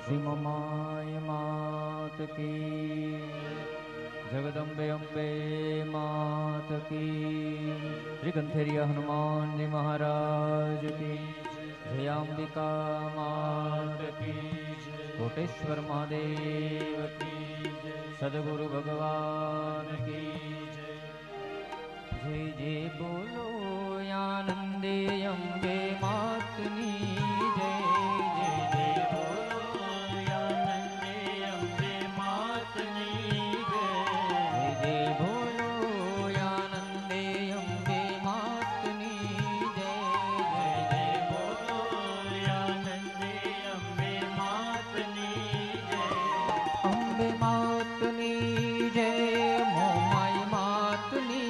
सिममाय मात की, जगदम्बे अम्बे मात की, श्री गंथेरिया हनुमान जी महाराज की, जयांबिका मात की, कोटेश्वर महादेव की, सदगुरु भगवान की जय जय बोलो आनंदे अम्बे मातनी जय जय जय बोलो आनंदे अम्बे मातनी जय जय बोलो आनंदे अम्बे मातनी जय जय जय बोलो आनंदे अम्बे मातनी जय अम्बे मातनी जय मोमाई मातनी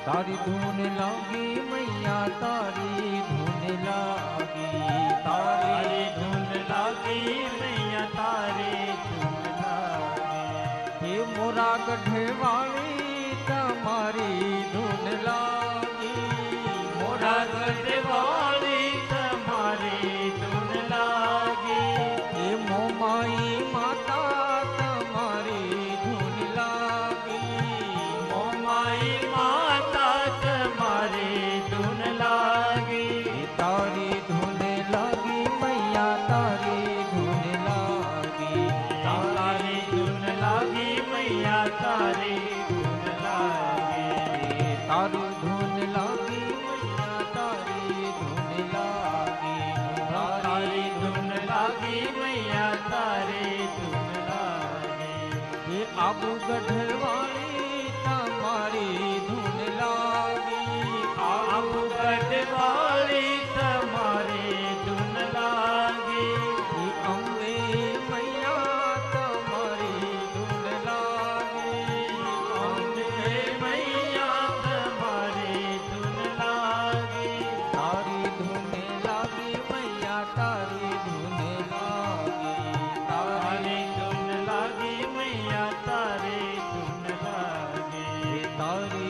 तारी धुन लागी मैया तारी धुन लागी, तारी धुन लागी मैया तारी धुन लागी, हे मोरा गढ़े वाली तमारी धुन लागी, मोरा गढ़े वाली तमारी धुन लागी, हे मोमाई माता तमारी धुन लागी, मोमाई धुन लागी, तारी धुन लागी मैया तारी धुन लागी, तारी धुन लागी मैया तारी धुन लागी, तारी धुन लागी मैया तारी धुन लागी, तारी धुन लागी मैया तारी धुन लागी, ये आबू गढ़वाली तमारी धुन लागी, आबू गढ़वाली तमारी धुन लागी, अम्बे मैया तमारी धुन लागी, अम्बे मैया तमारी धुन लागी, तारी धुन लागी मैया तारी धुन लागी, तारी धुन लागी मैया तारी धुन लागी, तारी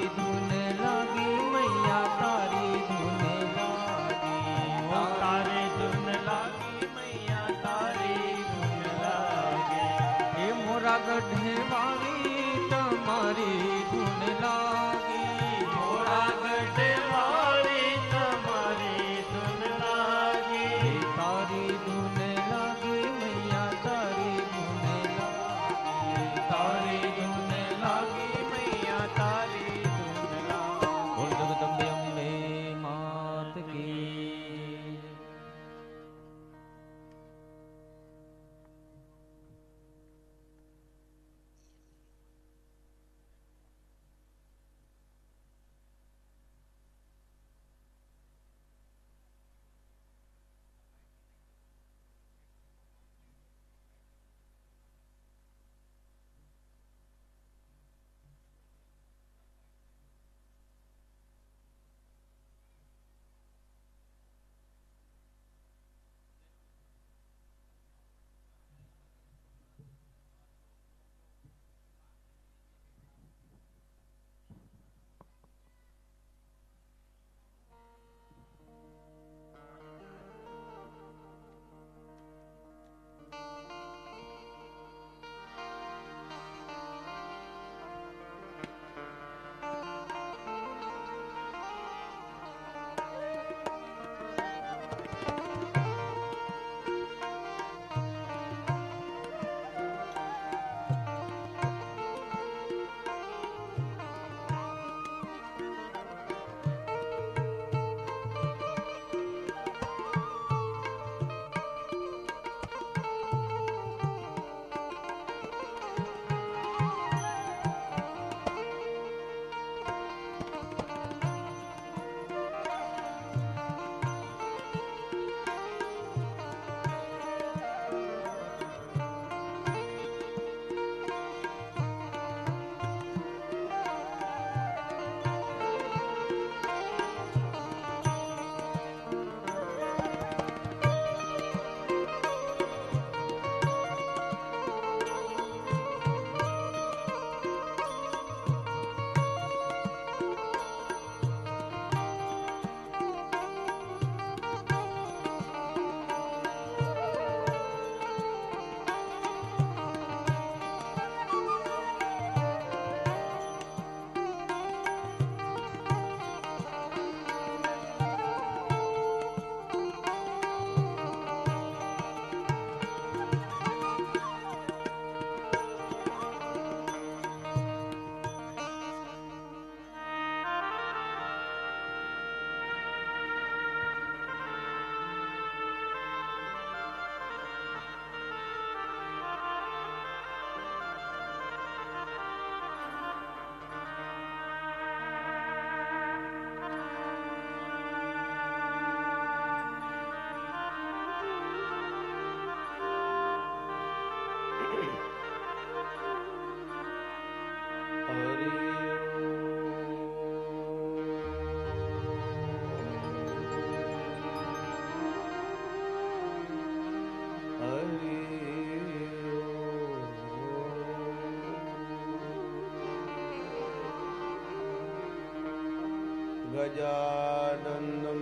गजाननं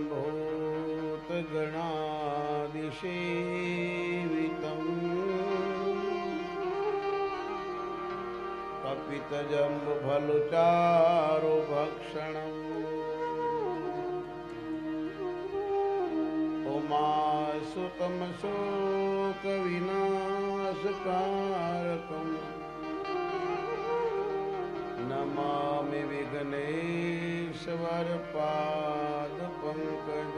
भूतगणादिसेवितं कपितजम्बुफलचारुभक्षणम् उमासुतं शोकविनाशकारकम् नमामि विघ्नेश्वर पादपङ्कज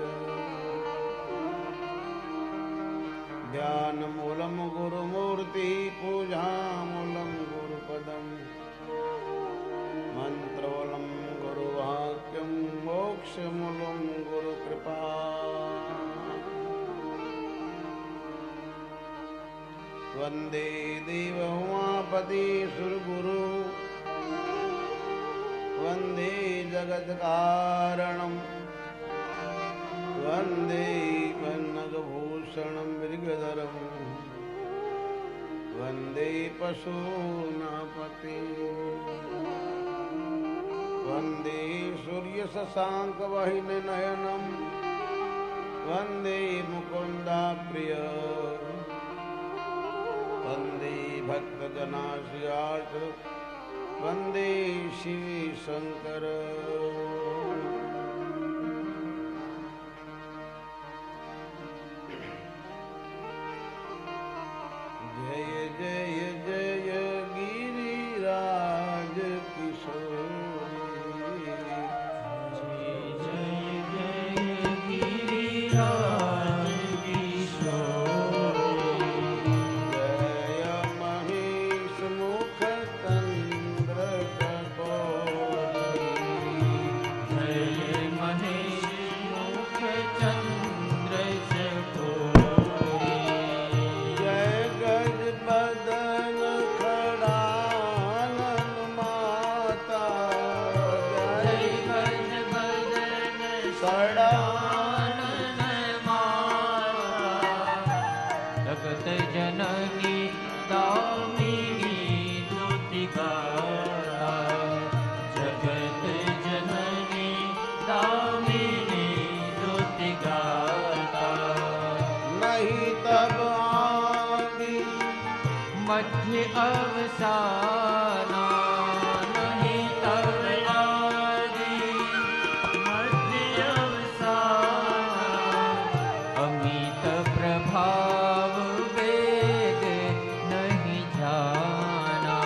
ध्यानमूलं गुरुमूर्ति पूजामूलं गुरुपदम् मन्त्रमूलं गुरुवाक्यं मोक्षमूलं गुरुकृपा वन्दे देवोमापति सुरगुरु वन्दे जगत्कारणं वन्दे पन्नगभूषणं मृगधरं वन्दे पशूनापति वन्दे सूर्यशशाङ्कवाहिनीनयनं वन्दे मुकुन्दाप्रिय वन्दे भक्तजनाश्रयार्थ वन्दे शिव शंकर जय जय जय गिरिराज किशोर जय जय जय गिरिराज किशोर जय महेश मुख चंद्र जगत जननी दामिनी द्रुतिगाता जगत जननी दामिनी द्रुतिगाता नहीं तब आदि मध्य अवसाना नहीं तब आदि मध्य अवसाना अमित प्रभाव वेद नहीं जाना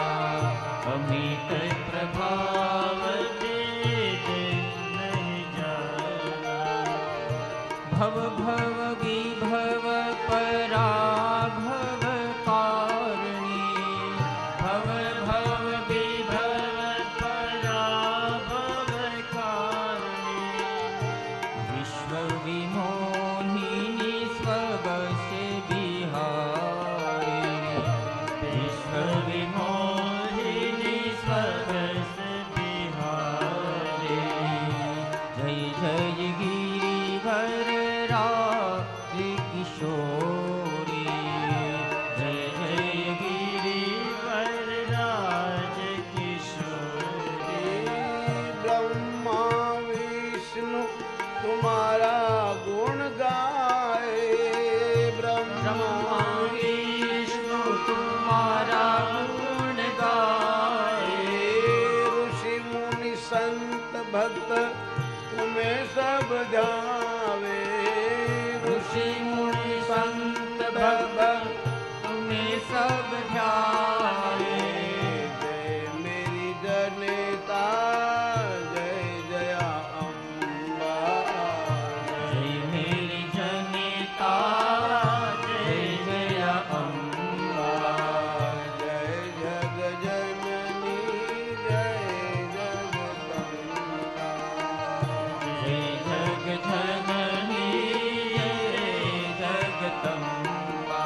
अमित प्रभाव वेद नहीं जाना भव भव विभव पराभव कारिणी भव भव विभव पराभव कारिणी विश्व विमोहिनी स्ववश बिहारिणी विश्व विमोहिनी स्ववश बिहारिणी जय जय गिरिधर राज किशोरी जय जय गिरिधर राज किशोरी ब्रह्मा विष्णु तुम्हारा गुण गाए ब्रह्मा विष्णु तुम्हारा गुण गाए ऋषि मुनि संत भक्त तुम्हें सब जावे ऋषि मुनि संत भक्त तुम्हें सब ध्याए जय मेरी जनेता जय जया अम्बा जय मेरी जनिता जय जय अम्बा जय जग जननी जय जगदम्बा जय जग जननी जय जगदम्बा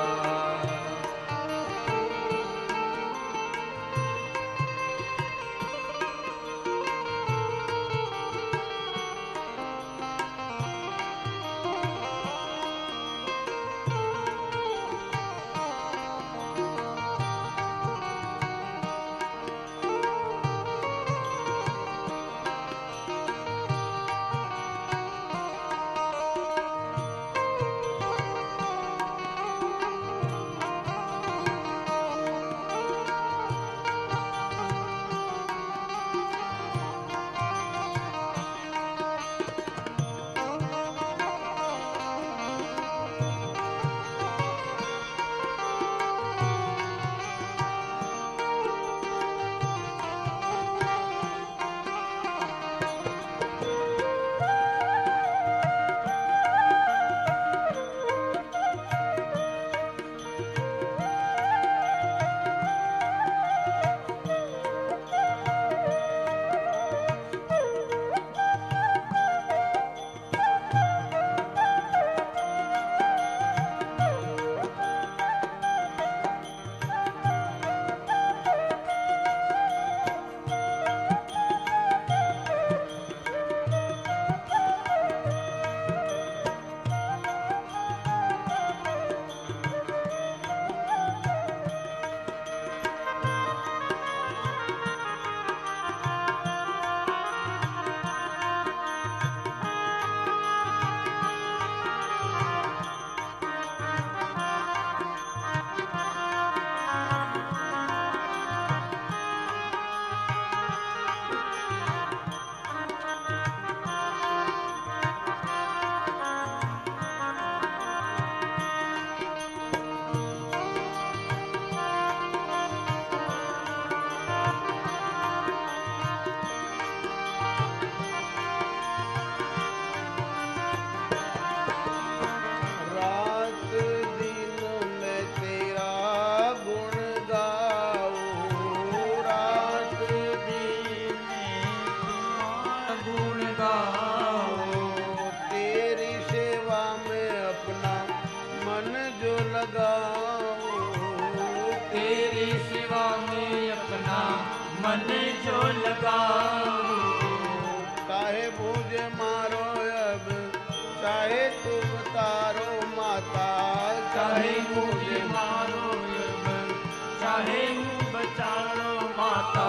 मुझे मारो अब चाहे तुम तारो माता, चाहे मुझे मारो अब चाहे बचारो माता।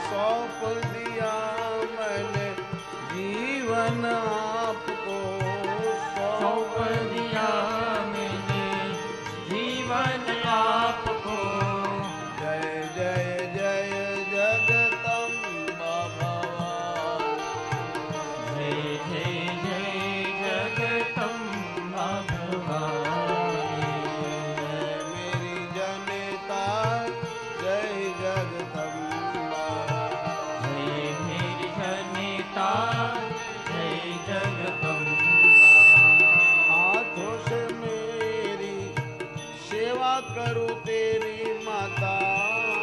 सौंप दिया मैंने जीवन आपको, सौंप दिया मैंने जीवन आपको। जय जय जय जगदम्बा भवानी, जय जय जय जगदम्बा भवानी। मेरी जनता जय जगदम्बा, जय मेरी जनता जय जगदम्बा। हाथों से मेरी सेवा करूं तेरी माता,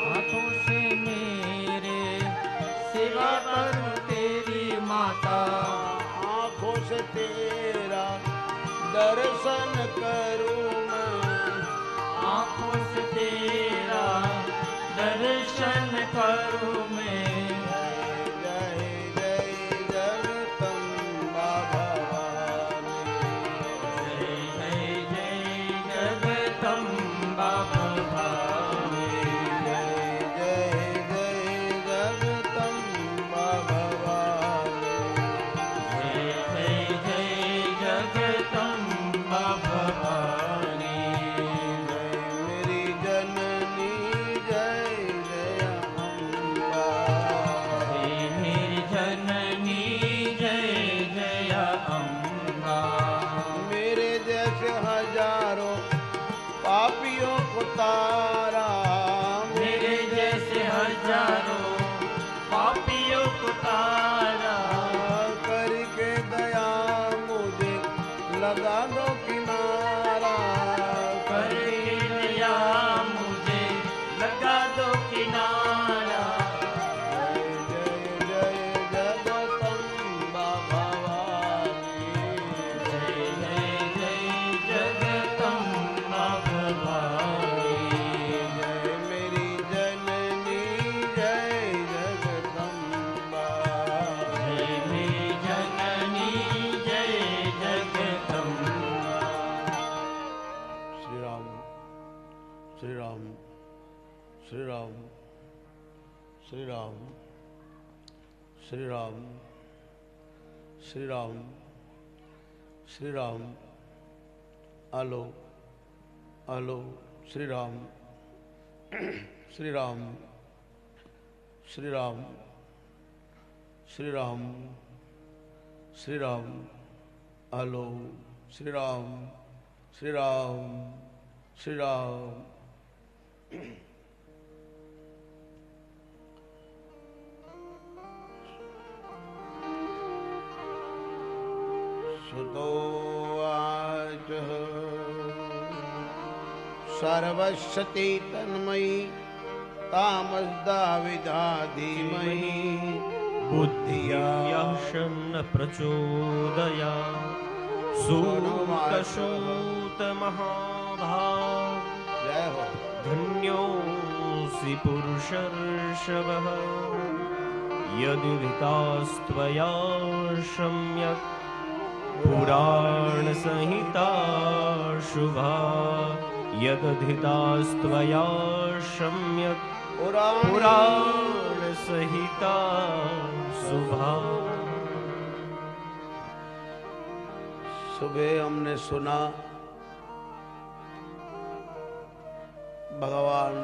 हाथों से मेरे सेवा करूं तेरी माता। आंखों से तेरा दर्शन करूं मैं, आँखों से तेरा दर्शन करूं मैं। जय जय जगदम्बा भवानी, जय जय जगदम्बा भवानी। जय जय जगदम्बा भवानी, जय जय जगदम्बा भवानी। मेरी जननी जय जय अम्बा, जय मेरी जननी जय जय अम्बा। मेरे जैसे हजारों पापियों को तारा, मेरे जैसे हजारों पापियों को तारा। करके दया मुझे लगा दो किनारा, करके दया मुझे लगा दो किनारा। जय जय जय जगदम्बा भवानी, जय जय जगदम्बा भवानी। जय मेरी जननी जय जगदम्बा, जय मेरी जननी जय जगदम्बा। श्री राम श्री राम श्री राम श्री राम श्री राम श्री राम श्री राम। आलो आलो श्री राम श्री राम श्री राम श्री राम श्री राम। आलो श्री राम श्री राम श्री राम। सुतोवाच सर्वशती तन्मयी तामस्दाविधा धीमहि बुद्धिया न प्रचोदया सूत महाभाग। जय हो। धन्योऽसि पुरुषर्षभः यदि सम्यक् पुराणसंहिता शुभा। यदधितास्त्वया सम्यक् पुराणसंहिता शुभा। सुबह हमने सुना भगवान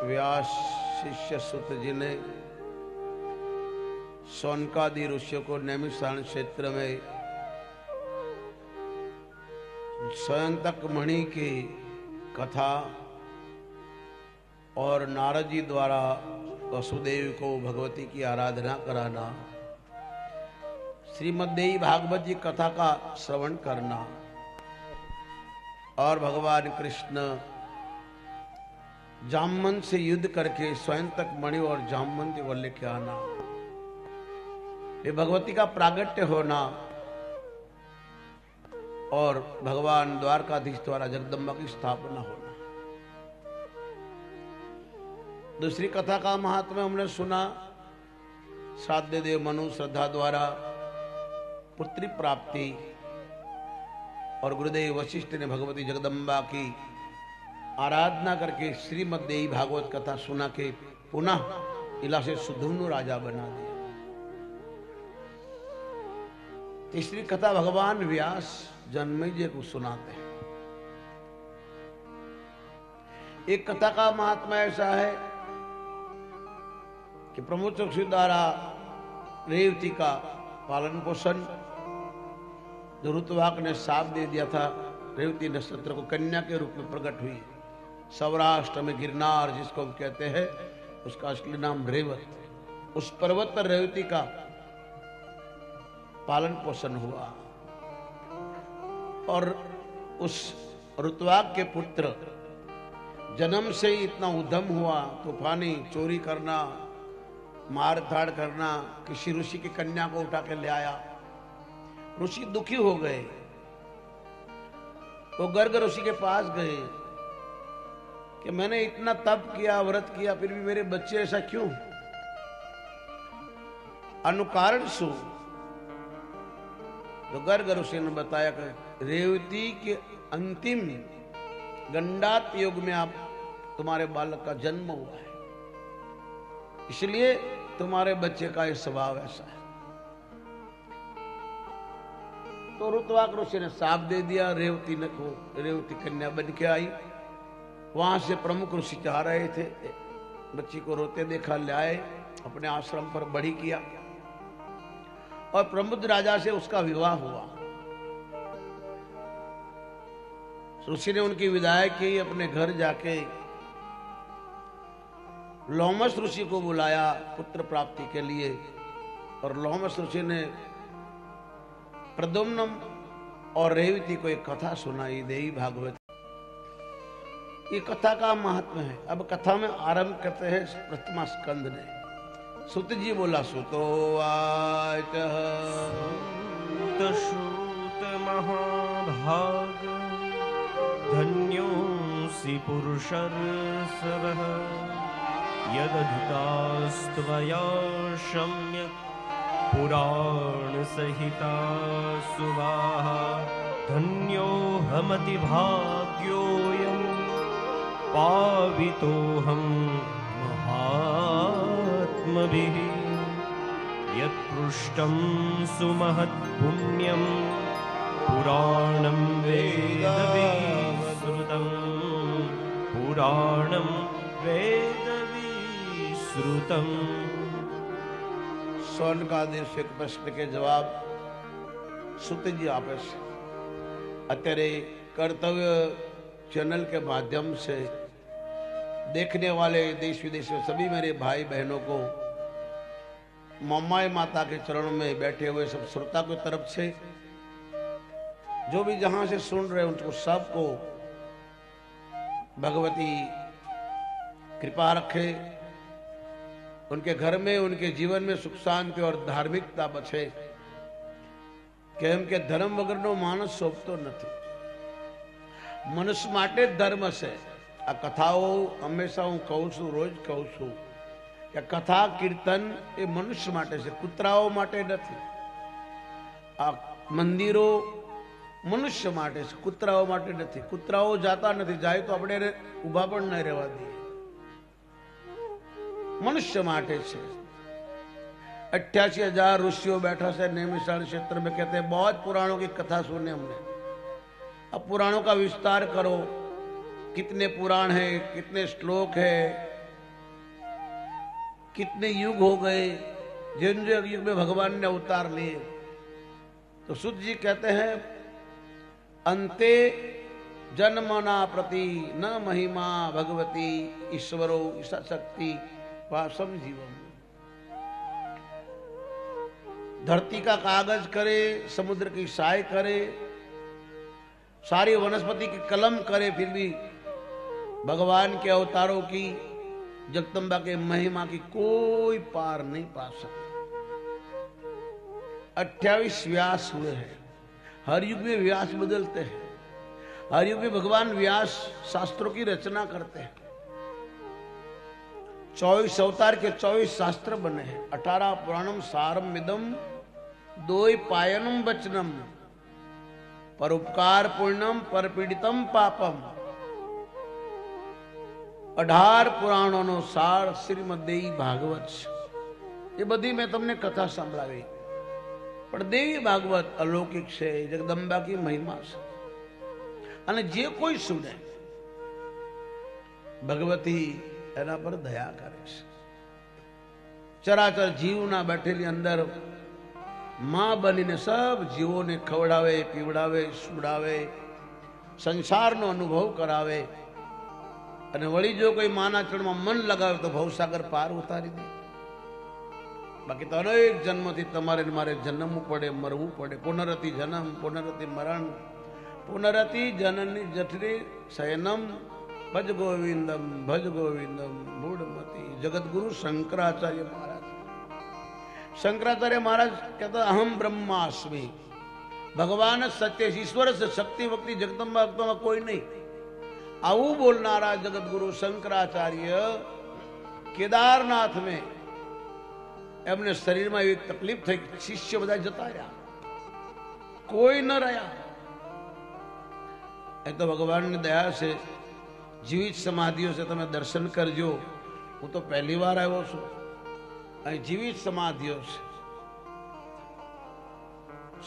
व्यास शिष्य सुत जी ने सौनकादि ऋषियों को नैमिषारण्य क्षेत्र में स्वयंतक मणि की कथा और नारद जी द्वारा वसुदेव को भगवती की आराधना कराना, श्रीमद्देवी भागवत जी कथा का श्रवण करना और भगवान कृष्ण जामवंत से युद्ध करके स्वयंतक मणि और जामवंत को लेके आना, ये भगवती का प्रागट्य होना और भगवान द्वारकाधीश द्वारा जगदम्बा की स्थापना होना। दूसरी कथा का महात्म्य हमने सुना, श्राद्ध देव मनु श्रद्धा द्वारा पुत्री प्राप्ति और गुरुदेव वशिष्ठ ने भगवती जगदम्बा की आराधना करके श्रीमद् देवी भागवत कथा सुना के पुनः इला से सुधुम्नु राजा बना दिया। तीसरी कथा भगवान व्यास जन्मेजय को सुनाते हैं। एक कथा का महात्मा ऐसा है कि प्रमोद चक्षु द्वारा रेवती का पालन पोषण जो ऋतुवाक ने साप दे दिया था, रेवती नक्षत्र को कन्या के रूप में प्रकट हुई। सौराष्ट्र में गिरनार जिसको हम कहते हैं, उसका असली नाम रेवत। उस पर्वत पर रेवती का पालन पोषण हुआ और उस ऋतुवाक के पुत्र जन्म से ही इतना उद्यम हुआ, तूफानी, चोरी करना, मार धाड़ करना। किसी ऋषि की कन्या को उठा के ले आया। ऋषि दुखी हो गए, वो गर्ग ऋषि के पास गए कि मैंने इतना तप किया, व्रत किया, फिर भी मेरे बच्चे ऐसा क्यों? अनुकारण सु तो गर्ग ऋषि ने बताया कि रेवती के अंतिम गंडात युग में आप तुम्हारे बालक का जन्म हुआ है, इसलिए तुम्हारे बच्चे का ये स्वभाव ऐसा है। तो ऋतुवाक ऋषि ने साप दे दिया। रेवती कन्या बन के आई। वहां से प्रमुख ऋषि चाह रहे थे, बच्ची को रोते देखा, ले आए, अपने आश्रम पर बड़ी किया और प्रमुख राजा से उसका विवाह हुआ। ऋषि ने उनकी विदाई की, अपने घर जाके लोमस ऋषि को बुलाया पुत्र प्राप्ति के लिए। और लोमस ऋषि ने प्रद्युम्न और रेवती को एक कथा सुनाई, देवी भागवत। ये कथा का महात्मा है। अब कथा में आरंभ करते हैं प्रथमा स्कंद ने। सुत जी बोला, सुतो वाच सूत महाभाग धन्योऽसि पुरुषर्षभः यदधितास्त्वया सम्यक् पुराणसहिता सुवाः धन्योऽहमतिभाग्योऽयं पावितोऽहं महात्मभिः यत्पृष्टं सुमहत्पुण्यं पुराणं वेदविश्रुतं पुराणं वेदविश्रुतं। સૌનકાદેવ એક પ્રશ્ન કે જવાબ સુતજી આપે છે। અત્યારે કર્તવ્ય चैनल के माध्यम से देखने वाले देश विदेश में सभी मेरे भाई बहनों को मम्माई माता के चरणों में बैठे हुए सब श्रोता की तरफ से, जो भी जहां से सुन रहे उनको सबको भगवती कृपा रखे, उनके घर में, उनके जीवन में सुख शांति और धार्मिकता बचे। केम के धर्म वगरनो मानस शोभतो નથી। मनुष्य માટે ધર્મ છે। આ કથાઓ હંમેશા હું કહું છું, રોજ કહું છું કે કથા કીર્તન એ મનુષ્ય માટે છે, કૂતરાઓ માટે નથી। આ મંદિરો મનુષ્ય માટે છે, કૂતરાઓ માટે નથી। કૂતરાઓ જાતા નથી, જાય તો આપણે ઊભા પણ ન રહેવા દઈએ। मनुष्य माटे छे। 88,000 ऋषियों बैठा से नैमिषारण्य क्षेत्र में, कहते हैं बहुत पुराणों की कथा सुने हमने। अब पुराणों का विस्तार करो, कितने पुराण है, कितने श्लोक है, कितने युग हो गए, जिन युग में भगवान ने अवतार लिए। तो सुत जी कहते हैं अंते जन्मना प्रति न महिमा भगवती ईश्वरो ईशा शक्ति वासम जीवम। धरती का कागज करे, समुद्र की साय करे, सारी वनस्पति की कलम करे, फिर भी भगवान के अवतारों की, जगदम्बा के महिमा की कोई पार नहीं पा सकता। 28 व्यास हुए हैं। हर युग में व्यास बदलते हैं। हर युग में भगवान व्यास शास्त्रों की रचना करते हैं। 24 अवतार के 24 शास्त्र बने हैं। 18 पुराणम सारम मिदम दोई पायनम वचनम परोपकार पुण्यम पर पीड़ितम पापम 18 પુરાણોનો સાર શ્રીમદ દેવી ભાગવત છે. એ બધી મેં તમને કથા સંભળાવી, પણ દેવી ભાગવત અલૌકિક છે, જગદંબા કી મહિમા છે. અને જે કોઈ સુને ભગવતી એના પર દયા કરે છે. ચરાચર જીવના બેઠેલી અંદર માં બનીને સબ જીવોને ખવડાવે, પીવડાવે, સુડાવે, સંસારનો અનુભવ કરાવે. અને વળી જો કોઈ માના ચરણમાં મન લગાવે તો ભવસાગર પાર ઉતારી દે. બાકી તો અનેક જન્મથી તમારે મારે જન્મવું પડે, મરવું પડે. પુનરતિ જન્મ, પુનરતિ મરણ, પુનરતિ જનની જઠરી શયનમ. ભજ ગોવિંદમ, ભજ ગોવિંદમ, મૂળમતી. જગતગુરુ શંકરાચાર્ય મહારાજ. શંકરાચાર્ય મહારાજ કહેતા અહમ બ્રહ્માસ્મિ. ભગવાન સત્ય, ઈશ્વર છે, શક્તિ વક્તિ જગદંબા ભક્તોમાં કોઈ નહીં. આવું બોલનારા જગતગુરુ શંકરાચાર્ય કેદારનાથ में એમને શરીરમાં એવી તકલીફ થઈ, શિષ્ય બધા જતા રહ્યા, કોઈ ન રહ્યા. એ તો ભગવાનની દયા છે, જીવિત સમાધિઓ છે, તમે દર્શન કરજો. હું તો પહેલી વાર આવ્યો છું, અહીં જીવિત સમાધિઓ છે.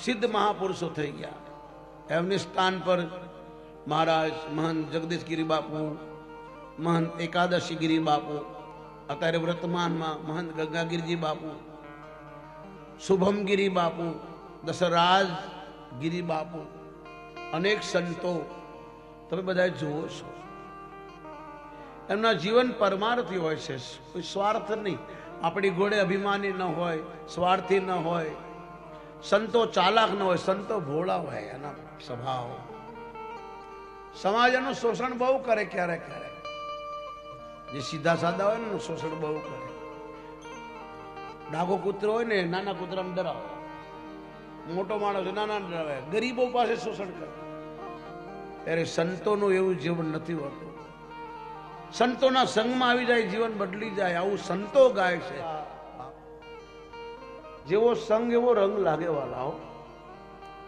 સિદ્ધ મહાપુરુષો થઈ ગયા. એમની સ્થાન પર મહારાજ મહંત જગદીશગીરી બાપુ, મહંત એકાદશીગીરી બાપુ, અત્યારે વર્તમાનમાં મહંત ગંગાગીરજી બાપુ, શુભમગીરી બાપુ, દશરાજ ગીરી બાપુ, અનેક સંતો તમે બધા જુઓ છો. એમના જીવન પરમાર્થી હોય છે, કોઈ સ્વાર્થ નહીં. આપણી ઘોડે અભિમાની ન હોય, સ્વાર્થી ન હોય. સંતો ચાલાક ન હોય, સંતો ભોળા હોય. એના સ્વભાવ સમાજ એનું શોષણ બહુ કરે. ક્યારેક ક્યારેક જે સીધા સાદા હોય ને એનું શોષણ બહુ કરે. ડાઘો કૂતરો હોય ને નાના કૂતરાને ડરાવે, મોટો માણસ નાના ડરાવે, ગરીબો પાસે શોષણ કરે. ત્યારે સંતોનું એવું જીવન નથી હોતું. સંતોના સંગમાં આવી જાય જીવન બદલી જાય. આવું સંતો ગાય છે. જેવો સંગ એવો રંગ લાગે વાલા.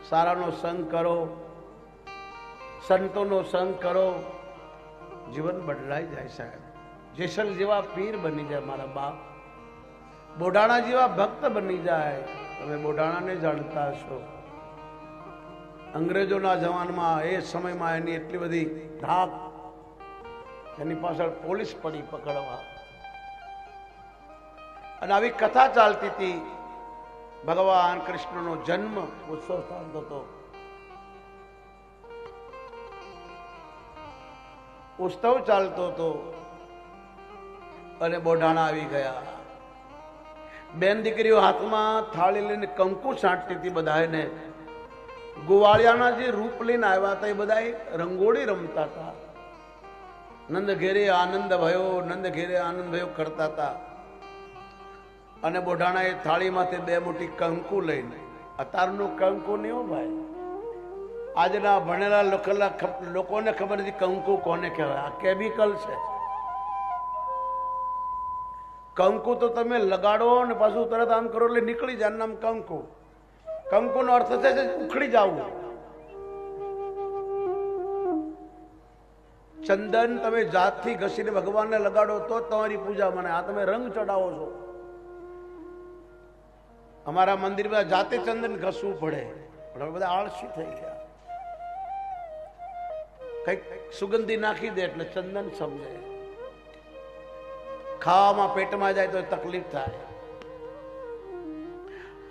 સારાનો સંગ કરો, સંતોનો સંગ કરો, જીવન બદલાઈ જાય સાહેબ. જેસલ જેવા પીર બની જાય મારા બાપ, બોડાણા જેવા ભક્ત બની જાય. તમે બોડાણાને જાણતા છો. અંગ્રેજોના જમાનમાં એ સમયમાં એની એટલી બધી ધાક, એની પાછળ પોલીસ પડી પકડવા. અને આવી કથા ચાલતી હતી. ભગવાન કૃષ્ણનો જન્મ ઉત્સવ ચાલતો હતો. ઉત્સવ ચાલતો હતો અને બોઢાણા આવી ગયા. બેન દીકરીઓ હાથમાં થાળી લઈને કંકુ છાંટતી હતી બધાને. ગોવાળિયાના જે રૂપ લઈને આવ્યા હતા એ બધા રંગોળી રમતા હતા. નંદ ઘેરે આનંદ ભયો, નંદ ઘેરે આનંદ ભયો કરતા હતા. અને બોઢાણા એ થાળીમાંથી 2 મોટી કંકુ લઈને, અત્યારનું કંકુ નહીં હો ભાઈ, આજના ભણેલા લોકોને ખબર નથી કંકુ કોને કહેવાય. આ કેમિકલ છે. કંકુ તો તમે લગાડો ને પાછું તરત આમ કરો એટલે નીકળી જાય, નામ કંકુ. કંકુનો અર્થ છે ઉખડી જવું. ચંદન તમે જાતથી ઘસીને ભગવાનને લગાડો તો તમારી પૂજા મને. આ તમે રંગ ચડાવો છો. અમારા મંદિરમાં જાતે ચંદન ઘસવું પડે, પણ હવે બધા આળસી થઈ ગયા. કઈક સુગંધી નાખી દે એટલે ચંદન સમજે. ખાવામાં પેટમાં જાય તો તકલીફ થાય.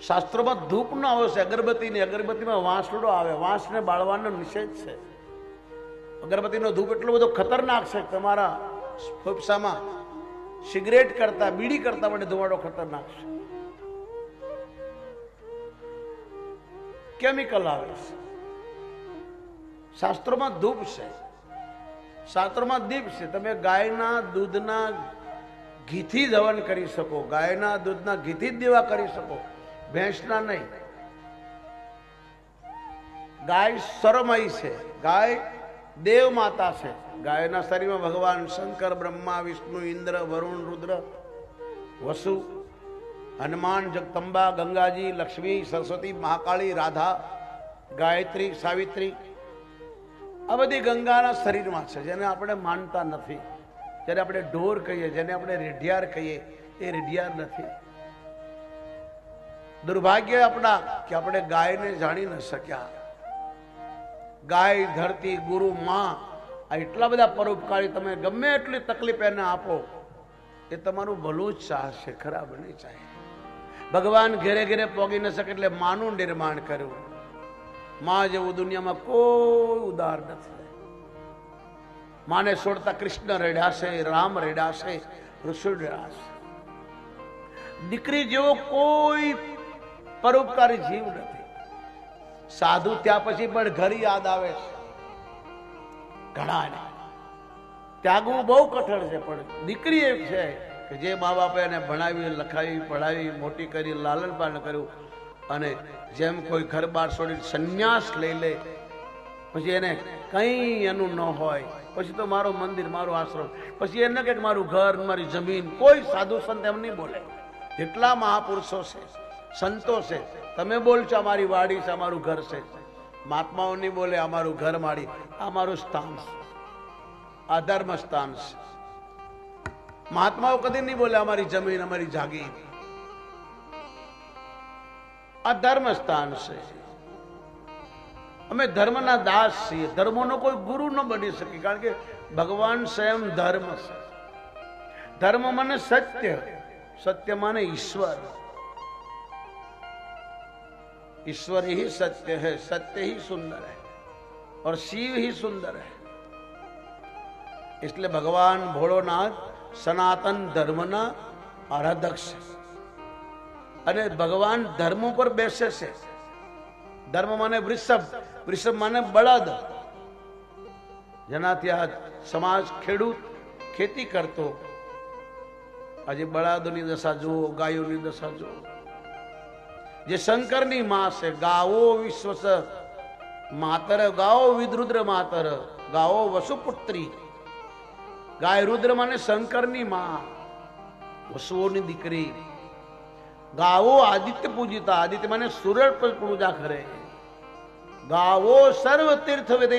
શાસ્ત્રોમાં ધૂપ ન આવશે, અગરબત્તીની. અગરબત્તીમાં વાંસડો આવે, વાંસને બાળવાનો નિષેધ છે. અગરબત્તીનો ધૂપ એટલો બધો ખતરનાક છે તમારા ફેફસામાં સિગરેટ કરતા, બીડી કરતા પણ ધુમાડો ખતરનાક છે. કેમિકલ આવે છે. શાસ્ત્રોમાં ધૂપ છે, શાસ્ત્રોમાં દીપ છે. તમે ગાયના દૂધના ઘીથી જ હવન કરી શકો. ગાયના દૂધના ઘીથી જ દીવા કરી શકો, ભેંસના નહીં. ગાય સરમય છે, ગાય દેવ માતા છે. ગાયના શરીરમાં ભગવાન શંકર, બ્રહ્મા, વિષ્ણુ, ઇન્દ્ર, વરુણ, રુદ્ર, વસુ हनुमान, जगदम्बा, गंगा जी, लक्ष्मी, सरस्वती, महाकाली, राधा, गायत्री, सावित्री आ बधी गंगाना शरीरमां छे, जेने आपणे मानता नथी। जेने आपणे ढोर कहीए, जेने आपणे रेढियार कहीए, ए रेढियार नथी। दुर्भाग्य अपना कि अपने गाय ने जाणी न सक्या। गाय, धरती, गुरु, मां आ एटला बधा परोपकारी तमे गमे एटली तकलीफ एने आपो ए तमारुं भલું જ ચાહશે, ખરાબ નહીં ચાહે। ભગવાન ઘેરે ઘેરે પોગી ન શકે એટલે માનું નિર્માણ કર્યું। માં જેવું દુનિયામાં કોઈ ઉદાર નથી। માને છોડતા કૃષ્ણ રેડ્યા છે, રામ રેડ્યા છે, ઋષિ રેડ્યા છે। દીકરી જેવો કોઈ પરોપકારી જીવ નથી। સાધુ ત્યાં પછી પણ ઘર યાદ આવે છે ઘણાને। ત્યાગવું બહુ કઠણ છે, પણ દીકરી એક છે કે જે મા બાપે એને ભણાવી, લખાવી, પઢાવી, મોટી કરી, લાલન પાલન કર્યું, અને જેમ કોઈ ઘર બાર છોડી સંન્યાસ લઈ લે, પછી એને કઈ એનું ન હોય, પછી તો મારું મંદિર, મારું આશ્રમ, પછી એને કે મારું ઘર, મારી જમીન, કોઈ સાધુ સંત એમ નહીં બોલે। જેટલા મહાપુરુષો છે, સંતો છે, તમે બોલશો અમારી વાડી છે, અમારું ઘર છે। મહાત્માઓ નહીં બોલે અમારું ઘર માડી, અમારું સ્થાન છે, આ ધર્મ સ્થાન છે। મહાત્માઓ કદી નહીં બોલે અમારી જમીન, અમારી જાગીર, આ ધર્મ સ્થાન છે। અમે ધર્મના દાસ છીએ। ધર્મનો કોઈ ગુરુ ન બની શકે, કારણ કે ભગવાન સ્વયં ધર્મ છે। ધર્મ માને સત્ય, सत्य माने ईश्वर। ईश्वर ही सत्य है, सत्य ही सुंदर है, और शिव ही सुंदर है। इसलिए भगवान भोलोनाथ सनातन धर्मना आराधक છે, અને ભગવાન ધર્મ પર બેસે છે। ધર્મ માને વૃષભ, વૃષભ માને બળદ, જેનાથી આ સમાજ ખેડૂત ખેતી કરતો। આજે બળાદોની દશા જુઓ, ગાયોની દશા જુઓ। જે શંકરની માં છે, ગાવો વિશ્વસ માતર, ગાવો વિદરુદ્ર માતર, ગાવો વસુપુત્રી। ગાય રુદ્ર માને શંકરની માં, વસુઓની દીકરી। ગાવો આદિત્ય પૂજિતા, આદિત્ય માને સૂર્ય પર પૂજા કરે। ગાવો સર્વ તીર્થ વેદે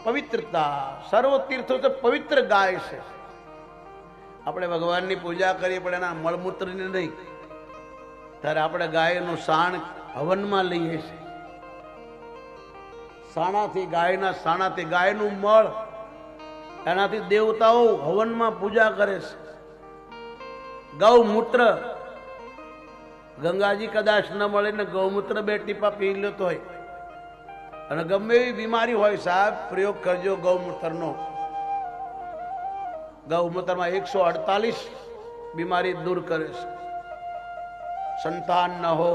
પવિત્રતા, સર્વ તીર્થો તો પવિત્ર ગાય છે। આપણે ભગવાનની પૂજા કરીએ પણ એના મળમૂત્રની નહીં, ત્યારે આપણે ગાયનું સાણ હવનમાં લઈએ છીએ। સાણાથી, ગાયના સાણાથી, ગાયનું મળ, એનાથી દેવતાઓ હવનમાં પૂજા કરે છે। ગૌમૂત્ર, ગંગાજી કદાચ ન મળે ને ગૌમૂત્ર 2 ટીપા પી લેતો હોય, અને ગમે એવી બીમારી હોય, સાહેબ પ્રયોગ કરજો ગૌમૂત્રનો। ગૌમૂત્રમાં 148 બીમારી દૂર કરે છે। સંતાન ન હો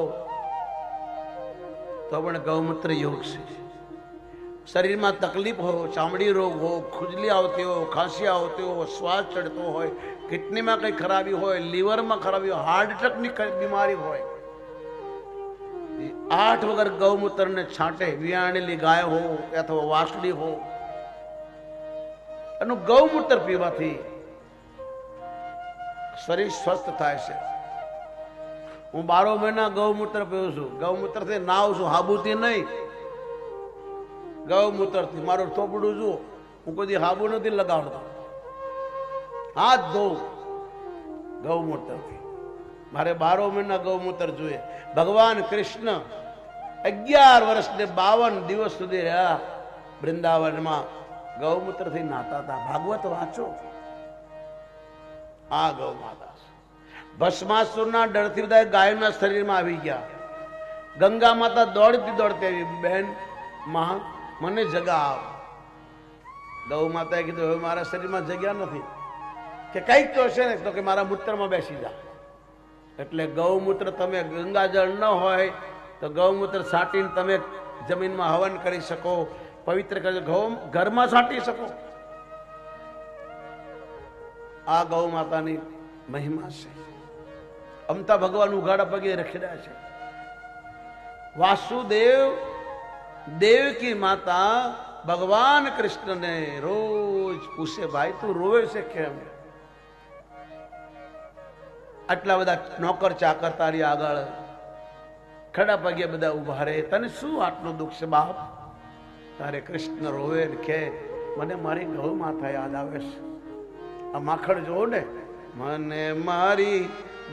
તો પણ ગૌમૂત્ર યોગ છે। શરીરમાં તકલીફ हो, ચામડી રોગ हो, खुजली આવતી हो, ખાંસી આવતી हो, શ્વાસ ચડતો હોય, કિડનીમાં કઈ ખરાબી હોય, લીવરમાં ખરાબી હોય, હાર્ટ એટેકની બીમારી હોય, 8 વગર ગૌમૂત્રને છાંટે, વિયાણેલી ગાય हो અથવા વાસળી हो, એનું ગૌમૂત્ર પીવાથી શરીર સ્વસ્થ થાય છે। હું 12 મહિના ગૌમૂત્ર પીવું છું। ગૌમૂત્રથી નાવ છું, હાબુથી નહીં, ગૌમૂત્રથી। મારું થોપડું જુઓ, હું કોઈ હાબુ નથી લગાવતો, હાથ ધોઉં ગૌમૂત્રથી। મારે 12 મહિના ગૌમૂત્ર જોઈએ। ભગવાન કૃષ્ણ 11 વર્ષ ને 52 દિવસ સુધી રહ્યા વૃંદાવનમાં, ગૌમૂત્રથી નાતા હતા। ભાગવત વાંચો, આ ગૌ માતા। ભસ્માસુરના ડરથી બધા ગાયના શરીરમાં આવી ગયા। ગંગા માતા દોડતી દોડતી આવી, બહેન માં મને જગાવ। ગૌ માતાએ કીધું હવે મારા શરીરમાં જગ્યા નથી, કે કઈક તો હશે ને, તો કે મારા મૂત્રમાં બેસી જા। એટલે ગૌમૂત્ર તમે, ગંગાજળ ન હોય તો ગૌમૂત્ર છાંટીને તમે જમીનમાં હવન કરી શકો, પવિત્ર કરી ઘરમાં છાંટી શકો। આ ગૌ માતાની મહિમા છે। અમતા ભગવાન ઉઘાડા પગે રખડ્યા છે। વાસુદેવ દેવકી માતા ભગવાન કૃષ્ણને રોજ પૂછે, ભાઈ તું રોવે છે કેમ? આટલા બધા નોકર ચાકર તારી આગળ ખડા પગે બધા ઉભા રહે, તને શું આટલું દુઃખ છે બાપ? તારે કૃષ્ણ રોવે ને કે મને મારી ગૌ માતા યાદ આવે છે. આ માખણ જોવો ને, મને મારી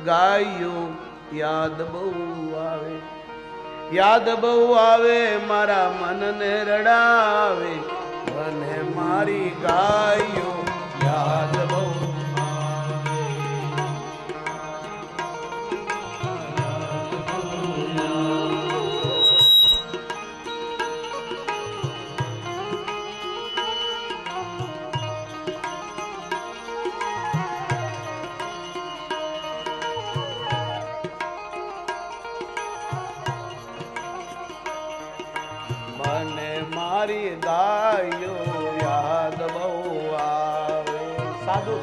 ગાયો યાદ બહુ આવે, યાદ બહુ આવે, મારા મનને રડાવે, મને મારી ગાયો યાદ બહુ મારી ગાયો યાદ બહુ આવે. સાદું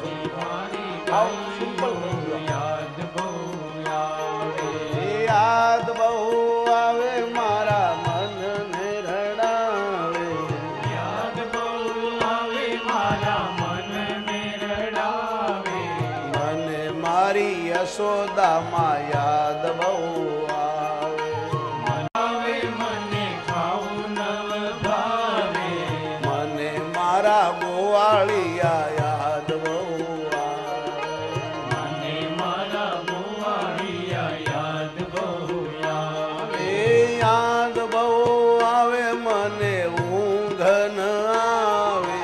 સિમ્પલ યાદ બહુ આવે, યાદ બહુ આવે, મારા મનને રડાવે, યાદ બહુ આવે, મારા મનને રડાવે, મને મારી યશોદામાં યાદ બહુ ગોવાળિયા યાદ બહુ આવે, મને મારા ગોવાળિયા યાદ બહુ આવે, યાદ બહુ આવે, મને ઊંઘ ન આવે,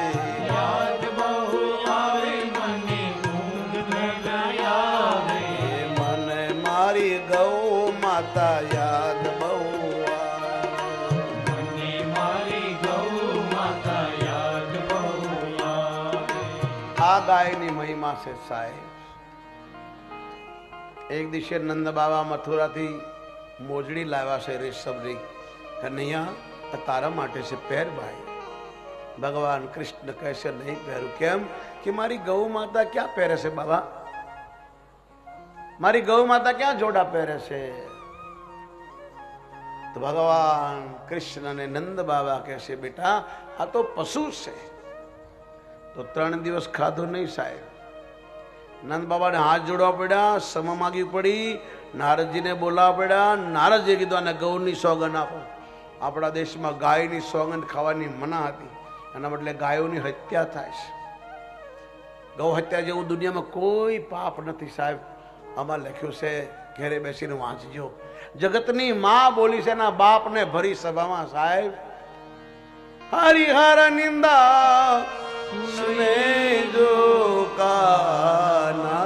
યાદ બહુ આવે, મને ઊંઘ ન આવે, મને મારી ગૌ માતા યાદ બહુ ગાયની મહિમા છે સાહેબ. એક દિવસે નંદ બાબા મથુરાથી મોજડી લાવ્યા છે રેશમની. કનૈયા તારા માટે છે, પહેર ભાઈ. ભગવાન કૃષ્ણ કહે છે નહીં પહેરું. કેમ? કે મારી ગૌ માતા ક્યાં પહેરે છે બાબા? મારી ગૌ માતા ક્યાં જોડા પહેરે છે? તો ભગવાન કૃષ્ણ અને નંદ બાબા કહે છે બેટા આ તો પશુ છે. તો 3 દિવસ ખાધું નહીં સાહેબ. નંદ બાબાને હાથ જોડવા પડ્યા, ક્ષમા માગવી પડી, નારદજીને બોલાવવા પડ્યા. નારદજીએ કીધું આને ગૌની સોગંદ આપો. આપણા દેશમાં ગાયની સોગંદ ખાવાની મના હતી, એના બદલે ગાયોની હત્યા થાય છે. ગૌ હત્યા જેવું દુનિયામાં કોઈ પાપ નથી સાહેબ. આમાં લખ્યું છે, ઘેરે બેસીને વાંચજો. જગતની માં બોલી છે એના બાપને ભરી સભામાં સાહેબ. હરિહર નિંદા સુને જો કાના,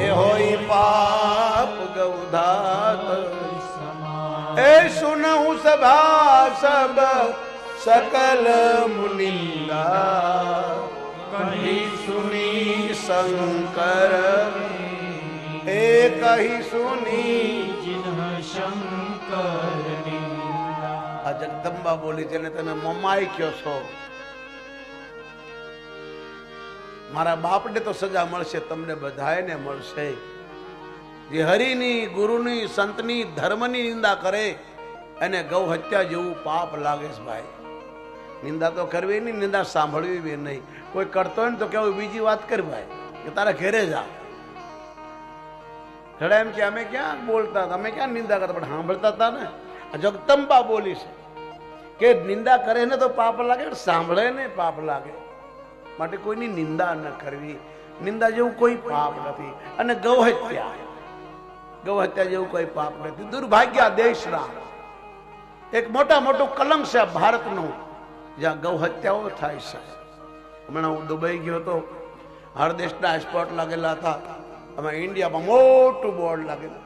એ હોય પાપ ગૌધાત. એ સુનહું સભા સબ सकल मुनिंदा कही सुनी शंकर एक ही सुनी जिन्ह शंकर आ जगदंबा बोली जेने तमे ममाई क्यो छो मारा बाप ने तो सजा मळशे तमने बधायने मळशे जे हरिनी गुरुनी संतनी धर्मनी निंदा करे अने गौ हत्या जेवुं पाप लागे छे भाई। निंदा तो करवी नहीं, निंदा सांभळवी भी नहीं। कोई करतो ने तो केवुं बीजी वात कर भाई कि तारा घरे जा घड़ा एम के अमे क्या बोलता था, अमे क्या निंदा करता पण सांभळता था ने। जगदंबा बोली छे के निंदा करे ने तो पाप लागे, सांभळे ने पाप लागे, माटे कोईनी निंदा न करवी। निंदा जेवुं कोई पाप नथी अने गौ हत्या जेवुं कोई पाप नथी। दुर्भाग्य देशना एक मोटा मोटो कलंक है भारत नो ज्યાં गौ हत्याओ थाय छे। हमणा हूँ दुबई गयो तो हर देशना एक्सपोर्ट लागेला था, अमे इंडिया में मोटू बोर्ड लागेलुं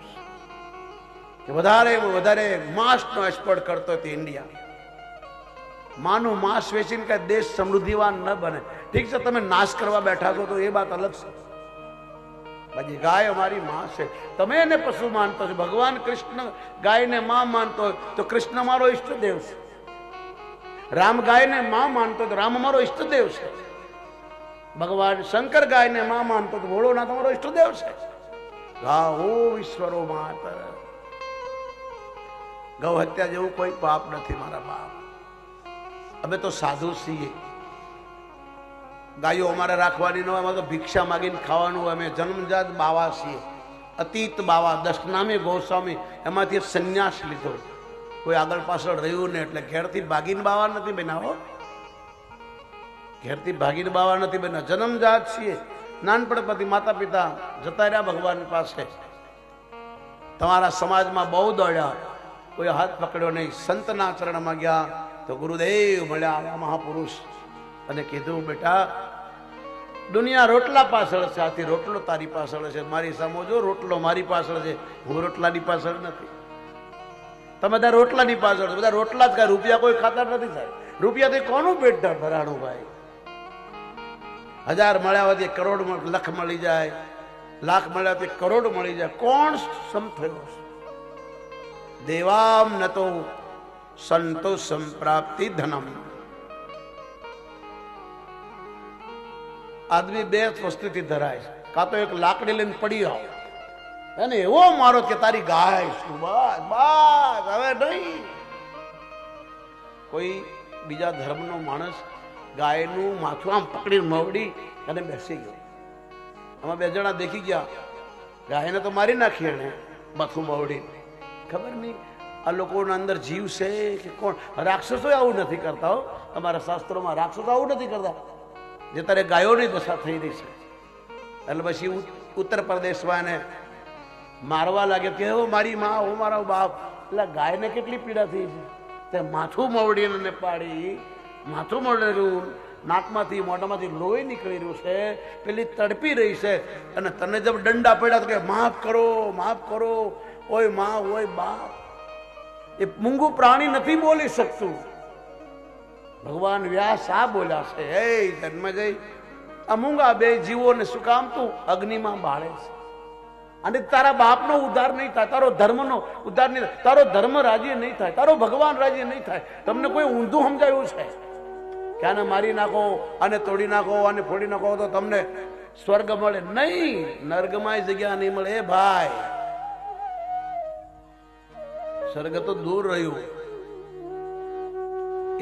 कि वधारे वधारे मांस नो एक्सपोर्ट करतो तो इंडिया मानु मांस वेचीने के देश समृद्धिवान न बने। ठीक है तमे नाश करवा बैठा छो तो ये बात अलग है, भाई गाय हमारी मां से तमे ने पशु मानतो छो। भगवान कृष्ण गाय ने मां मानतो तो कृष्ण मारो इष्ट देव छे। राम गाय ने मां मानतो तो राम मारो इष्ट देव छे। भगवान शंकर गाय ने मां मानतो तो भोळोनाथ मारो इष्ट देव छे। गाओ ईश्वरो मातर गौ हत्या जेवुं कोई पाप नथी मारा बाप। अमे तो साधु छीए, ગાયો અમારે રાખવાની ન હોય, અમારે તો ભિક્ષા માગીને ખાવાનું હોય. અમે જન્મજાત બાવા છીએ, અતીત બાવા. દશનામે ગોસ્વામી એમાંથી સંન્યાસ લીધો. કોઈ આગળ પાછળ રહ્યું ને એટલે ઘેરથી ભાગીને બાવા નથી બન્યા હો, ઘેરથી ભાગીને બાવા નથી બન્યા. જન્મજાત છીએ. નાનપણથી માતા પિતા જતા રહ્યા ભગવાન પાસે. તમારા સમાજમાં બહુ દોડ્યા, કોઈ હાથ પકડ્યો નહીં. સંતના ચરણમાં ગયા તો ગુરુદેવ મળ્યા, મહાપુરુષ, અને કીધું બેટા દુનિયા રોટલા પાછળ છે, આથી રોટલો તારી પાછળ છે. મારી સામે જો રોટલો મારી પાછળ છે, હું રોટલાની પાછળ નથી. તમે બધા રોટલાની પાછળ, બધા રોટલા જ ખાય, રૂપિયા કોઈ ખાતા નથી સાહેબ. રૂપિયાથી કોનું પેટ ભરાણું ભાઈ? 1000 મળ્યા હોય કરોડ, લખ મળી જાય, લાખ મળ્યા તો કરોડ મળી જાય. કોણ સમ થયો? દેવામ ન તો સંતો સંપ્રાપ્તિ ધનમ. આદમી બે વસ્તુથી ધરાય છે. કાં તો એક લાકડી લઈને પડી આવ એને એવો મારો કે તારી ગાય શું, બસ બસ હવે નહીં. કોઈ બીજા ધર્મનો માણસ ગાયનું માથું આમ પકડીને મવડી અને બેસી ગયો. આમાં 2 જણા દેખી ગયા, ગાયને તો મારી નાખી એને માથું મવડી. ખબર નહીં આ લોકોના અંદર જીવ છે કે કોણ. રાક્ષસો આવું નથી કરતા હો, અમારા શાસ્ત્રોમાં રાક્ષસો આવું નથી કરતા. જે તારે ગાયોની દશા થઈ રહી છે એટલે પછી ઉત્તર પ્રદેશમાં એને મારવા લાગે કે હો મારી માં, હો મારા બાપ. એટલે ગાયને કેટલી પીડા થઈ છે. તે માથું મવડીને પાડી, માથું મવડી રહ્યું, નાકમાંથી મોઢામાંથી લોહી નીકળી રહ્યું છે, પેલી તડપી રહી છે. અને તને જબ દંડા પડ્યા તો કે માફ કરો, માફ કરો, ઓય માં, ઓય બાપ. એ મૂંગું પ્રાણી નથી બોલી શકતું. ભગવાન વ્યાસ આ બોલ્યા છે, હે જન્મજય, આ મૂંગા બે જીવોને શું કામ તું અગ્નિમાં બાળે છે? અને તારા બાપનો ઉદ્ધાર નહીં થાય, તારો ધર્મનો ઉદ્ધાર નહીં થાય, તારો ધર્મ રાજી નહીં થાય, તારો ભગવાન રાજી નહીં થાય. તમને કોઈ ઊંધું સમજાયું છે કે આને મારી નાખો, આને તોડી નાખો, આને ફોડી નાખો તો તમને સ્વર્ગ મળે? નહીં, નર્ગમાં જગ્યા નહીં મળે. એ ભાઈ સ્વર્ગ તો દૂર રહ્યું.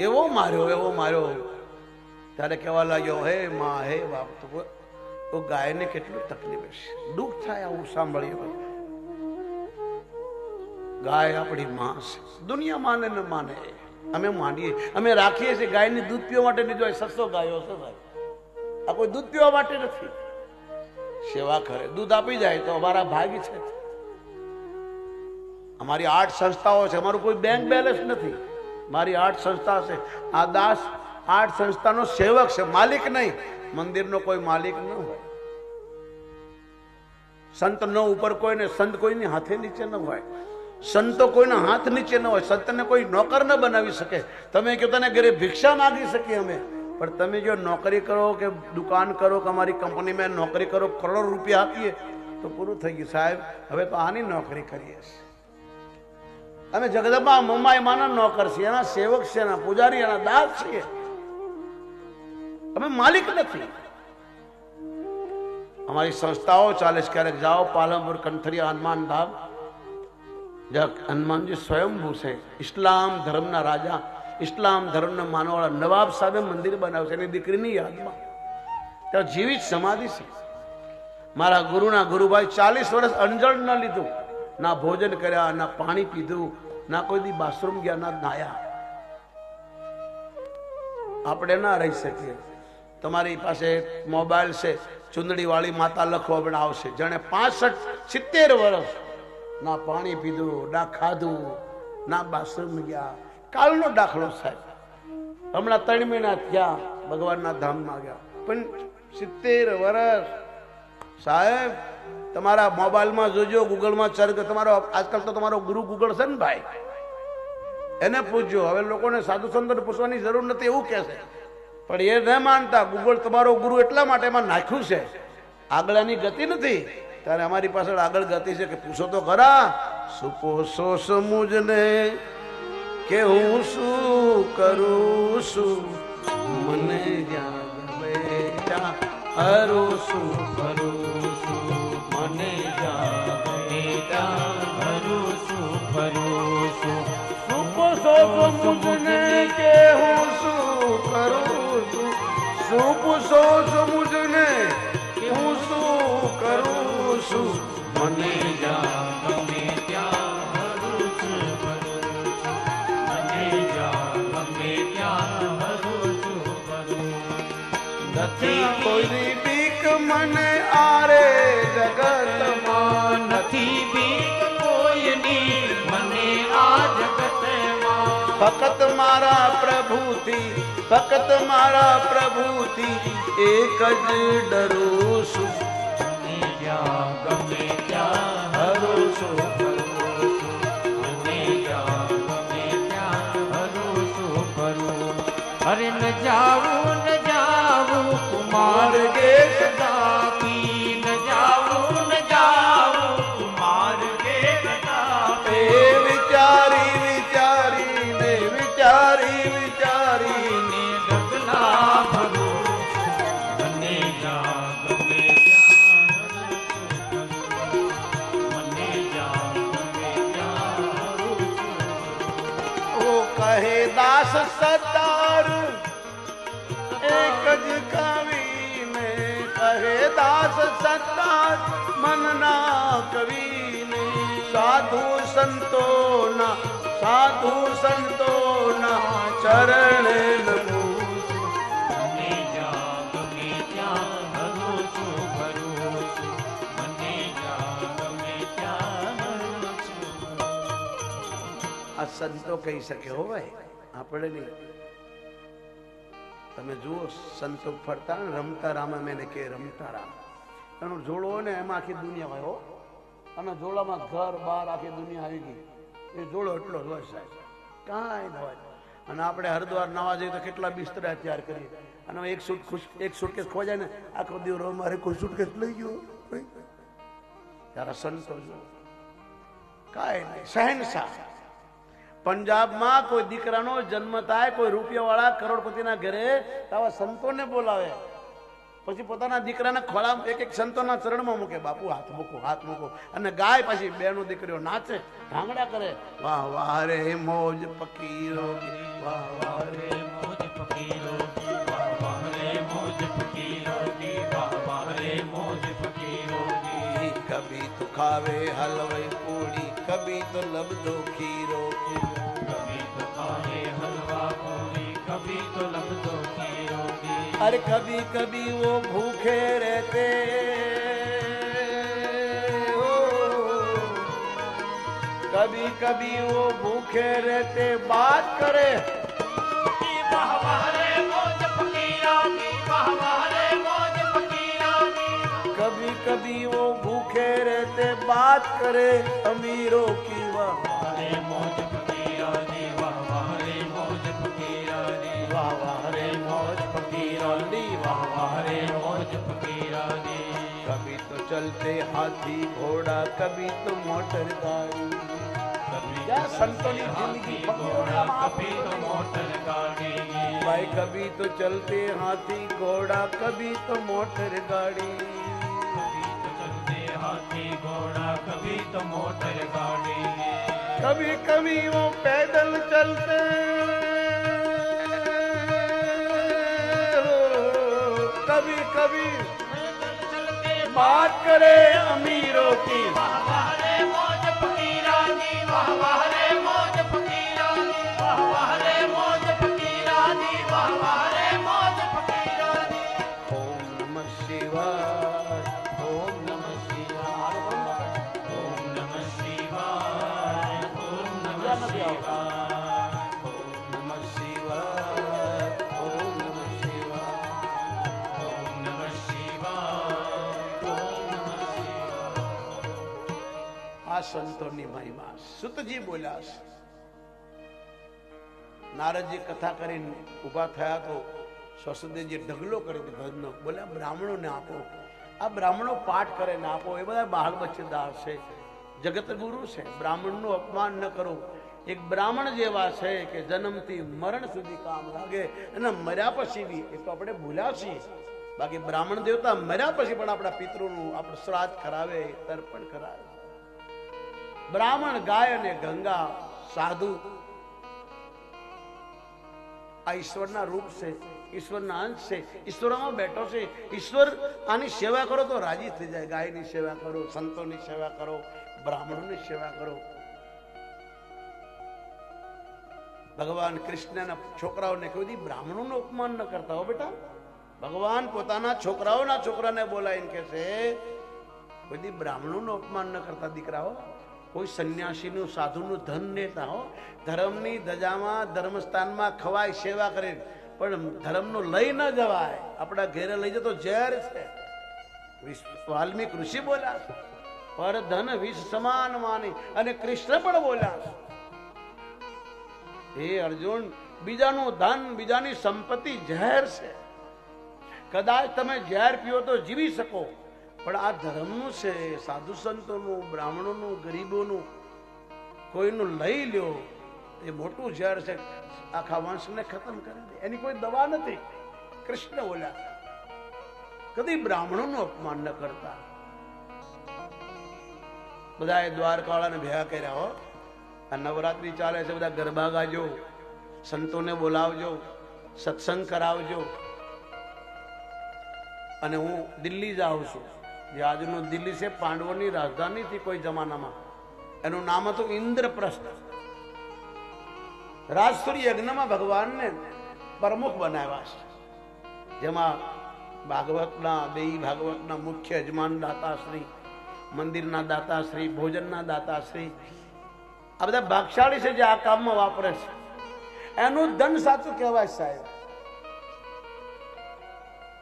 એવો માર્યો, એવો માર્યો. ત્યારે કહેવા લાગ્યો, હે માં, હે બાપ, તો ગાયને કેટલું તકલીફ હશે, દુઃખ થાય આવું સાંભળીએ. ગાય આપણી માં છે, દુનિયા માને ન માને, અમે માનીએ, અમે રાખીએ છીએ. ગાયની દૂધ પીવા માટે નહીં, જો 600 ગાયો છે ભાઈ, આ કોઈ દૂધ પીવા માટે નથી. સેવા કરે, દૂધ આપી જાય તો અમારા ભાગી છે. અમારી 8 સંસ્થાઓ છે, અમારું કોઈ બેંક બેલેન્સ નથી. મારી 8 સંસ્થા છે. આ દાસ 8 સંસ્થાનો સેવક છે, માલિક નહીં. મંદિરનો કોઈ માલિક ન હોય, સંત નો ઉપર કોઈને, સંત કોઈની હાથે નીચે ન હોય, સંતો કોઈના હાથ નીચે ન હોય. સંતને કોઈ નોકર ન બનાવી શકે. તમે કહો તને ઘરે ભિક્ષા માગી શકીએ અમે, પણ તમે જો નોકરી કરો કે દુકાન કરો કે અમારી કંપનીમાં નોકરી કરો, કરોડો રૂપિયા આપીએ તો પૂરું થઈ ગયું સાહેબ. હવે તો આની નોકરી કરીએ છીએ અમે. જગદંબા મમ્માઈ માના નોકર છીએ, એના સેવક છે, એના પૂજારી, એના દાસ છીએ. અમે માલિક નથી. અમારી સંસ્થાઓ ચાલે છે. ક્યારેક જાઓ પાલનપુર, કંઠરિયા, હનુમાન ધામ, જ્યાં હનુમાનજી સ્વયંભૂ છે. ઇસ્લામ ધર્મના રાજા, ઇસ્લામ ધર્મના માનવાળા નવાબ સાહેબે મંદિર બનાવ્યું છે એની દીકરીની યાદમાં. ત્યાં જીવિત સમાધિ છે. મારા ગુરુના ગુરુભાઈ 40 વર્ષ અંજળ ન લીધું, ના ભોજન કર્યા, ના પાણી પીધું, ના કોઈ દી બાથરૂમ ગયા, ના નાયા. આપણે ના રહી શકીએ. તમારી પાસે મોબાઈલ છે, ચુંદડી વાળી માતા લખવા પણ આવશે. જાણે 65-70 વર્ષ ના પાણી પીધું, ના ખાધું, ના બાથરૂમ ગયા. કાલનો દાખલો સાહેબ. હમણાં 3 મહિના થયા ભગવાનના ધામમાં ગયા, પણ 70 વર્ષ સાહેબ. તમારા મોબાઈલમાં જોજો, ગૂગલમાં સર્ચ. તમારો આજકાલ તો તમારો ગુરુ ગૂગલ છે ને ભાઈ, એને પૂછજો. હવે લોકોને સાધુ સંતોને પૂછવાની જરૂર નથી એવું કહે છે, પણ એ ન માનતા. ગૂગલ તમારો ગુરુ એટલા માટે એમાં નાખ્યું છે, આગળ એની ગતિ નથી. ત્યારે અમારી પાછળ આગળ ગતિ છે કે પૂછો તો ખરા. સુપોષો સમુજને કે હું શું કરું છું, મને જાગ બેટા હરું શું કરું છું, મને જાગ બેટા હરું શું કરું છું. સુપોષો સમુજને કે હું શું કરું છું, સુપોષો કોઈની બીક મને આરે જગતમાં નથી બીક કોઈની મને આ જગતમાં. ફકત મારા પ્રભુથી, ફકત મારા પ્રભુથી એક જ ડરું છું. મને જ્યાં ગમે ત્યાં ભરોસો કરું છું. મને જ્યાં ગમે ત્યાં ભરોસો કરું. અરે ન જાવું માર્ગે કદાપી, ન જાવું માર્ગે કદાપી. એ વિચારી વિચારીને, વિચારી વિચારીને ડગલા ભરું છું. મને જ્યાં ગમે ત્યાં ભરોસો કરું. મને જ્યાં ગમે ત્યાં ભરોસો કરું. ઓ કહે દાસ સતાર એક જ કવિને, કહે દાસ સતાર મનના કવિને. સાધુ સંતોના, સાધુ સંતોના ચરણે નમું છું. મને જ્યાં ગમે ત્યાં ભરોસો કરું છું. મને જ્યાં ગમે ત્યાં ભરોસો કરું. આ સંતો કહી શકે હો ભાઈ, આપણે નહીં. તમે જુઓ સંતો ફરતા ને રમતા રામ, મેને કે રમતા રામ, એનો જોડો હોય ને એમાં આખી દુનિયા હોય હો. અને જોડામાં ઘર બાર આખી દુનિયા આવી ગઈ. એ જોડો એટલો જ હોય સાહેબ, કાંઈ ન હોય. અને આપણે હરિદ્વાર નાવા જઈએ તો કેટલા બિસ્તરા તૈયાર કરીએ, અને એક સુટકેસ ખોવાઈ જાય ને આખો દિવસ મારે કોઈ સુટકેસ લઈ ગયો. ત્યારે સંતો જો કાંઈ નહીં, શહેનશાહ. પંજાબમાં કોઈ દીકરાનો જન્મ થાય, કોઈ રૂપિયાવાળા કરોડપતિના ઘરે, આવા સંતોને બોલાવે. પછી પોતાના દીકરાના ખોળા એક એક સંતોના ચરણમાં મૂકે, બાપુ હાથ મૂકો, હાથ મૂકો. અને ગાય પછી બેનો દીકરીઓ નાચે, ભાંગડા કરે. વાહ વાહ રે મોજ ફકીરો, વાહ વાહ રે મોજ ફકીરો, વાહ વાહ રે મોજ ફકીરો, વાહ વાહ રે મોજ ફકીરો. કભી તો ખાવે હલવાઈ પૂરી, કભી તો લબદો ખીરો. કભી તો ખાએ હલવા પૂરી, કભી તો લબદો ખીરો. अरे कभी कभी वो भूखे रहते हो, कभी कभी वो भूखे रहते, बात करे वाह वाह रे मौज फकीरा की, वाह वाह रे मौज फकीरा की. कभी कभी वो भूखे रहते, बात करे अमीरों की. वाह रे मौज फकीरा दी, वाह वाह रे मौज फकीरा दी, वाह वाह रे मौज फकीरा दी, वाह वाह रे मौज फकीरा दी. कभी तो चलते हाथी घोड़ा, कभी तो मोटर गाड़ी. क्या संतों की जिंदगी कभी तो मोटर गाड़ी. भाई कभी तो चलते हाथी घोड़ा, कभी तो मोटर गाड़ी. कभी तो चलते हाथी घोड़ा, कभी तो मोटर गाड़ी. कभी कभी वो पैदल चलते हो, कभी कभी बात करे अमीरों की. वाह वाह रे मौज फकीरा दी, वाह वाह रे मौज फकीरा दी, वाह वाह रे मौज फकीरा दी, वाह वाह रे मौज फकीरा दी. ओम नमः शिवाय, ओम नमः शिवाय, ओम नमः शिवाय, ओम नमः शिवाय, ओम नमः शिवाय, ओम नमः शिवाय. ओम नमः शिवाय, ओम नमः शिवाय. આ સંતોની મહિમા સુતજી બોલ્યા છે. નારદજી કથા કરીને ઉભા થયા તો સસુદેવજી ઢગલો કરી ભજનો બોલ્યા બ્રાહ્મણોને આપો. આ બ્રાહ્મણો પાઠ કરે ને આપો. એ બધા બાળ બચ્ચેદાર છે, જગત ગુરુ છે. બ્રાહ્મણનું અપમાન ન કરો. એક બ્રાહ્મણ જેવા છે કે જન્મથી મરણ સુધી કામ લાગે, અને મર્યા પછી બી, એ તો આપણે ભૂલ્યા છીએ, બાકી બ્રાહ્મણ દેવતા મર્યા પછી પણ આપણા પિતૃનું આપણું શ્રાદ્ધ કરાવે, તર્પણ કરાવે. બ્રાહ્મણ, ગાય અને ગંગા, સાધુ આ ઈશ્વરના રૂપ છે, ઈશ્વરના અંશ છે, ઈશ્વરમાં બેઠો છે. ઈશ્વર આની સેવા કરો તો રાજી થઈ જાય. ગાયની સેવા કરો, સંતોની સેવા કરો, બ્રાહ્મણોની સેવા કરો. ભગવાન કૃષ્ણના છોકરાઓને કહ્યું બ્રાહ્મણોનું અપમાન ન કરતા હો બેટા, ભગવાન પોતાના છોકરાઓના છોકરાને બોલાવીને કહે છે કોઈ દી બ્રાહ્મણોનું અપમાન ન કરતા દીકરાઓ, કોઈ સંન્યાસીનું સાધુનું ધન લેતા હો, ધર્મની ધજામાં ધર્મસ્થાનમાં ખવાય સેવા કરે, પણ ધર્મનું લઈ ન જવાય. આપણા ઘેરે લઈ જતો ઝેર છે. વાલ્મીક ઋષિ બોલ્યા છે પર ધન વિષ સમાન માની, અને કૃષ્ણ પણ બોલ્યા છે હે અર્જુન, બીજાનું ધન બીજાની સંપત્તિ ઝેર છે. કદાચ તમે ઝેર પીઓ તો જીવી શકો, પણ આ ધર્મનું છે, સાધુ સંતોનું, બ્રાહ્મણોનું, ગરીબોનું કોઈનું લઈ લ્યો એ મોટું ઝેર છે, આખા વંશને ખતમ કરી દે, એની કોઈ દવા નથી. કૃષ્ણ બોલ્યા કદી બ્રાહ્મણોનું અપમાન ન કરતા. બધા દ્વારકાવાળાને ભેગા કર્યા હો, આ નવરાત્રી ચાલે છે, બધા ગરબા ગાજો, સંતોને બોલાવજો, સત્સંગ કરાવજો. અને હું દિલ્હી જાઉં છું, જે આજનું દિલ્હી છે પાંડવોની રાજધાની થી કોઈ જમાનામાં, એનું નામ હતું ઇન્દ્રપ્રસ્થ. રાજસૂરી યજ્ઞમાં ભગવાનને પ્રમુખ બનાવ્યા છે, જેમાં ભાગવતના દેવી ભાગવતના મુખ્ય યજમાન દાતાશ્રી, મંદિરના દાતાશ્રી, ભોજનના દાતાશ્રી, આ બધા ભાગશાળી છે જે આ કામમાં વાપરે છે. એનું ધન સાચું કહેવાય સાહેબ.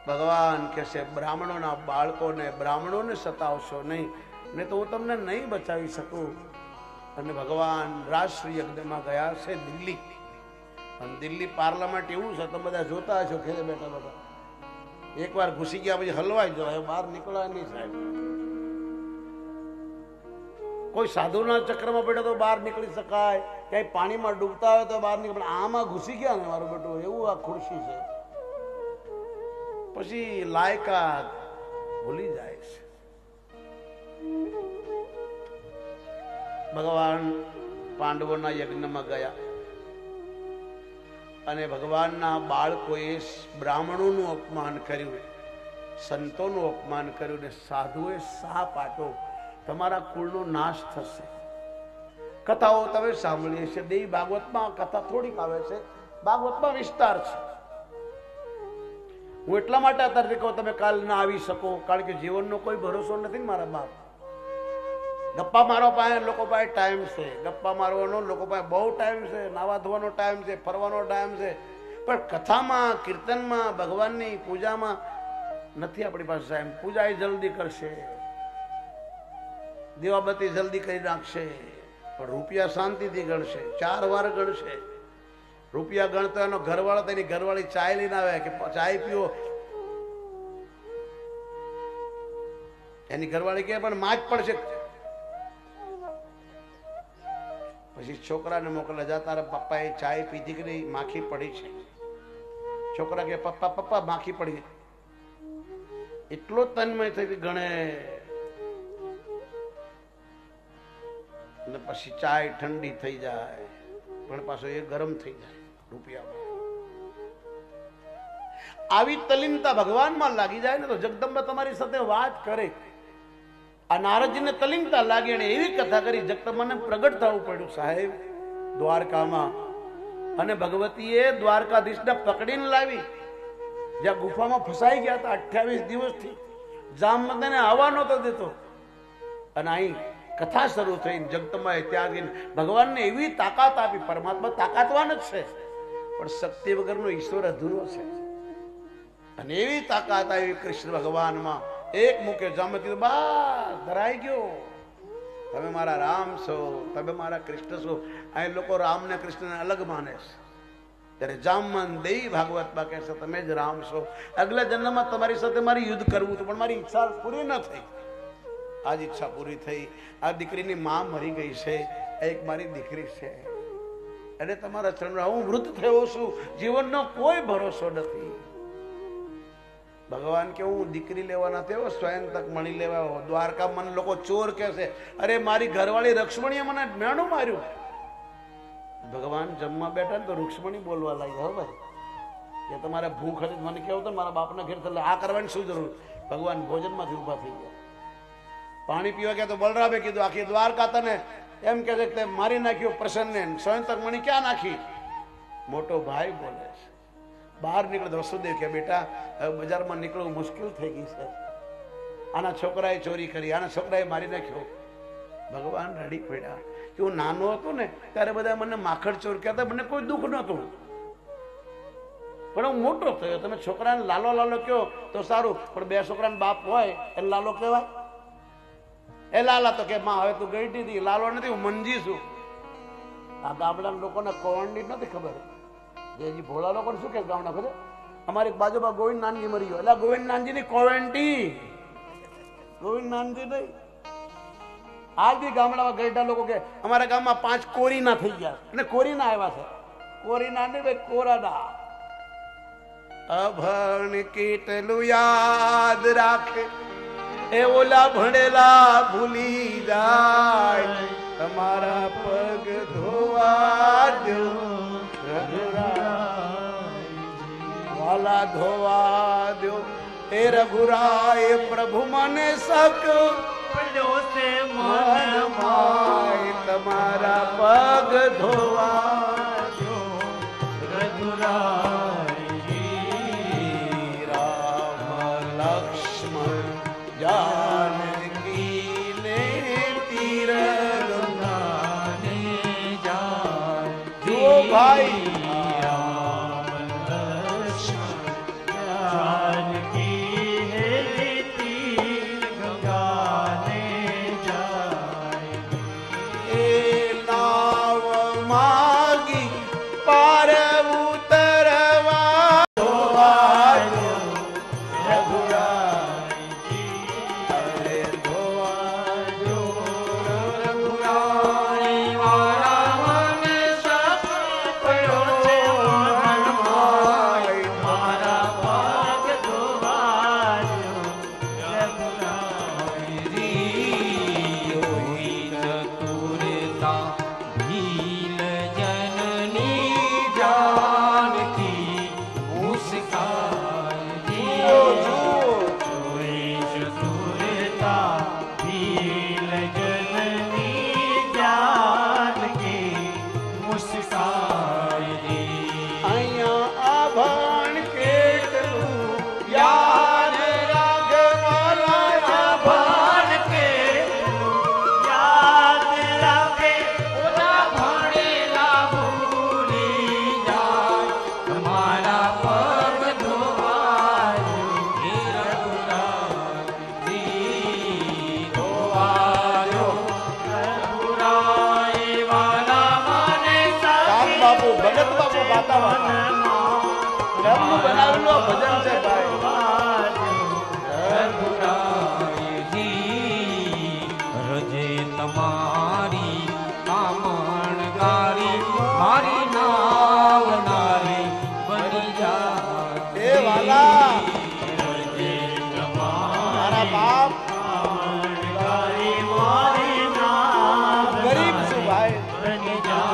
ભગવાન કહે છે બ્રાહ્મણોના બાળકોને, બ્રાહ્મણોને સતાવશો નહીં, ને તો હું તમને નહીં બચાવી શકું. અને ભગવાન રાષ્ટ્રીય યજ્ઞમાં ગયા છે દિલ્હી. અને દિલ્હી પાર્લામેન્ટ એવું છે, તમે બધા જોતા હશો ખેડે બેઠા બેઠા. એકવાર ઘૂસી ગયા પછી હલવાઈ જાય, બહાર નીકળવા નહીં સાહેબ. કોઈ સાધુના ચક્રમાં બેઠા તો બહાર નીકળી શકાય, ક્યાંય પાણીમાં ડૂબતા હોય તો બહાર નીકળે, આમાં ઘૂસી ગયા ને મારું બેટું, એવું આ ખુરશી છે. પછી લાયકાત ભૂલી જાય છે. ભગવાન પાંડવોના યજ્ઞમાં ગયા અને ભગવાનના બાળકોએ બ્રાહ્મણોનું અપમાન કર્યું, સંતોનું અપમાન કર્યું, ને સાધુએ શાપ આપ્યો તમારા કુળનો નાશ થશે. કથાઓ તમે સાંભળીએ છે, દેવી ભાગવતમાં કથા થોડીક આવે છે, ભાગવતમાં વિસ્તાર છે. હું એટલા માટે અત્યારે કહું તમે કાલ ના આવી શકો, કારણ કે જીવનનો કોઈ ભરોસો નથી ને મારા બાપ. ગપ્પા મારો પાસે લોકો પાસે ટાઈમ છે, ગપ્પા મારવાનો લોકો પાસે બહુ ટાઈમ છે, નાવા ધોવાનો ટાઈમ છે, ફરવાનો ટાઈમ છે, પણ કથામાં, કીર્તનમાં, ભગવાનની પૂજામાં નથી આપણી પાસે ટાઈમ. પૂજા એ જલ્દી કરશે, દીવાબત્તી જલ્દી કરી નાખશે, પણ રૂપિયા શાંતિથી ગણશે, 4 વાર ગણશે. રૂપિયા ગણતો એનો ઘરવાળો, તેની ઘરવાળી ચાય લઈને આવે કે ચાય પીવો, એની ઘરવાળી કે પણ માં જ પડશે. પછી છોકરાને મોકલે, જા તારા પપ્પાએ ચાય પીધી કે નહીં, માખી પડી છે. છોકરા કે પપ્પા પપ્પા માખી પડી. એટલો તન્મય થઈ ગણે, અને પછી ચાય ઠંડી થઈ જાય, પણ પાછો એ ગરમ થઈ જાય રૂપિયા. આવી તલીનતા ભગવાનમાં લાગી જાય ને તો જગદંબા તમારી સાથે વાત કરે. આ નારદજીને તલીનતા લાગી અને એવી કથા કરી, જગદંબાને પ્રગટ થવું પડ્યું સાહેબ દ્વારકામાં. અને ભગવતીએ દ્વારકાધીશને પકડીને લાવી, જ્યાં ગુફામાં ફસાઈ ગયા હતા 28 દિવસથી, જામનગરને આવવા નહોતો દેતો. અને અહીં કથા શરૂ થઈ, જગદંબાએ ત્યાગીને ભગવાનને એવી તાકાત આપી. પરમાત્મા તાકાતવાન જ છે, પણ શક્તિ વગરનો ઈશ્વર અધૂરો છે. અને એવી તાકાત આવી કૃષ્ણ ભગવાનમાં, એક મુકે જામે કીધું બસ ધરાઈ ગયો, તમે મારા રામ છો, તમે મારા કૃષ્ણ છો. અહીં લોકો રામ ને કૃષ્ણને અલગ માને છે, ત્યારે જામન દેવી ભાગવતમાં કહે છે તમે જ રામ છો. આગલા જન્મમાં તમારી સાથે મારી યુદ્ધ કરવું હતું, પણ મારી ઈચ્છા પૂરી ન થઈ. આજ ઈચ્છા પૂરી થઈ. આ દીકરીની માં મરી ગઈ છે, એક મારી દીકરી છે, અને તમારા ચરણમાં હું વૃદ્ધ થયો છું, જીવનનો કોઈ ભરોસો નથી. ભગવાન કે હું દીકરી લેવાના થયો, સ્વયં તક મણી લેવા. દ્વારકા મને લોકો ચોર કહે છે, અરે મારી ઘરવાળી રૂક્ષ્મણીએ મને મેણું માર્યું. ભગવાન જમવા બેઠા ને તો રૂક્ષ્મણી બોલવા લાગી, હો ભાઈ કે તમારે ભૂખ હતી, મને કેવું તો મારા બાપના ઘેર આ કરવાની શું જરૂર. ભગવાન ભોજનમાંથી ઉભા થઈ ગયા. પાણી પીવા ગયા તો બલરામે કીધું આખી દ્વારકા તને એમ કે છે કે મારી નાખ્યો પ્રસન્ન, સ્વયં તક મણી ક્યાં નાખી. મોટો ભાઈ બોલે છે, બહાર નીકળે વસુદેવ કે બેટા હવે બજારમાં નીકળવું મુશ્કેલ થઈ ગઈ છે, આના છોકરાએ ચોરી કરી, આના છોકરાએ મારી નાખ્યો. ભગવાન રડી પડ્યા કે હું નાનો હતો ને ત્યારે બધા મને માખણ ચોર કહેતા, મને કોઈ દુઃખ નહોતું, પણ હું મોટો થયો, તમે છોકરાને લાલો લાલો કહો તો સારું, પણ બે છોકરાને બાપ હોય એને લાલો કહેવાય? એ લાલા તો કે માં હવે તું ગઈ હતી, લાલો નથી, હું મંજી છું. આ ગામડાના લોકોને કોવંડી નથી ખબર, જે ભોળા લોકોને શું કે ગામડા ખબર? અમારી બાજુમાં ગોવિંદ નાનજી મરી ગયો, એટલે ગોવિંદ નાનજી ની કોવેન્ટી, ગોવિંદ નાનજી નહીં. આજ બી ગામડામાં ગઈઢા લોકો કે અમારા ગામમાં 5 કોરીના થઈ ગયા, અને કોરીના આવ્યા છે. કોરીના નહીં ભાઈ, કોરાના. અભણ કેટલું યાદ રાખે એ ઓલા ભણેલા ભૂલી જાય, તમારા પગ ધોવા દો વાલા, ધોવા દો એ રઘુરાય પ્રભુ મને સક પડ્યો છે મન માય, તમારા પગ ધોવા દો રઘુરાય. રામ લક્ષ્મણ જાનકી ને તીર ગંગાને જાય. જુઓ ભાઈ, ભજન છે રજે તમારી કામણગારી મારી નાવનારી બની જાય. એ વાલા મારા બાપ ગરીબ છું ભાઈ, બની જાય.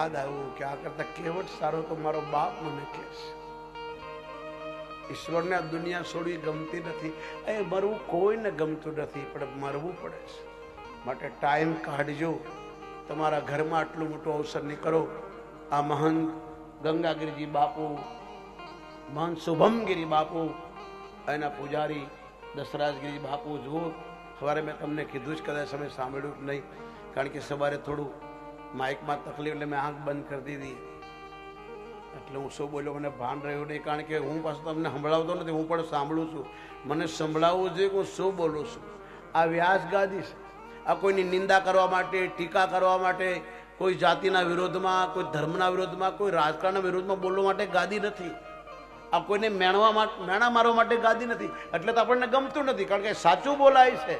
યાદ આવ્યું કે આ કરતા કેવટ સારો તો મારો બાપ મને કહે છે. ઈશ્વરને આ દુનિયા છોડવી ગમતી નથી. એ મરવું કોઈને ગમતું નથી, પણ મરવું પડે છે. માટે ટાઈમ કાઢજો. તમારા ઘરમાં આટલું મોટું અવસર નહીં કરો. આ મહંત ગંગાગીરીજી બાપુ, મહંત શુભમગીરી બાપુ, એના પૂજારી દશરાજગીરી બાપુ જુઓ. સવારે મેં તમને કીધું જ, કદાચ તમે સાંભળ્યું જ નહીં, કારણ કે સવારે થોડું માઇકમાં તકલીફ એટલે મેં આંખ બંધ કરી દીધી. એટલે હું શું બોલ્યો મને ભાન રહ્યું નહીં, કારણ કે હું પાછું તમને સંભળાવતો નથી, હું પણ સાંભળું છું. મને સંભળાવવું જોઈએ કે હું શું બોલું છું. આ વ્યાસ ગાદી છે. આ કોઈની નિંદા કરવા માટે, ટીકા કરવા માટે, કોઈ જાતિના વિરોધમાં, કોઈ ધર્મના વિરોધમાં, કોઈ રાજકારણના વિરોધમાં બોલવા માટે ગાદી નથી. આ કોઈને મેણા મારવા માટે ગાદી નથી. એટલે તો આપણને ગમતું નથી, કારણ કે સાચું બોલાય છે.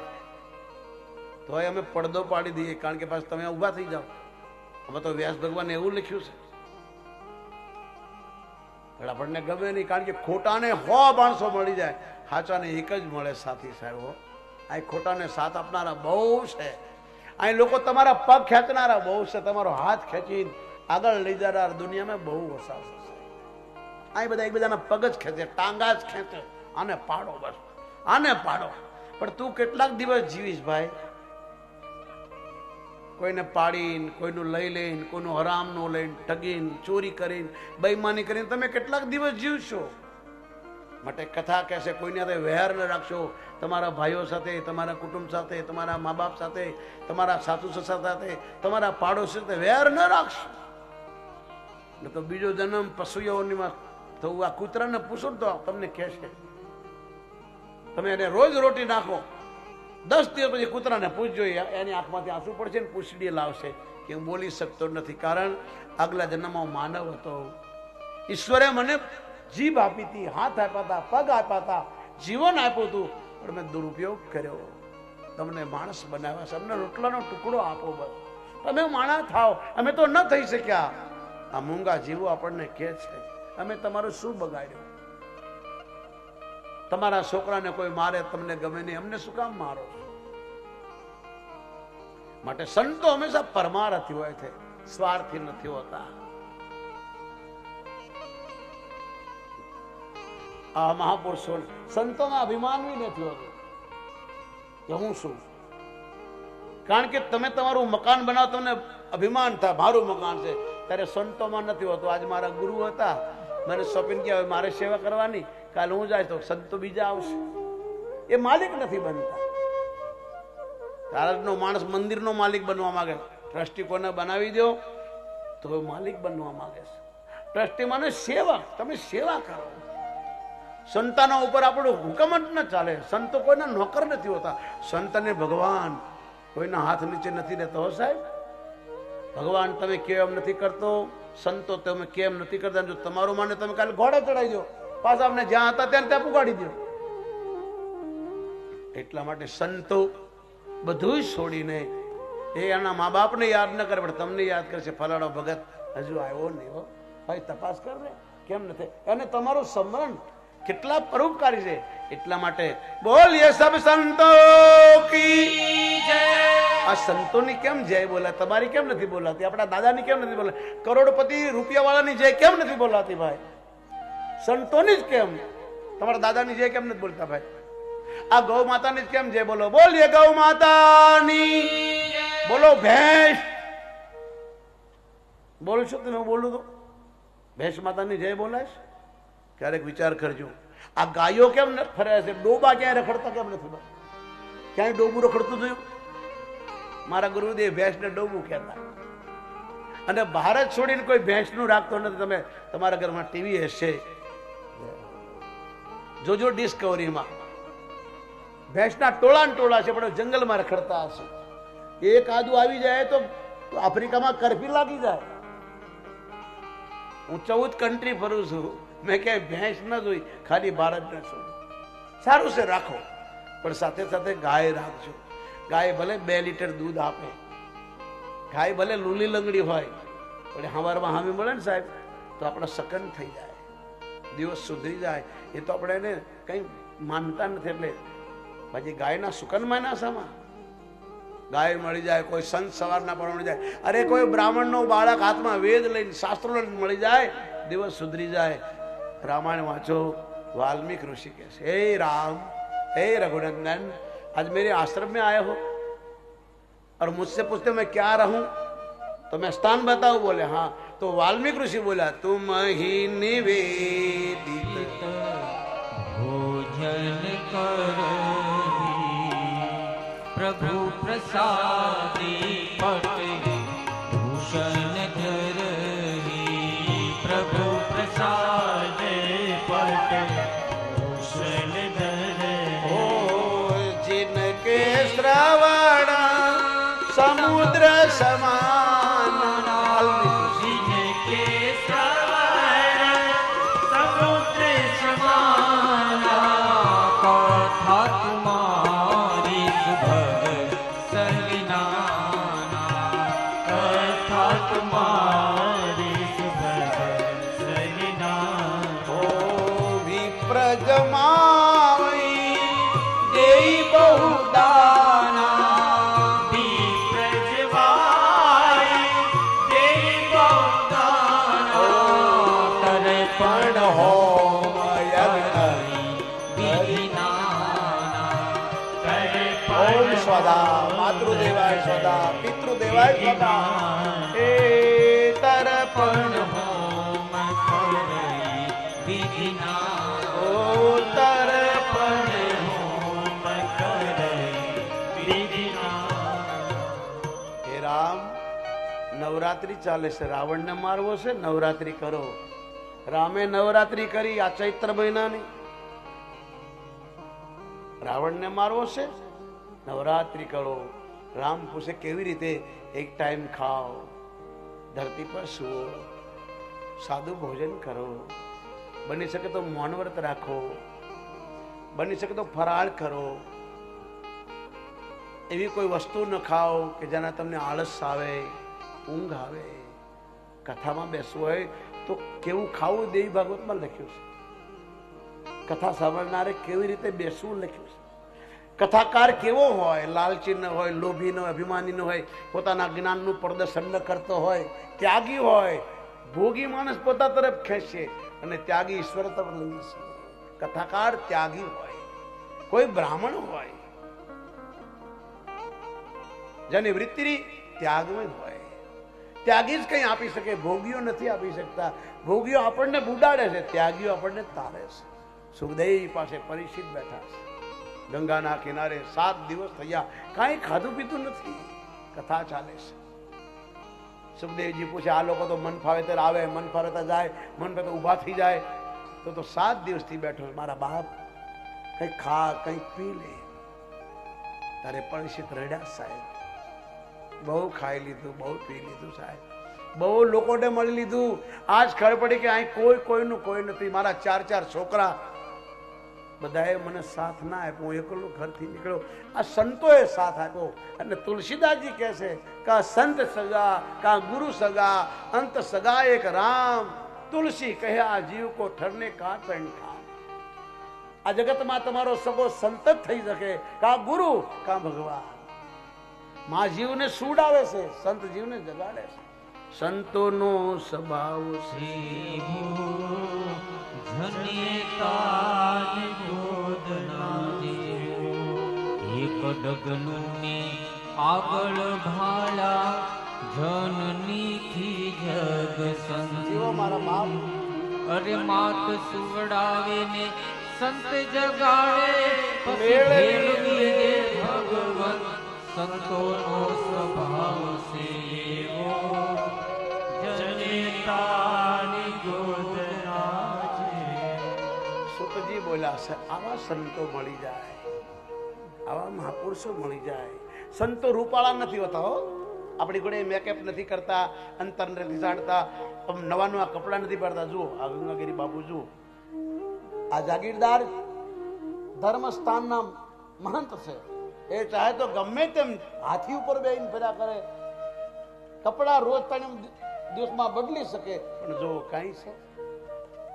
તો અમે પડદો પાડી દઈએ, કારણ કે પાછું તમે ઊભા થઈ જાઓ. અમે તો વ્યાસ ભગવાને એવું લખ્યું છે, પણ આપણને ગમે નહીં, કારણ કે ખોટાને 100 માણસો મળી જાય, સાચાને એક જ મળે સાથી સાહેબ. અહીં ખોટાને સાથ આપનારા બહુ છે. અહીં લોકો તમારા પગ ખેંચનારા બહુ છે, તમારો હાથ ખેંચીને આગળ લઈ જનાર દુનિયામાં બહુ વસાવ છે. અહીં બધા એકબીજાના પગ જ ખેંચે, ટાંગા જ ખેંચે, આને પાડો, બસ આને પાડો. પણ તું કેટલાક દિવસ જીવીશ ભાઈ? કોઈને પાડીને, કોઈનું લઈ લઈને, કોઈનું હરામનું લઈને, ઠગીને, ચોરી કરીને, બેઈમાની કરીને તમે કેટલાક દિવસ જીવશો? માટે કથા કહેશે કોઈની સાથે વહેર ન રાખશો. તમારા ભાઈઓ સાથે, તમારા કુટુંબ સાથે, તમારા મા બાપ સાથે, તમારા સાસુ સસરા સાથે, તમારા પાડોશી સાથે વહેર ન રાખશો. ન તો બીજો જન્મ પશુઓનીમાં થવું. આ કૂતરાને પૂછો તો તમને કહેશે. તમે એને રોજ રોટી નાખો, 10 દિવસ પછી કૂતરાને પૂછજો, એની આંખમાંથી આંસુ પડશે ને પૂછડી લાવશે કે હું બોલી શકતો નથી, કારણ આગલા જન્મમાં માનવ હતો. ઈશ્વરે મને જીભ આપી હતી, હાથ આપ્યા હતા, પગ આપ્યા હતા, જીવન આપ્યું હતું, પણ મેં દુરુપયોગ કર્યો. તમને માણસ બનાવ્યા છે, અમને રોટલાનો ટુકડો આપો, બસ તમે માણસ થાવ. અમે તો ન થઈ શક્યા. આ મૂંગા જીવો આપણને કહે છે અમે તમારું શું બગાડ્યું? તમારા છોકરાને કોઈ મારે તમને ગમે નહીં, અમને શું કામ મારો? માટે સંતો હંમેશા પરમાર્થી હોય છે, સ્વાર્થી નથી હોતા. આ મહાપુરુષો સંતોમાં અભિમાન બી નથી હોતું કે હું શું. કારણ કે તમે તમારું મકાન બનાવો, તમને અભિમાન થાય મારું મકાન છે. ત્યારે સંતોમાં નથી હોતું. આજ મારા ગુરુ હતા, મને સોંપીને કે મારે સેવા કરવાની, કાલે હું જાય તો સંતો બીજા આવશે. એ માલિક નથી બનતા. ભારતનો માણસ મંદિરનો માલિક બનવા માંગે, ટ્રસ્ટી કોને બનાવી દો તો માલિક બનવા માંગે છે. ટ્રસ્ટી માને સેવક, તમે સેવા કરો. સંતાનો ઉપર આપણો હુકમ જ ન ચાલે. સંતો કોઈના નોકર નથી હોતા. સંતને ભગવાન કોઈના હાથ નીચે નથી રહેતો. હો સાહેબ, ભગવાન તમે કેમ નથી કરતો, સંતો તમે કેમ નથી કરતા. જો તમારું માને તમે કાલે ઘોડે ચડાવી દો, પાછા અમને જ્યાં હતા ત્યાં પુગાડી દો. એટલા માટે સંતો બધું છોડીને એ એના મા બાપને યાદ ન કરે, પણ તમને યાદ કરશે. ફલાણો ભગત હજુ આવ્યો નહીં, હો ભાઈ તપાસ કર ને કેમ નથી. અને તમારું સ્મરણ કેટલા પરોપકારી છે. એટલા માટે બોલીએ સબ સંતો કી જય. આ સંતોની કેમ જય બોલાય, તમારી કેમ નથી બોલાતી? આપણા દાદાની કેમ નથી બોલાતી? કરોડપતિ રૂપિયા વાળાની જય કેમ નથી બોલાતી ભાઈ? સંતોની જ કેમ? તમારા દાદાની જય કેમ નથી બોલતા ભાઈ? આ ગૌ માતાની જ કેમ જય બોલો? બોલીએ ગૌ માતાની. બોલો ભેંસ બોલશો તમે, બોલું તો ભેંસ માતાની જય બોલાય? ક્યારેક વિચાર કરજો. આ ગાયો કેમ ફરે છે? ડોબા ક્યાંય રખડતા કેમ નથી? ક્યાંય ડોબું રખડતું જોયું? મારા ગુરુદેવ ભેંસને ડોબું કહેતા. અને ભારત છોડીને કોઈ ભેંસનું રાખતો નથી. તમે તમારા ઘરમાં ટીવી હશે, જોજો ડિસ્કવરીમાં ભેંસના ટોળા છે, પણ જંગલમાં રખડતા હશે. એક આદુ આવી જાય તો આફ્રિકામાં કરફી લાગી જાય. હું 14 કન્ટ્રી ફરું છું, મેં ક્યાંય ભેંસ ન જોઈ, ખાલી ભારત ન જોઈ. સારું છે રાખો, પણ સાથે સાથે ગાય રાખજો. ગાય ભલે 2 લીટર દૂધ આપે, ગાય ભલે લૂલી લંગડી હોય, પણ સવારમાં હામી મળે ને સાહેબ તો આપણા સકન થઈ જાય, દિવસ સુધરી જાય. એ તો આપણે એને કઈ માનતા નથી. એટલે પછી ગાયના સુકન માન્યા શામાં? ગાય મળી જાય, કોઈ સંત સવારના પણ મળી જાય, અરે કોઈ બ્રાહ્મણનો બાળક હાથમાં વેદ લઈને શાસ્ત્રો લઈને મળી જાય, દિવસ સુધરી જાય. रामायण वाँचो. वाल्मीकि ऋषि कैसे, हे राम, हे रघुनंदन, आज मेरे आश्रम में आए हो और मुझसे पूछते मैं क्या रहूं, तो मैं स्थान बताऊं? बोले हाँ. तो वाल्मीकि ऋषि बोला, तुम ही निवेदित भोजन करही प्रभु प्रसादी पट भूषण धरही प्रभु प्रसाद पट भूषण धरही. ओ जिनके श्रवण समुद्र समान, जिनके श्रवण समुद्र समान, कथा तुम्हारी सुभग सविनाना, कथा तुम्हारी सुभग सविनाना. ओ विप्रजमावै देई बहुदाना, मातृदेवाय स्वदा पितृदेवाय स्वदा. हे तर्पण होम करई विधिना, ओ तर्पण होम करई विधिना. हे राम, નવરાત્રી ચાલે છે, રાવણને મારવો છે, નવરાત્રી કરો. રામે નવરાત્રી કરી આ ચૈત્ર મહિનાની. રાવણને મારવો છે, નવરાત્રી કરો. રામ પૂછે કેવી રીતે? એક ટાઈમ ખાઓ, ધરતી પર સુવો, સાદું ભોજન કરો, બની શકે તો મૌન વ્રત રાખો, બની શકે તો ફરાળ કરો, એવી કોઈ વસ્તુ ન ખાઓ કે જેના તમને આળસ આવે, ઊંઘ આવે. કથામાં બેસવું હોય તો કેવું ખાવું દેવી ભાગવતમાં લખ્યું છે. કથા સાંભળનારે કેવી રીતે બેસવું લખ્યું છે. કથાકાર કેવો હોય? લાલચી ન હોય, લોભી ન હોય, અભિમાની ન હોય, પોતાના જ્ઞાનનું પ્રદર્શન ન કરતો હોય, ત્યાગી હોય. ભોગી માણસ પોતા તરફ ખેંચે અને ત્યાગી ઈશ્વર તરફ લઈ જશે. કથાકાર ત્યાગી હોય, કોઈ બ્રાહ્મણ હોય જેની વૃત્તિ ત્યાગમાં હોય. ત્યાગી જ કંઈ આપી શકે, ભોગીઓ નથી આપી શકતા. ભોગીઓ આપણને બુડાડે છે, ત્યાગીઓ આપણને તારે છે. સુખદેવ પાસે પરીક્ષિત બેઠા છે, ગંગાના કિનારે 7 દિવસ થયા, કાંઈ ખાધું પીતું નથી, કથા ચાલે છે. સુખદેવજી પૂછે, આ લોકો તો મન ફાવે ત્યારે આવે, મન ફાવે ત્યારે જાય, મન ફાવે તો ઊભા થઈ જાય, તો 7 દિવસથી બેઠો છે. મારા બાપ કંઈક ખા, કંઈક પી લે. તારે પરીક્ષિત રડ્યા, સાહેબ બહુ ખાઈ લીધું, બહુ પી લીધું સાહેબ, બહુ લોકોને મળી લીધું. આજ ખબર પડી કે અહીં કોઈનું કોઈ નથી. મારા 4 છોકરા બધાએ મને સાથ ના આપ્યો, હું એકલો ઘરથી નીકળ્યો. આ સંતોએ સાથ આપ્યો. અને તુલસીદાસજી કહે છે કે સંત સગા કા ગુરુ સગા, અંત સગા એક રામ. તુલસી કહે આ જીવ કો ઠરને કા કંઠા. આ જગતમાં તમારો સગો સંત જ થઈ શકે, કા ગુરુ કા ભગવાન. માં જીવને સુડાવે છે, સંત જીવને જગાડે છે. સંતોનો સ્વભાવ છે જનેતાન ગોદનાજી, એક ડગલું ને આગળ ભાલા, જનનીથી જગ જીવો મારા બાપ. સંત. અરે માત સુવડાવે ને સંત જગાડે, પછી ભેળવી દે ભગવન. સંતોનો સ્વભાવ છે એવો જનેતાની ગોદનાજી. સુતજી બોલ્યા છે, આવા સંતો મળી જાય, આવા મહાપુરુષો મળી જાય. સંતો રૂપાળા નથી હોતા હો. આપણી જોડે મેકઅપ નથી કરતા, અંતર નથી જાણતા, નવા નવા કપડા નથી પહેરતા. જુઓ આ ગંગાગીરી બાપુ, જુઓ આ જાગીરદાર ધર્મસ્થાનના મહંત છે. એ ચાહે તો ગમે તેમ હાથી ઉપર બેહીને ફર્યા કરે, કપડા રોજ 3 દિવસમાં બદલી શકે, પણ જો કઈ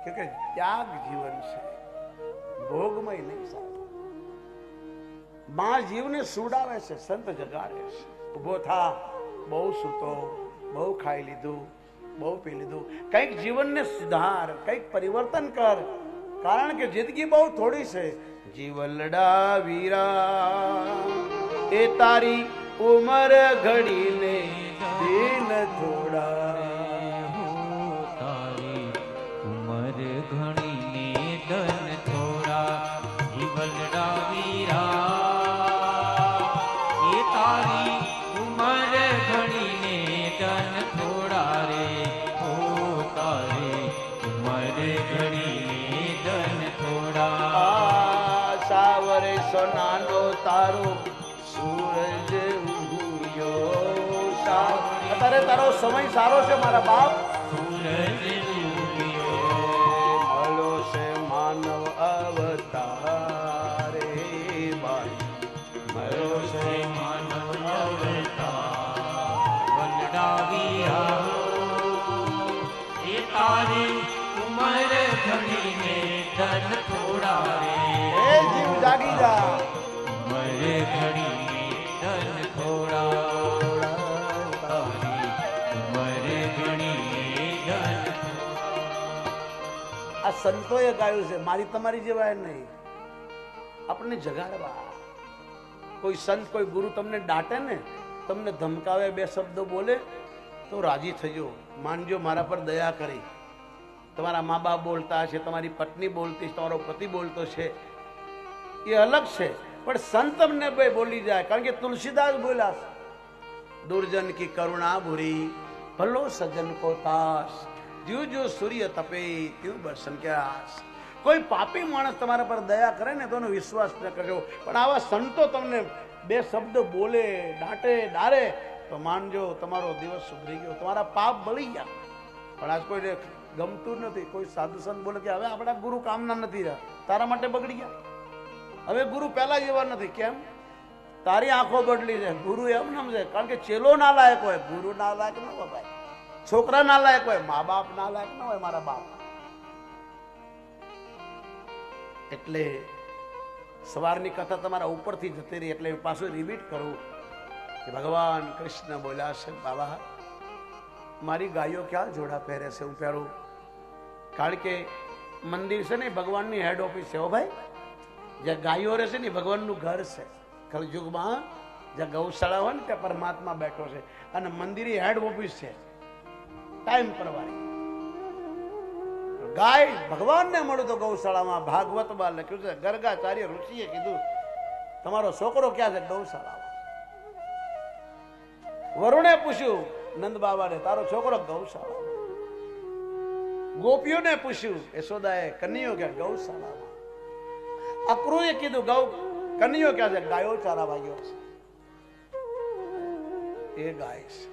છે કે ત્યાગ જીવન છે, ભોગમય નહીં. માં જીવને સુડાવે છે, સંત જગાડે છે. ઉભો થા, બહુ સૂતો, બહુ ખાઈ લીધું, બહુ પી લીધું, કંઈક જીવનને સુધાર, કંઈક પરિવર્તન કર, કારણ કે જિંદગી બહુ થોડી છે. જીવલડા વીરા એ તારી ઉમર ઘડીને દિન થોડા. તારી ઉમર ઘણીને દન થોડા. જીવલડા વીરા એ તારી ઉમર ઘણીને દન થોડા રે. હો તારી ઉમર ઘણીને દન થોડા. સાવરે સોનાનો તારો સૂરજ ઉગ્યો. અત્યારે તારો સમય સારો છે મારા બાપ. સૂરજ ઉગ્યો મળો છે માનવ અવતારે બાઈ. મળો છે માનવ અવતાર. વલડા વીરા એ તારી ઉમર ઘણીને ધન થોડા રે. એ જીવ જાગી જા. ઉમર ઘણીને ધન થોડા. તારી ઉમર ઘણીને ધન. આ સંતોએ ગાયું છે, મારી તમારી જેવા નહીં. આપણને જગાડવા. કોઈ સંત કોઈ ગુરુ તમને ડાંટે ને, તમને ધમકાવે, બે શબ્દો બોલે તો રાજી થજો, માનજો મારા પર દયા કરી. તમારા મા બાપ બોલતા છે, તમારી પત્ની બોલતી છે, તમારો પતિ બોલતો છે, એ અલગ છે. પણ સંત તમને બે બોલી જાય, કારણ કે તુલસીદાસ બોલ્યા છે, દુર્જન કી કરુણા ભૂરી ભલો સજન કો તાસ. જ્યુ જ્યુ સૂર્ય તપે ત્યું બરસન કે આસ. કોઈ પાપી માણસ તમારા પર દયા કરે ને તો એનો વિશ્વાસ ન કરજો, પણ આવા સંતો તમને બે શબ્દ બોલે, ડાંટે, ડારે તો માનજો તમારો દિવસ સુધરી ગયો, તમારા પાપ બળી ગયા. પણ આજ કોઈને ગમતું નથી. કોઈ સાધુ સંત બોલે કે હવે આપણા ગુરુ કામના નથી રહ્યા, તારા માટે બગડી ગયા. હવે ગુરુ પહેલા જેવા નથી. કેમ? તારી આંખો બદલી છે. ગુરુ એમ નામ છે, કારણ કે ચેલો ના લાયક હોય, ગુરુ ના લાયક ન હોય ભાઈ. છોકરા ના લાયક હોય, મા બાપ ના લાયક ન હોય. મારા બાપ એટલે સવારની કથા તમારા ઉપરથી જતી રહી, એટલે પાછું રિપીટ કરું કે ભગવાન કૃષ્ણ બોલ્યા છે, બાબા મારી ગાયો ક્યાં જોડા પહેરે છે, હું પહેરું. કારણ કે મંદિર છે ને ભગવાનની હેડ ઓફિસ છે. હો ભાઈ, જ્યાં ગાયો રહે છે ને ભગવાનનું ઘર છે. કલયુગમાં જ્યાં ગૌશાળા હોય ને ત્યાં પરમાત્મા બેઠો છે, અને મંદિરની હેડ ઓફિસ છે ટાઈમ પરવારી. ગાય ભગવાનને મળ્યું તો ગૌશાળામાં ભાગવતમાં લખ્યું છે, ગર્ગાચાર્ય ઋષિએ કીધું તમારો છોકરો ક્યાં છે? ગૌશાળામાં. વરુણે પૂછ્યું નંદ બાબાને, તારો છોકરો ગૌશાળામાં. ગોપીઓને પૂછ્યું યશોદાએ, કન્યો ક્યાં? ગૌશાળામાં. અક્રૂએ કીધું કન્યો ક્યાં છે? ગાયો ચારા વાગ્યો છે. એ ગાય છે.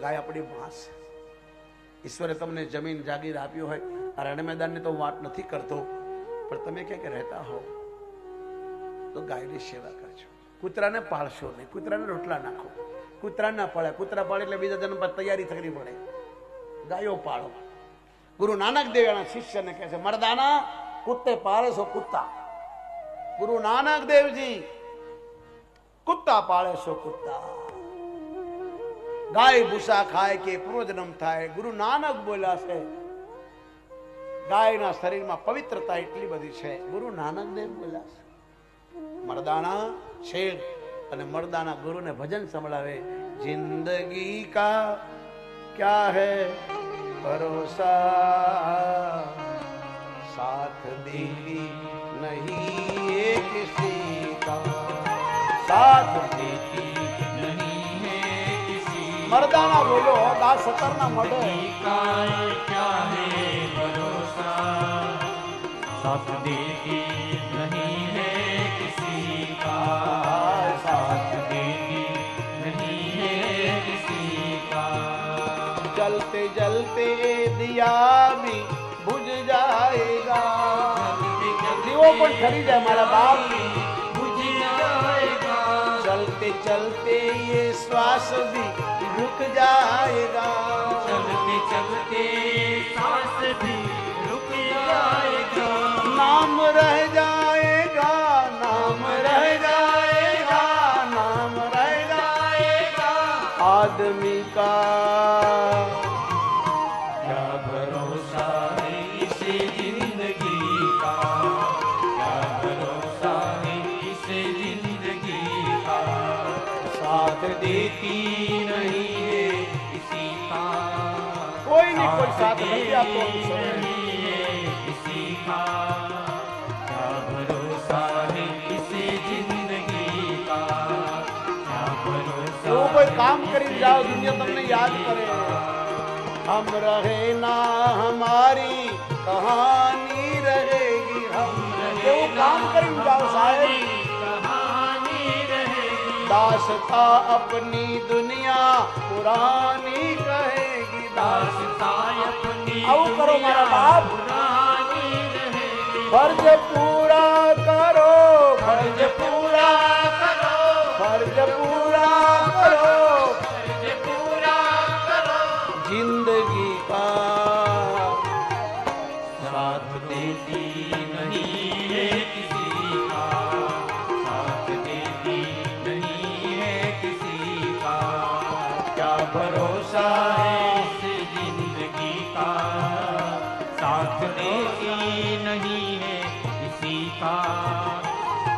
ગાય આપણી માં છે. ઈશ્વરે તમને જમીન જાગીર આપ્યું હોય, આ રણ મેદાનની તો વાત નથી કરતો, પણ તમે ક્યાંક રહેતા હો તો ગાયની સેવા કરજો. કૂતરાને પાળશો નહીં, કૂતરાને રોટલા નાખો. કૂતરા ના પાળે, કૂતરા પાળે એટલે બીજા જન્મ પર તૈયારી થવી પડે. ગાયો પાળો. ગુરુ નાનક દેવના શિષ્યને કહે છે, મર્દાના કુત્તે પાળે છો કુત્તા. ગુરુ નાનક દેવજી કુત્તા પાળે છો કુત્તા. ગાય ભૂસા ખાય કે પૂર્વજન્મ થાય. ગુરુ નાનક બોલ્યા છે, ગાયના શરીરમાં પવિત્રતા એટલી બધી છે. ગુરુ નાનક દેવ બોલ્યા છે. મર્દાના શેર અને મર્દાના ગુરુને ભજન સંભળાવે. જિંદગી કા ક્યા હૈ ભરોસા, સાથ દેતી નહીં એ કિસી કા, સાથ દેતી नहीं है किसी મર્દાના બોલો દાસ સતરના મઢે. का क्या है भरोसा, साथ देती नहीं है किसी का, साथ देती नहीं है किसी का. जलते जलते दिया भी बुझ जाएगा. દીવો પણ ઠરી જાય મારા બાપ. बुझ जाएगा, चलते चलते ये श्वास भी रुक जाएगा. चलते चलते सांस भी रुक जाएगा. नाम रह जाएगा, नाम रह जाएगा, नाम आदमी का क्या भरोसा है इस जिंदगी का, क्या भरोसा है इस जिंदगी का, साथ देती नहीं है किसी का, कोई नहीं कोई साथ नहीं आपको नहीं है किसी का, क्या भरोसा है इस जिंदगी का, क्या भरोसा એવું કોઈ કામ કરી જાઓ દુનિયા તમને યાદ કરે हम रहे ना हमारी कहानी रहेगी हम એવું કામ કરી જાઓ સાહેબ कहानी रहेगी, दास्ता अपनी दुनिया पुरानी कहेगी दास्तां अपनी આવું કરો મારા બાપ पुरानी रहेगी, फर्ज पूरा करो फर्ज पूरा करो फर्ज पूरा करो फर्ज पूरा करो, जिंदगी का साथ देती नहीं है किसी का, साथ देती नहीं है किसी का, क्या भरोसा है इस जिंदगी का, साथ देती नहीं है किसी का,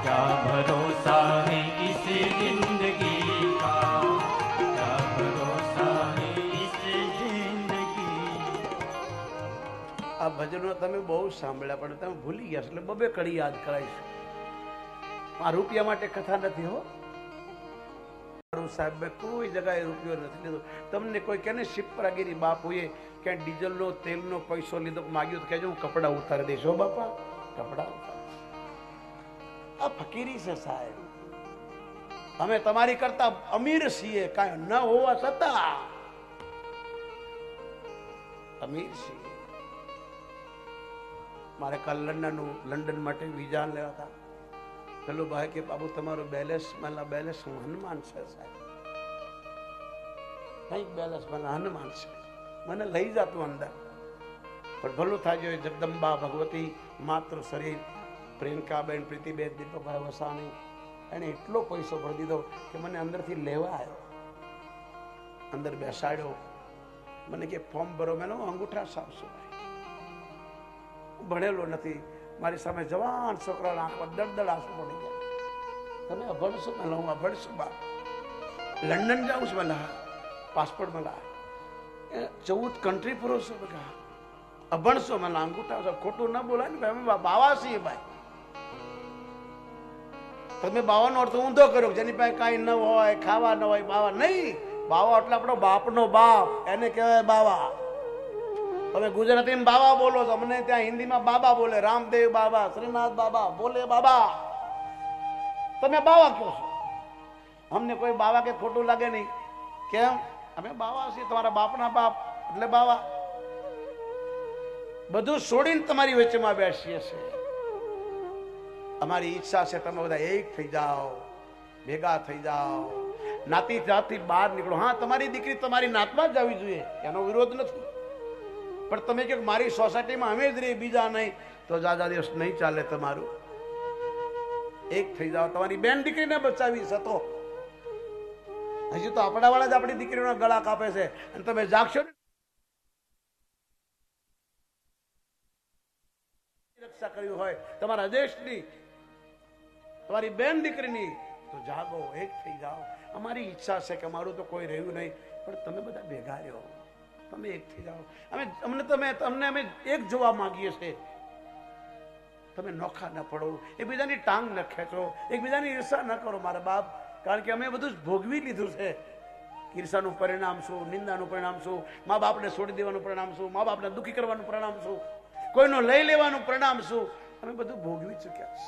क्या भरोसा है इस जिंदगी का, क्या भरोसा है इस जिंदगी। આ ભજનો તમે બહુ સાંભળ્યા પણ તમે ભૂલી ગયા છો એટલે બબે કડી યાદ કરાવીશું આ રૂપિયા માટે કથા નથી હો મારું સાહેબ કોઈ જગ્યાએ રૂપિયો નથી લીધો તમને કોઈ કે ને શિપરાગીરી બાપુએ ક્યાંય ડીઝલનો તેલનો પૈસો લીધો માગ્યો તો કહેજો હું કપડા ઉતારી દઈશ હો બાપા કપડા ઉતાર આ ફકીરી છે સાહેબ અમે તમારી કરતા અમીર છીએ કાંઈ ન હોવા છતાં અમીર છીએ મારે કાલ લંડન માટે વિઝા લેવા હતા પેલો ભાઈ કે બાબુ તમારો બેલેન્સ મારા બેલેન્સ હનુમાન છે સાહેબ કંઈક બેલેન્સ મારા હનુમાન છે મને લઈ જતું અંદર પણ ભલું થાય છે જગદંબા ભગવતી માત્ર શરીર પ્રિયંકાબેન પ્રીતિબેન દીપકભાઈ વસાણી એને એટલો પૈસો ભરી દીધો કે મને અંદરથી લેવા આવ્યો અંદર બેસાડ્યો મને કે ફોર્મ ભરો મેં અંગૂઠા સાફશું ભણેલો નથી મારી સામે જવાન છોકરાના આંખમાં દળદળ આંસુ પડી ગયા તમે અભણશો મેં હું અભણશું બા લંડન જાઉં છું મેં પાસપોર્ટ મેં 14 કન્ટ્રી ફરો છો બધા અભણશો મેં અંગૂઠા ખોટું ન બોલાય ને અમે બાવા છીએ ભાઈ તમે બાવાનો અર્થ ઊંધો કર્યો જેની પાસે કાંઈ ન હોય ખાવા ન હોય બાવા નહીં બાવા એટલે આપણો બાપનો બાપ એને કહેવાય બાવા તમે ગુજરાતીમાં બાબા બોલો છો અમને ત્યાં હિન્દીમાં બાબા બોલે રામદેવ બાબા શ્રીનાથ બાબા બોલે બાબા તમે બાવા કહો છો અમને કોઈ બાવા કે ખોટું લાગે નહીં કેમ અમે બાવા છીએ તમારા બાપના બાપ એટલે બાવા બધું છોડીને તમારી વચ્ચેમાં બેસીએ છીએ અમારી ઈચ્છા છે તમે બધા એક થઈ જાઓ ભેગા થઈ જાઓ નાતી જાતથી બહાર નીકળો હા તમારી દીકરી તમારી નાતમાં જ આવી જોઈએ એનો વિરોધ નથી પણ તમે કહો મારી સોસાયટીમાં અમે જ રહી બીજા નહીં તો જાજા દિવસ નહીં ચાલે તમારું એક થઈ જાઓ તમારી બેન દીકરીને બચાવી શકો હજી તો આપણા વાળા જ આપણી દીકરીઓના ગળા કાપે છે અને તમે જાગશો ને રક્ષા કર્યું હોય તમારા દેશની તમારી બેન દીકરીની તો જાગો એક થઈ જાઓ અમારી ઈચ્છા છે કે અમારું તો કોઈ રહ્યું નહીં પણ તમે બધા ભેગા રહ્યો તમે એક થઈ જાઓ તમને અમે એક જોવા માંગીએ છીએ તમે નોખા ન પડો એકબીજાની ટાંગ ન ખેંચો એકબીજાની ઈર્ષા ન કરો મારા બાપ કારણ કે અમે બધું જ ભોગવી લીધું છે ઈર્ષાનું પરિણામ શું નિંદાનું પરિણામ શું મા બાપને છોડી દેવાનું પરિણામ શું મા બાપને દુઃખી કરવાનું પરિણામ શું કોઈનો લઈ લેવાનું પરિણામ શું અમે બધું ભોગવી ચૂક્યા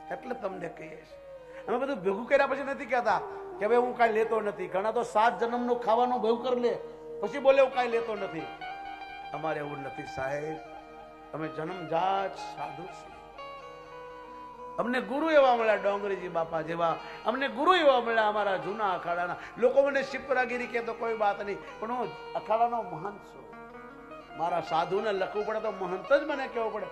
છે એટલે તમને કહીએ છીએ અમે બધું ભેગું કર્યા પછી નથી કહેતા કે ભાઈ હું કાંઈ લેતો નથી ઘણા તો 7 જન્મનું ખાવાનું ભેગું કરી લે પછી બોલે હું કાંઈ લેતો નથી અમારે એવું નથી સાહેબ અમે જન્મજાત સાધુ છીએ અમને ગુરુ એવા મળ્યા ડોંગરીજી બાપા જેવા અમને ગુરુ એવા મળ્યા અમારા જૂના અખાડાના લોકો મને શિપરાગીરી કે તો કોઈ વાત નહીં પણ હું અખાડાનો મહંત છું મારા સાધુને લખવું પડે તો મહંત જ મને કહેવું પડે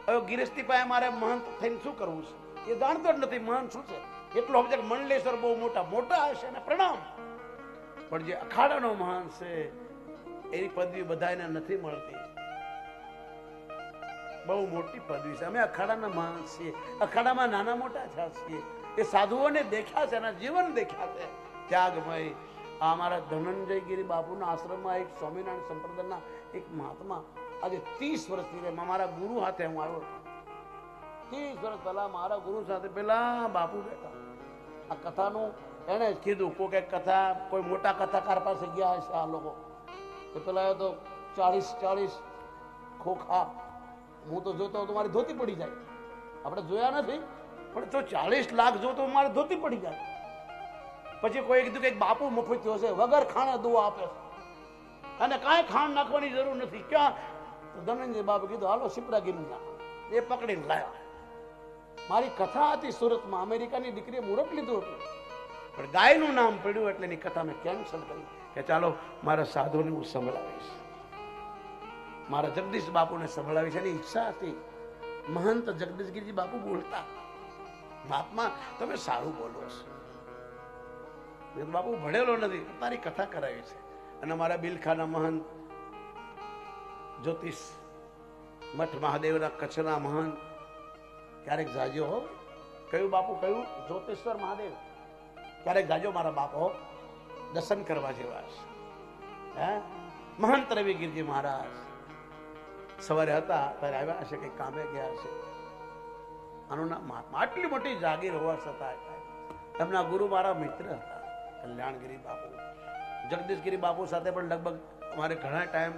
હવે ગિરસ્તી પાસે મારે મહંત થઈને શું કરવું છે એ જાણતો જ નથી મહંત શું છે એટલો સમજે કે મંડલેશ્વર બહુ મોટા હશે ને પ્રણામ પણ જે અખાડાનો મહાન છે એની પદવી બધાને નથી મળતી. બહુ મોટી પદવી છે. અમે અખાડાના માણસ છીએ, અખાડામાં નાના મોટા થયા છીએ. એ સાધુઓને દેખ્યા છે, એના જીવન દેખ્યા છે, ત્યાગમય. આ અમારા ધનંજયગીરી બાપુના આશ્રમમાં એક સ્વામિનારાયણ સંપ્રદાયના એક મહાત્મા આજે 30 વર્ષથી રહે. મારા ગુરુ સાથે હું આવ્યો. 30 વર્ષ પહેલા મારા ગુરુ સાથે પેલા બાપુ બેઠા. આ કથાનું એને જ કીધું, કોઈ કથા કોઈ મોટા કથાકાર પાસે ગયા હશે આ લોકો, તો પેલા તો 40 ખોખા. હું તો જોતો તો મારી ધોતી પડી જાય. આપણે જોયા નથી, પણ તો 40 લાખ જોતો મારે ધોતી પડી જાય. પછી કોઈ કીધું કે બાપુ મફત થયો છે, વગર ખાણે દુઆ આપે છે અને કાંઈ ખાંડ નાખવાની જરૂર નથી. ક્યાં? તો ધનંજય બાપુ કીધું હાલો શિપરા ગીરી નાખો. એ પકડીને લાયા. મારી કથા હતી સુરતમાં, અમેરિકાની દીકરીએ મુહૂર્ત લીધું હતું, પણ ગાયનું નામ પડ્યું એટલે એની કથા મેં કેન્સલ કરી કે ચાલો મારા સાધુને હું સંભળાવીશ, મારા જગદીશ બાપુને સંભળાવીશ. એની ઈચ્છા હતી. મહંત જગદીશગીરીજી બાપુ બોલતા, મહાત્મા તમે સારું બોલો છો. બાપુ ભણેલો નથી, તારી કથા કરાવી છે. અને મારા બિલખાના મહંત જ્યોતિષ મઠ મહાદેવના કચ્છના મહંત ક્યારેક જાજો હો. કયું બાપુ? કયું? જ્યોતિષર મહાદેવ. ક્યારેક જાજો મારા બાપો, દર્શન કરવા જેવા છે. હે મહંત રવિગીરજી મહારાજ સવારે હતા ત્યારે આવ્યા હશે, કઈ કામે ગયા હશે. આનું નામ મહાત્મા. આટલી મોટી જાગીર હોવા છતાં એમના ગુરુ મારા મિત્ર હતા, કલ્યાણગીરી બાપુ. જગદીશગીરી બાપુ સાથે પણ લગભગ અમારે ઘણા ટાઈમ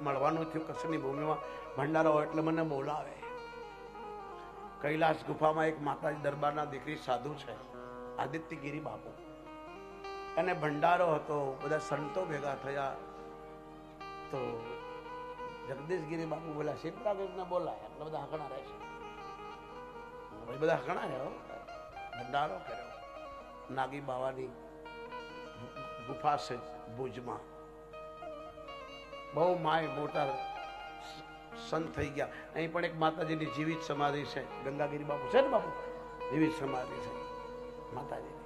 મળવાનું થયું. કચ્છની ભૂમિમાં ભંડારો હોય એટલે મને બોલાવે. કૈલાસ ગુફામાં એક માતાજી દરબારના દીકરી સાધુ છે, આદિત્યગીરી બાપુ. અને ભંડારો હતો, બધા સંતો ભેગા થયા. તો જગદીશગીરી બાપુ બોલ્યા, શિવરાજને બોલાય એટલે બધા હકણા રહેશે. બધા હકણા રહ્યો. ભંડારો કર્યો. નાગી બાવાની ગુફા છે ભુજમાં. બહુ માય મોટા સંત થઈ ગયા. અહીં પણ એક માતાજીની જીવિત સમાધિ છે, ગંગાગીરી બાપુ છે ને બાપુ, જીવિત સમાધિ છે માતાજીની.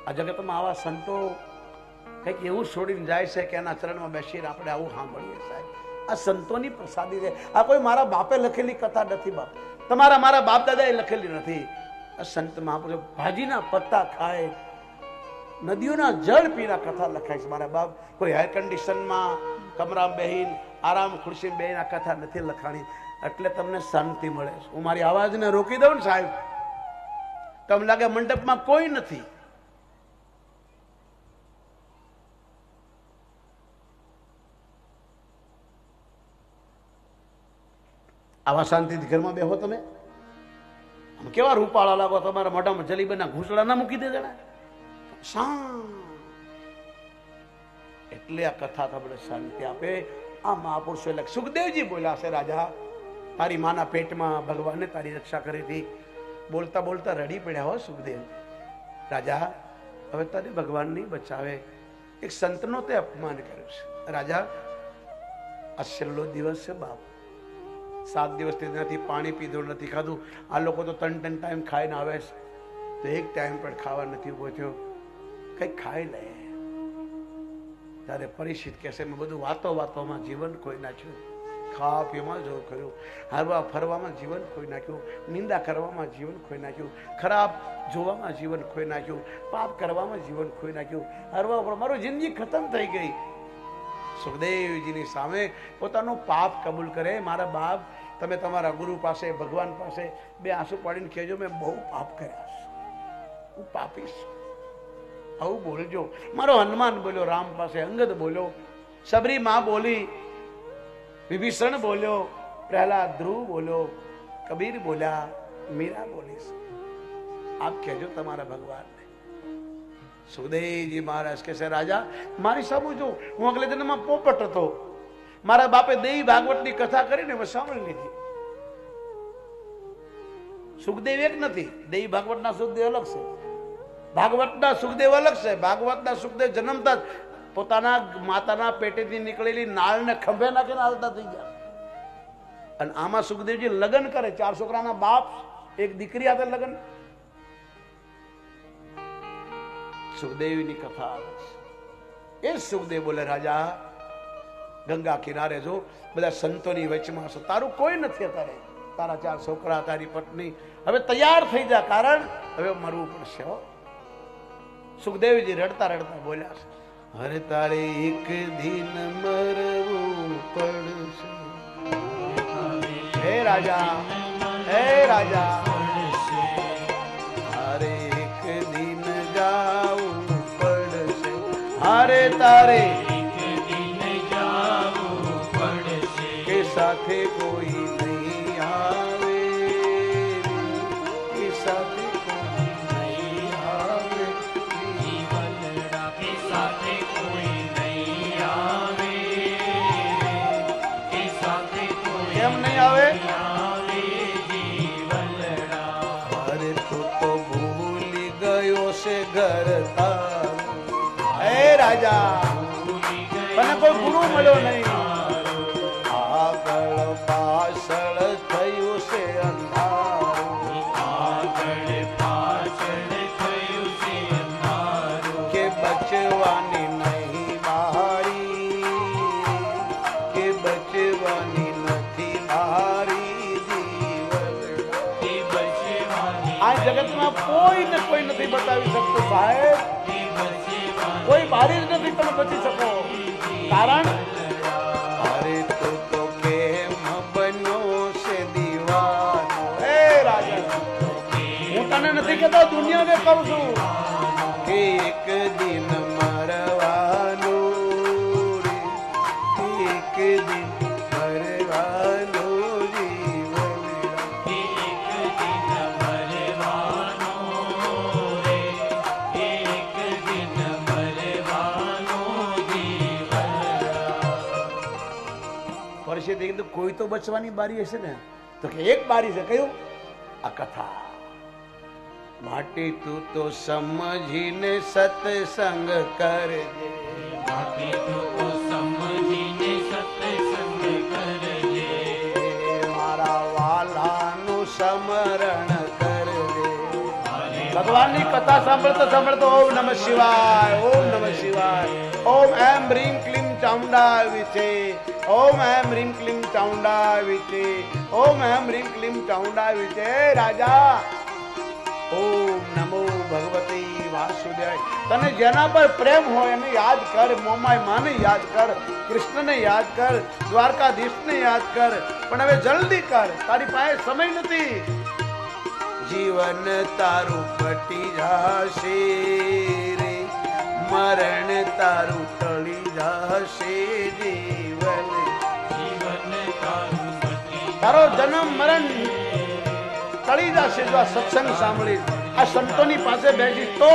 આ જગતમાં આવા સંતો કંઈક એવું છોડીને જાય છે કે એના ચરણમાં બેસીને આપણે આવું સાંભળીએ. સાહેબ આ સંતોની પ્રસાદી છે. આ કોઈ મારા બાપે લખેલી કથા નથી બાપ, તમારા મારા બાપ દાદાએ લખેલી નથી. આ સંત મહાપુરુષો ભાજીના પત્તા ખાય, નદીઓના જળ પીના કથા લખાય છે. મારા બાપ કોઈ એર કન્ડિશનમાં કમરામાં બેહીન આરામ ખુરશી બેહીન આ કથા નથી લખાણી. એટલે તમને શાંતિ મળે છે. હું મારી અવાજને રોકી દઉં ને સાહેબ, તમને લાગે મંડપમાં કોઈ નથી. આવા શાંતિથી ઘરમાં બેહો તમે. કેવા રૂપાળા લાગો, તમારા મોઢામાં જલીબના ઘૂંસડા ના મૂકી દે જણા. એટલે આ કથા તમને શાંતિ આપે. આ મહાપુરુષો એટલે સુખદેવજી બોલ્યા છે, રાજા તારી માના પેટમાં ભગવાને તારી રક્ષા કરી હતી. બોલતા બોલતા રડી પડ્યા હો સુખદેવ. રાજા હવે તને ભગવાન નહીં બચાવે. એક સંતનો તે અપમાન કર્યું છે. રાજા આ છેલ્લો દિવસ છે બાપ, 7 દિવસથી નથી પાણી પીધું, નથી ખાધું. આ લોકો તો 3 ટાઈમ ખાઈને આવે છે, તો એક ટાઈમ પણ ખાવા નથી ઉભો થયો. કંઈક ખાઈ લે. ત્યારે પરિચિત કહેશે મેં બધું વાતોમાં જીવન ખોઈ નાખ્યું, ખાવા પીવામાં જો કર્યું, હરવા ફરવામાં જીવન ખોઈ નાખ્યું, નિંદા કરવામાં જીવન ખોઈ નાખ્યું, ખરાબ જોવામાં જીવન ખોઈ નાખ્યું, પાપ કરવામાં જીવન ખોઈ નાખ્યું. હરવા મારું જિંદગી ખતમ થઈ ગઈ. સુખદેવજીની સામે પોતાનું પાપ કબૂલ કરે. મારા બાપ તમે તમારા ગુરુ પાસે ભગવાન પાસે 2 આંસુ પાડીને કહેજો મેં બહુ પાપ કર્યા છે, હું પાપીશ. આવું બોલજો. મારો હનુમાન બોલ્યો રામ પાસે, અંગદ બોલ્યો, સબરી માં બોલી, વિભીષણ બોલ્યો, પ્રહલાદ ધ્રુવ બોલ્યો, કબીર બોલ્યા, મીરા બોલીશ. આપ કહેજો તમારા ભગવાનને. સુખદેવજી મહારાજ કહે છે, રાજા મારી સામે જો, હું અગલે જન્મમાં પોપટ હતો. મારા બાપે દેવી ભાગવતની કથા કરીને મેં સાંભળી લીધી. સુખદેવ એક નથી, દેવી ભાગવતના સુખદેવ અલગ છે, ભાગવતના સુખદેવ અલગ છે. ભાગવતના સુખદેવ જન્મતા જ પોતાના માતાના પેટેથી નીકળેલી નાળને ખંભે નાખીને હાલતા થઈ ગયા. અને આમાં સુખદેવજી લગ્ન કરે, 4 છોકરાના બાપ, એક દીકરી હાથે લગ્ન. સુખદેવની કથા આવે છે. એ સુખદેવ બોલે, રાજા ગંગા કિનારે જો બધા સંતોની વચમાં છો, તારું કોઈ નથી અત્યારે, તારા 4 છોકરા, તારી પત્ની, હવે તૈયાર થઈ જા, કારણ હવે મરવું પડશે. સુખદેવજી રડતા રડતા બોલ્યા છે, અરે તારે એક દિન મરવું પડશે. હે રાજા, હે રાજા, તારે એક દિન જાવું પડશે. અરે તારે સાથે કોઈ નહીં આવે, કે સાથે કોઈ નહીં આવે, જીવનડા કે સાથે કોઈ નહીં આવે, કે સાથે કોઈ કેમ નહીં આવે? આવે જીવનડા. અરે તું તો ભૂલી ગયો છે ઘર તારું. હે રાજા, મને કોઈ ગુરુ મળ્યો નહીં, આગળ પાછળ થયું છે અંધારું, આગળ પાછળ થયું છે અંધારું, કે બચવાની નહીં મારી, કે બચવાની નથી મારી જીવન. કે બચવાની આ જગતમાં કોઈને કોઈ નથી બતાવી શકતું સાહેબ, કે બચવાની કોઈ બારી જ નથી તમે બચી શકો. કારણ અરે તું તો કેમ બન્યો છે દીવાનો. હે રાજા, હું તને નથી કહેતો, દુનિયાને કહું છું કે એક દિન મરવાનું રે, એક દિન મરવાનું જીવન. કે એક દિન મરવાનો રે, એક દિન મરવાનો જીવનડા. વર્ષે કીધું કોઈ તો બચવાની બારી હશે ને, તો કે એક બારી છે. કયું? આ કથા. માટે તું તો સમજીને સત્સંગ કરજે, માટે તું તો સમજીને સત્સંગ કરજે, મારા વાલાનું સ્મરણ કરજે. ભગવાનની કથા સાંભળતો સાંભળતો ઓમ નમઃ શિવાય, ઓમ નમઃ શિવાય, ઓમ એમ રીમ ક્લીમ ચામુંડા વિશે, ઓમ એમ રીમ ક્લીમ ચામુંડા વિશે, ઓમ એમ રીમ ક્લીમ ચામુંડા વિશે. રાજા, ઓમ નમો ભગવતી વાસુદેવ. તને જેના પર પ્રેમ હોય એને યાદ કર, મોમાય માને યાદ કર, કૃષ્ણને યાદ કર, દ્વારકાધીશને યાદ કર, પણ હવે જલ્દી કર, તારી પાસે સમય નથી. જીવન તારું પટી જાશે રે, મરણ તારું ટળી જાશે જીવન. જીવન તારું પતી તારો જન્મ મરણ ટળી જશે જો આ સત્સંગ સાંભળી, આ સંતોની પાસે બેસી તો.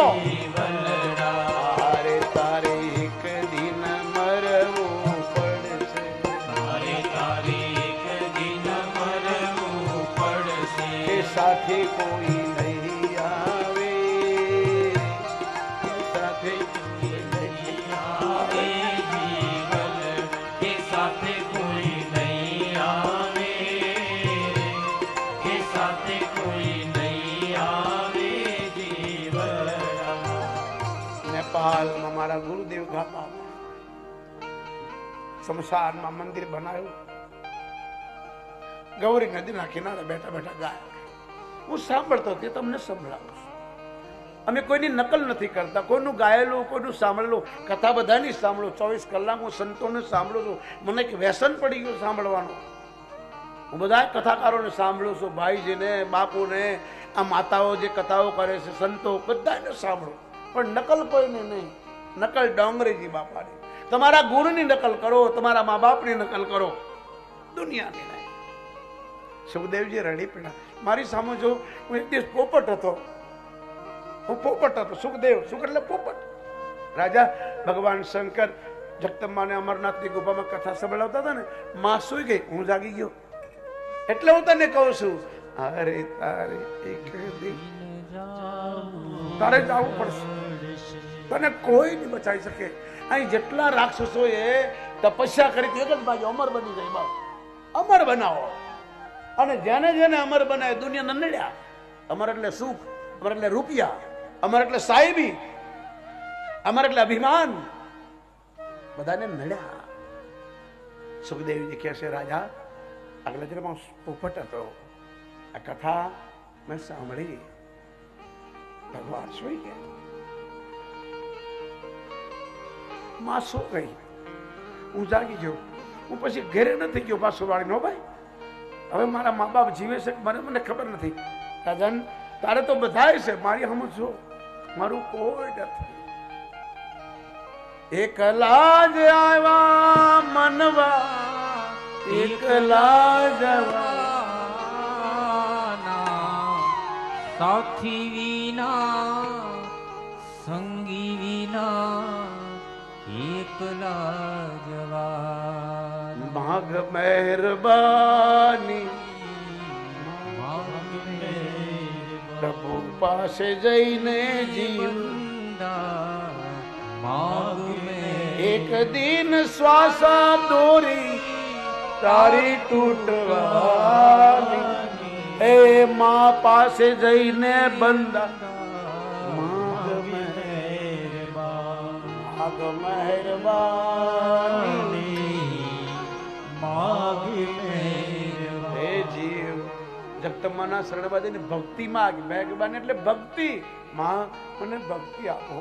અરે તારે એક દિન મરવું પડશે, મારે તારે એક દિન મરવું પડશે, કે સાથે કોઈ નહીં આવે, કે સાથે કોઈ નહીં આવે જીવન, કે સાથે કોઈ નહીં આવે, કે સાથે કોઈ નહીં આવે જીવનડા. નેપાળમાં મારા ગુરુદેવ ગાતા શમશાનમાં મંદિર બનાવ્યું, ગૌરી નદીના કિનારે બેઠા બેઠા ગાયા. હું સાંભળતો તે તમને સંભળાવું છું. અમે કોઈની નકલ નથી કરતા, કોઈનું ગાયેલું, કોઈનું સાંભળેલું. કથા બધાની સાંભળું, 24 કલાક હું સંતોને સાંભળું છું. મને એક વ્યસન પડી ગયું સાંભળવાનું. હું બધા કથાકારોને સાંભળું છું, ભાઈજીને, બાપુને, આ માતાઓ જે કથાઓ કરે છે, સંતો બધાને સાંભળું, પણ નકલ કોઈને નહીં. નકલ ડોંગરેજી બાપાની. તમારા ગુરુની નકલ કરો, તમારા મા બાપની નકલ કરો, દુનિયાની નહીં. સુખદેવજી રડી પડ્યા. મારી સામે જો હું એક દિવસ પોપટ હતો, હું પોપટ હતો. સુખદેવ, સુખ એટલે પોપટ. રાજા ભગવાન શંકર જગદંબાને અમરનાથની ગુફામાં કથા સંભળાવતા હતા ને, માં સુઈ ગઈ, હું જાગી ગયો. એટલે હું તને કહું છું, અરે તારે એક દિન તારે જવું પડશે, તને કોઈ નહીં બચાવી શકે. અહીં જેટલા રાક્ષસો એ તપસ્યા કરી એક જ બાજુ અમર બની ગઈ. બાપ અમર બનાવો, અને જેને જેને અમર બનાવે દુનિયા નડ્યા. અમર એટલે સુખ, અમર એટલે રૂપિયા, અમર એટલે સાહેબી. અમર એટલે અભિમાન બધાને નડ્યા. સુખદેવજી કહે છે, રાજા આગલા જન્મમાં પોપટ હતો, આ કથા મેં સાંભળી. ભગવાન સુઈ ગયા. માં શું ગઈ, હું જાગી ગયો. હું પછી ઘેરે નથી ગયો પાછો વાળી નો ભાઈ. હવે મારા મા બાપ જીવે છે મને ખબર નથી. રાજન તારે તો બધાય છે, મારી હમ છો, મારું કોઈ નથી. એકલા જ આવ્યા મનવા, એકલા જવાના, સાથી વિના સંગી વિના એકલા જવાન. માગ મહેરબાની પ્રભુ પાસે જઈને જીવંદા. એક દિન શ્વાસા દોરી તારી તૂટવાની, એ મા પાસે જઈને બંદા. માગ મહેરબાની હે જીવ, જગતમાના શરણવાદીની ભક્તિ માગ. મહેરબાની એટલે ભક્તિ. માં મને ભક્તિ આપો.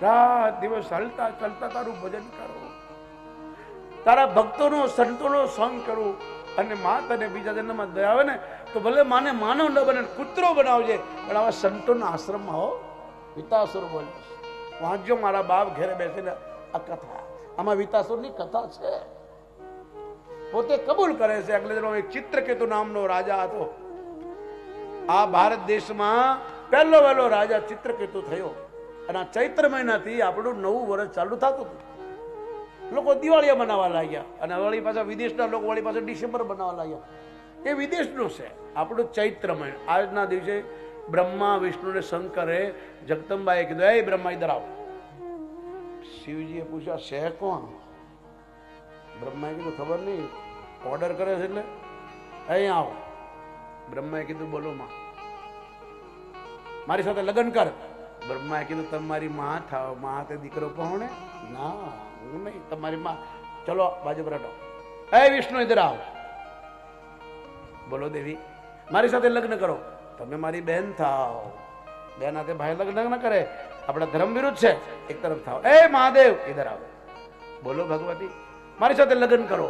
રાત દિવસ હલતા ચાલતા તારું ભજન કરો, તારા ભક્તોનો સંતોનો સંગ કરું. અને માં તને બીજા જન્મમાં દયા આવે ને તો ભલે માને માનવ ન બને, કૂતરો બનાવજે, પણ આવા સંતોના આશ્રમમાં હો. વિતાસુર બોલીશ વાંચજો મારા બાપ ઘેરે બેસીને આ કથા. આમાં વિતાસુરની કથા છે. પોતે કબૂલ કરે છે. અગલે એક ચિત્રકેતુ નામનો રાજા હતો. આ ભારત દેશમાં પહેલો વહેલો રાજા ચિત્રકેતુ થયો. અને આ ચૈત્ર મહિનાથી આપણું નવું વર્ષ ચાલુ થતું હતું. લોકો દિવાળીઓ બનાવવા લાગ્યા, અને વળી પાછા વિદેશના લોકો વળી પાછા ડિસેમ્બર બનાવવા લાગ્યા. એ વિદેશનું છે. આપણું ચૈત્ર મહિનો. આજના દિવસે બ્રહ્મા વિષ્ણુ ને શંકરે જગદંબાએ કીધું, એ બ્રહ્મા ઇધર આવો. શિવજીએ પૂછ્યા, છે કોણ? બ્રહ્માએ કીધું, ખબર નહીં, ઓર્ડર કરે છે એટલે અહીં આવો. બ્રહ્માએ કીધું, બોલો માં, મારી સાથે લગ્ન કર. બ્રહ્માએ કીધું, તમારી માં થાવ. માં હાથે દીકરો પહોણે? ના, હું નહીં, તમારી માં. ચલો બાજુ પર હટો. એ વિષ્ણુ ઇધર આવો. બોલો દેવી, મારી સાથે લગ્ન કરો. તમે મારી બહેન થાવ. બેન હાથે ભાઈ લગ્ન ન કરે, આપણા ધર્મ વિરુદ્ધ છે. એક તરફ થાવ. એ મહાદેવ ઇધર આવો. બોલો ભગવતી, મારી સાથે લગ્ન કરો.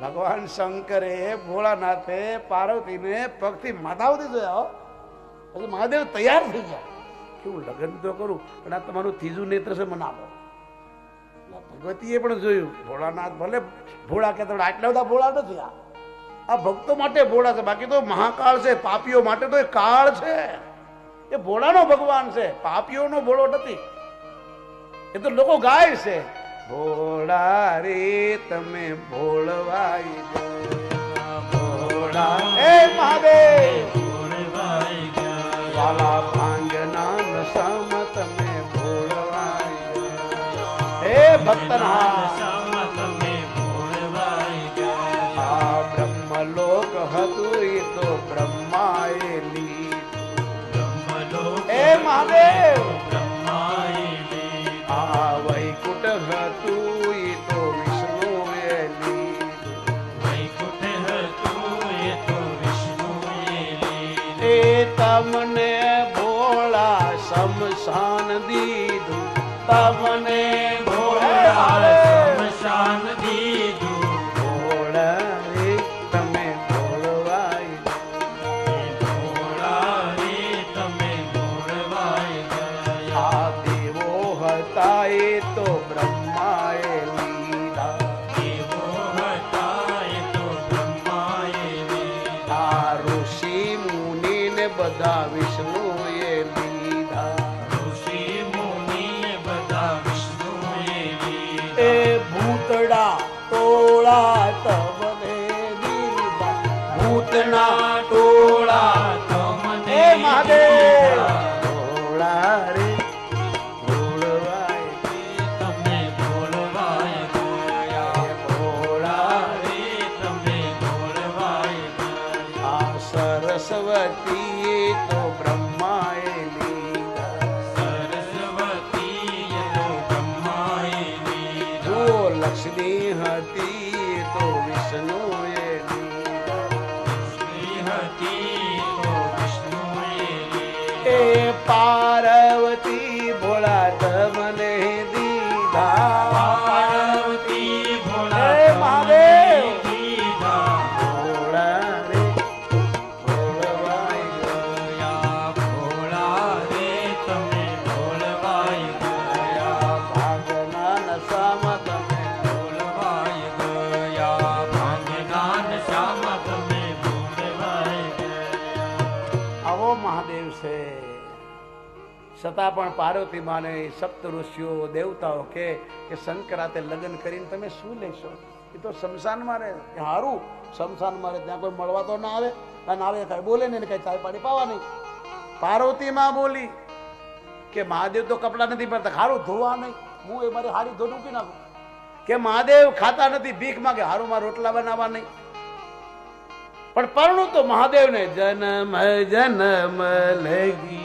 ભગવાન શંકરે ભોળાનાથે પાર્વતીને પગથી માથા સુધી જોયા. પછી મહાદેવ તૈયાર થઈ ગયા કે હું લગ્ન તો કરું, પણ આ તમારું ત્રીજું નેત્ર છે, મને આપો. ભગવતીએ પણ જોયું, ભોળાનાથ ભલે ભોળા કહેતા આટલા બધા ભોળા નથી. આ ભક્તો માટે ભોળા છે, બાકી તો મહાકાળ છે. પાપીઓ માટે તો એ કાળ છે. એ ભોળાનો ભગવાન છે, પાપીઓનો ભોળો નથી. એ તો લોકો ગાય છે, ભોળા રે તમે ભોળવાઈ ભોળા. એ મહાદેવ વાલા ભાંગના નશામાં તમે ભોળવાઈ. હે ભક્તના આ બ્રહ્મલોક હતું એ તો બ્રહ્માએ લીધું. એ મહાદેવ આ વૈકુંઠ હતું એ તો વિષ્ણુએ લીધું. એ તમને ભોળા શમશાન દીધું. તમને ભોળા શમશાન દીધું. ભોળા રે તમે ભોળવાઈ. ભોળા રે તમે ભોળવાઈ ગયા. આ દેવો હતા એ તો બ્રહ્માએ લીધા. દેવો હતા એ તો બ્રહ્માએ લીધા. આ ઋષિ મુનિ ને બધા વિષ્ણુએ લીધા. ઋષિ મુનિ બધા વિષ્ણુએ લીધા. એ ભૂતડા ટોળા તમને દીધા. ભૂતના ટોળા તમને એ મહાદેવ ભોળા રે ભોળવાઈ. છતાં પણ પાર્વતી માને સપ્ત ઋષિઓ દેવતાઓ કે શંકરાતે લગ્ન કરીને તમે શું લેશો? એ તો શમશાનમાં રહે. હારું શમશાનમાં રહે, ત્યાં કોઈ મળવા તો ના આવે, અને આવે કઈ બોલે નહીં, કઈ ચાય પાણી પાવા નહીં. પાર્વતી માં બોલી કે મહાદેવ તો કપડા નથી પહેરતા, હારું ધોવા નહીં, હું એ મારી હાડી ધોઈ મૂકી નાખું. કે મહાદેવ ખાતા નથી, ભીખ માંગે, હારું માં રોટલા બનાવવા નહીં. પણ પરણું તો મહાદેવ ને જન્મ જન્મ લેગી.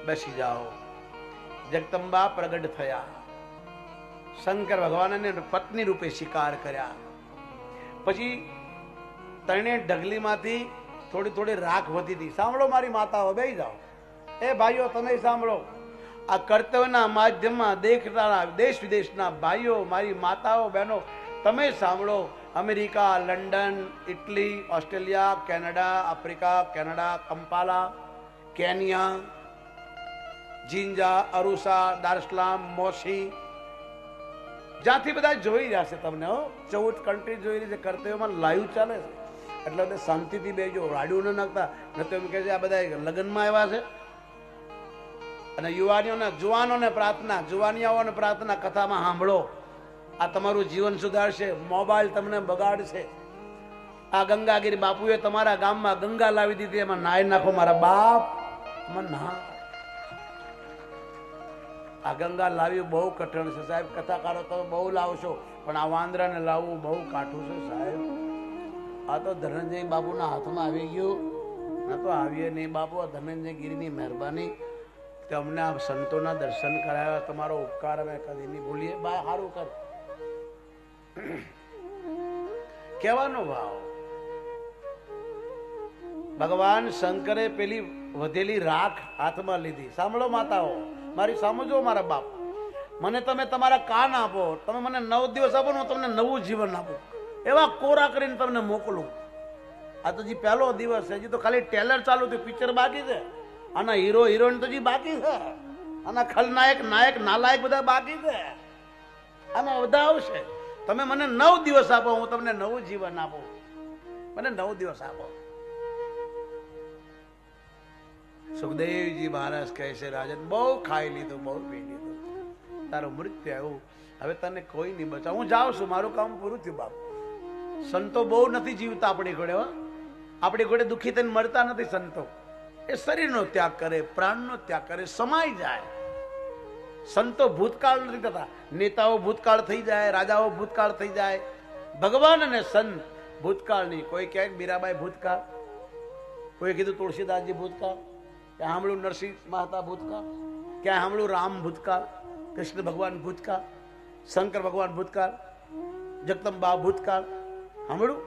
બેસી જાઓ. જગદંબા પ્રગટ થયા. શંકર ભગવાનને પત્ની રૂપે સ્વીકાર કર્યા. પછી તણે ઢગલીમાંથી થોડી થોડી રાખ વધી હતી. સાંભળો મારી માતાઓ, બેસી જાઓ. એ ભાઈઓ તમે સાંભળો. આ કર્તવ્યના માધ્યમમાં દેખનારા દેશ વિદેશના ભાઈઓ, મારી માતાઓ, બહેનો, તમે સાંભળો. America, London, Italy, Australia, Canada, Africa, Canada, Kampala, Kenya, Jinja, Arusha, Dar es Salaam, Moshi, જ્યાંથી બધા જોઈ રહ્યા છે તમને, 14 કન્ટ્રી જોઈ રહી છે, કર્તવ્યમાં લાઈવ ચાલે છે. એટલે બધા શાંતિથી બેજો, રાડ્યું ન નાખતા. ન તો એમ કહે છે આ બધા લગ્નમાં આવ્યા છે. અને યુવાનીઓને, જુવાનોને પ્રાર્થના, જુવાનિયાઓને પ્રાર્થના, કથામાં સાંભળો. આ તમારું જીવન સુધારશે. મોબાઈલ તમને બગાડશે. આ ગંગાગીરી બાપુએ તમારા ગામમાં ગંગા લાવી દીધી, એમાં નાય નાખો મારા બાપ. એમાં ના, આ ગંગા લાવી બહુ કઠણ છે સાહેબ. કથાકારો તમે બહુ લાવશો, પણ આ વાંદરાને લાવવું બહુ કાઠું છે સાહેબ. આ તો ધનંજય બાપુના હાથમાં આવી ગયું. ના તો આવીએ નહીં બાપુ. આ ધનંજય ગીરીની મહેરબાની કે અમને આ સંતોના દર્શન કરાવ્યા. તમારો ઉપકાર અમે કદી નહીં ભૂલીએ. બા સારું કર કહેવાનો ભાવ. ભગવાન શંકરે પેલી વધેલી રાખ હાથમાં લીધી. સાંભળો માતાઓ, મારી સમજો મારા બાપ. મને તમે તમારા કાન આપો, તમે મને 9 દિવસ આપો ને, હું તમને નવું જીવન આપું. એવા કોરા કરીને તમને મોકલું. આ તો હજી પહેલો દિવસ છે. હજી તો ખાલી ટેલર ચાલુ થયું, પિક્ચર બાકી છે. આના હીરો હિરોઈન તો હજી બાકી છે. આના ખલનાયક નાયક નાલાયક બધા બાકી છે. આમાં બધા આવશે. તમે મને 9 દિવસ આપો, હું તમને નવું જીવન આપું. મને 9 દિવસ આપો. સુખદેવજી મહારાજ કહે છે રાજન, બહુ ખાઈ લીધું, બહુ પી લીધું, તારું મૃત્યુ આવ્યું, હવે તને કોઈ નહીં બચાવ. હું જાઉં છું, મારું કામ પૂરું થયું બાપ. સંતો બહુ નથી જીવતા આપણી ઘોડે. આપણી ઘોડે દુઃખી થઈને મળતા નથી સંતો. એ શરીરનો ત્યાગ કરે, પ્રાણનો ત્યાગ કરે, સમાઈ જાય. સંતો ભૂતકાળ નથી થતા. નેતાઓ ભૂતકાળ થઈ જાય, રાજાઓ ભૂતકાળ થઈ જાય. ભગવાન અને સંત ભૂતકાળ નહીં. કોઈ કહે મીરાબાઈ ભૂતકાળ, કોઈ કીધું તુલસીદાસજી ભૂતકાળ, ક્યાં સાંભળ્યું નરસિંહ મહેતા ભૂતકાળ, ક્યાં સાંભળ્યું રામ ભૂતકાળ, કૃષ્ણ ભગવાન ભૂતકાળ, શંકર ભગવાન ભૂતકાળ, જગદંબા ભૂતકાળ સાંભળ્યું?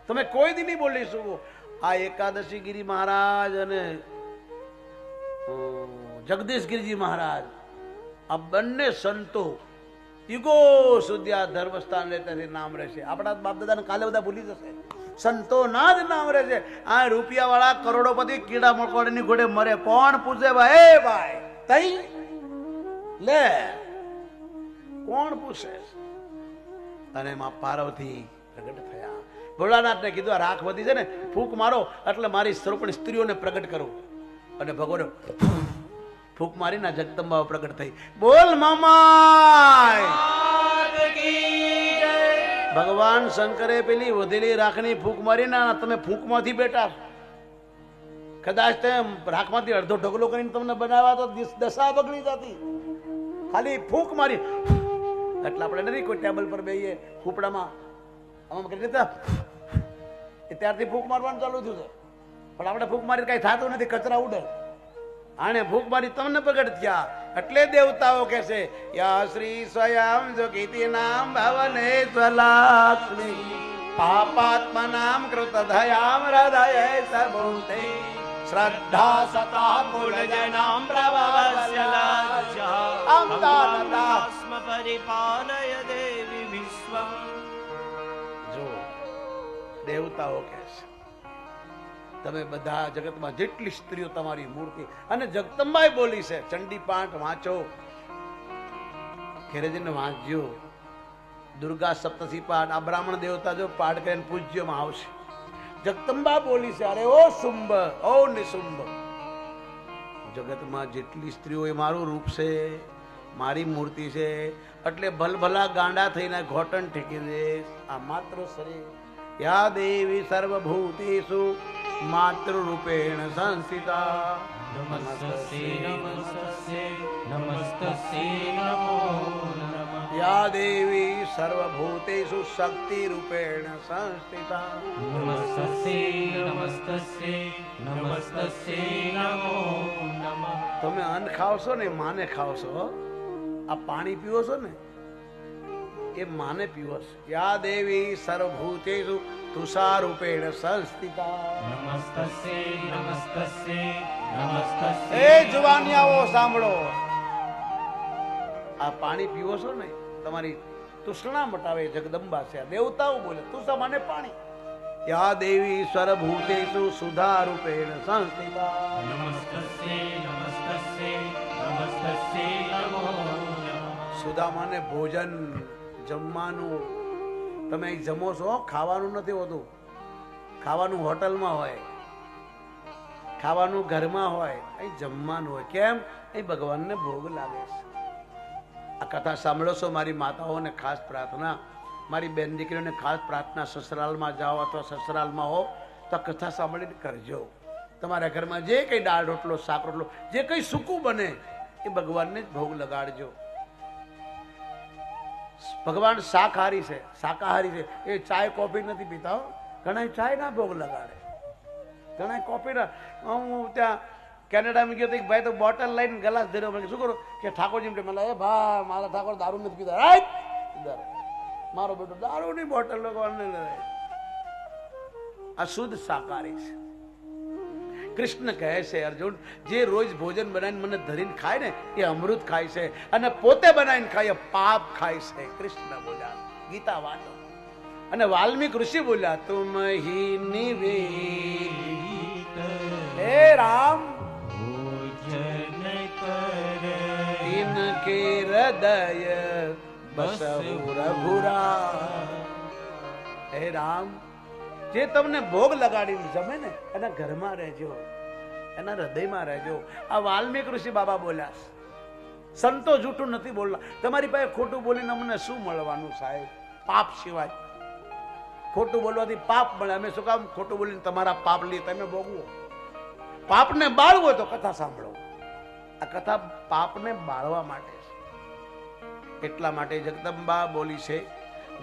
તમે કોઈ દી નહીં બોલીશું. આ એકાદશી ગીરી મહારાજ અને જગદીશ ગીરીજી મહારાજ, આ બંને સંતો યુગો સુધી આ ધર્મસ્થાન રહેતા નામ રહેશે. આપણા બાપ દાદાને કાલે બધા ભૂલી જશે. સંતો ના જ નામ રહેશે. આ રૂપિયા વાળા કરોડોપતિ કીડા મકોડાની ઘોડે મરે. કોણ પૂછે ભાઈ? ભાઈ તઈ લે, કોણ પૂછે? અને એમાં પાર્વતી પ્રગટ થયા. ભોળાનાથને કીધું આ રાખ વધી છે ને, ફૂંક મારો એટલે મારી સ્વરૂપની સ્ત્રીઓને પ્રગટ કરું. અને ભગવાન ફૂંક મારીને જગદંબા પ્રગટ થઈ. બોલ મામા. ભગવાન શંકરે પેલી વધેલી રાખની ફૂંક મારીને તમે ફૂંકમાંથી બેઠા. કદાચ તમે રાખમાંથી અડધો ઢગલો કરીને તમને બનાવ્યા તો દશા બગડી જતી. ખાલી ફૂંક મારી એટલે આપણે નથી કોઈ ટેબલ પર બેહીએ ફૂંપડામાં આમ કરી દેતા, એ ત્યારથી ફૂંક મારવાનું ચાલુ થયું છે. પણ આપણે ફૂંક મારી કઈ થતું નથી, કચરા ઉડે. આને ફૂંક મારી તમને પ્રગટ થયા. એટલે દેવતાઓ કે છે યા શ્રી સ્વયં જો કીર્તિ નામ ભવને સ્વલાક્ષ્મી પાપાત્મનામ કૃત ધયામ હૃદય સર્વભૂતે શ્રદ્ધા સતા कुलजनां प्रभवस्य लाज्या अमृतास्म परिपालय देवी विश्वम्. જો દેવતાઓ કહે છે તમે બધા જગતમાં જેટલી સ્ત્રીઓ તમારી મૂર્તિ, અને જગદંબાએ બોલી છે ચંડી પાઠ વાંચો, ઘેરેજીને વાંચજો. દુર્ગા સપ્તશી પાઠ, આ બ્રાહ્મણ દેવતા જો પાઠ કરીને પૂજ્યમાં આવશે. જગદંબા બોલી છે અરે ઓ શુંભ, ઓ નિશુંભ, જગતમાં જેટલી સ્ત્રીઓ એ મારું રૂપ છે, મારી મૂર્તિ છે, એટલે ભલભલા ગાંડા થઈને ઘોટણ ઠેકી દે. આ માત્ર શરીર. યા દેવી સર્વભૂતેષુ માતૃરૂપેણ સંસ્થિતા. નમસ્તસ્ય નમસ્તસ્ય નમસ્તસ્ય નમો નમઃ. યા દેવી સર્વભૂતેષુ શક્તિરૂપેણ સંસ્થિતા. નમસ્તસ્ય નમસ્તસ્ય નમસ્તસ્ય નમો નમઃ. તમે અન્ન ખાવશો ને માને ખાવશો. આ પાણી પીવો છો ને એ માને પીવો છો. યા દેવી સર્વભૂતેષુ તુષારૂપેણ સંસ્થિતા. નમસ્તસ્ય નમસ્તસ્ય નમસ્તસ્ય. એ જુવાનિયાઓ સાંભળો, આ પાણી પીવો છો ને તમારી તૃષ્ણા મટાવે જગદંબા છે. દેવતાઓ બોલે તુષા માને પાણી. યા દેવી સર્વભૂતેષુ સુધારૂપેણ સંસ્થિતા. નમસ્તસ્ય નમસ્તસ્ય નમસ્તસ્ય નમો નમઃ. સુદામાને ભોજન જમવાનું, તમે અહીં જમો છો, ખાવાનું નથી હોતું. ખાવાનું હોટલમાં હોય, ખાવાનું ઘરમાં હોય, અહીં જમવાનું હોય. કેમ? અહીં ભગવાનને ભોગ લાગે છે. આ કથા સાંભળો છો મારી માતાઓને ખાસ પ્રાર્થના, મારી બેન દીકરીઓને ખાસ પ્રાર્થના, સસરાલમાં જાઓ અથવા સસરાલમાં હો તો કથા સાંભળીને કરજો. તમારા ઘરમાં જે કંઈ દાળ રોટલો, શાક રોટલો, જે કંઈ સૂકું બને એ ભગવાનને જ ભોગ લગાડજો. ભગવાન શાકાહારી છે, શાકાહારી છે. એ ચાય કોફી નથી પીતા. ઘણા ચાય ના ભોગ લગાડે, ઘણા કોફી ના. હું ત્યાં કેનેડામાં ગયો તો એક ભાઈ તો બોટલ લઈને ગ્લાસ ધર્યો. મને શું કરું કે ઠાકોરજી મને, એ ભાઈ મારા ઠાકોર દારૂ નથી પીતા. મારો બેટો દારૂની બોટલ લગાવવાને આ શુદ્ધ શાકાહારી છે. કૃષ્ણ કહે છે, અર્જુન જે રોજ ભોજન બનાવીને મને ધરીને ખાય ને એ અમૃત ખાય છે, અને પોતે બનાવીને ખાય પાપ ખાય છે. કૃષ્ણ બોલ્યા, ગીતા વાંચો. અને વાલ્મીક ઋષિ બોલ્યા, તુમ હી નિવેદિત હે રામ ભોજન કર ઇનકે હૃદય બસહુ રઘુરા. હે રામ, જે તમને ભોગ લગાડીને જમે ને એના ઘરમાં રહેજો, એના હૃદયમાં રહેજો. આ વાલ્મીક ઋષિ બાબા બોલ્યા. સંતો જૂઠું નથી બોલતા. તમારી પાસે ખોટું બોલીને અમને શું મળવાનું સાહેબ? પાપ સિવાય. ખોટું બોલવાથી પાપ મળે. અમે શું કામ ખોટું બોલીને તમારા પાપ લઈએ? તમે ભોગવો. પાપને બાળવો તો કથા સાંભળો. આ કથા પાપને બાળવા માટે છે. એટલા માટે જગદંબા બોલી છે,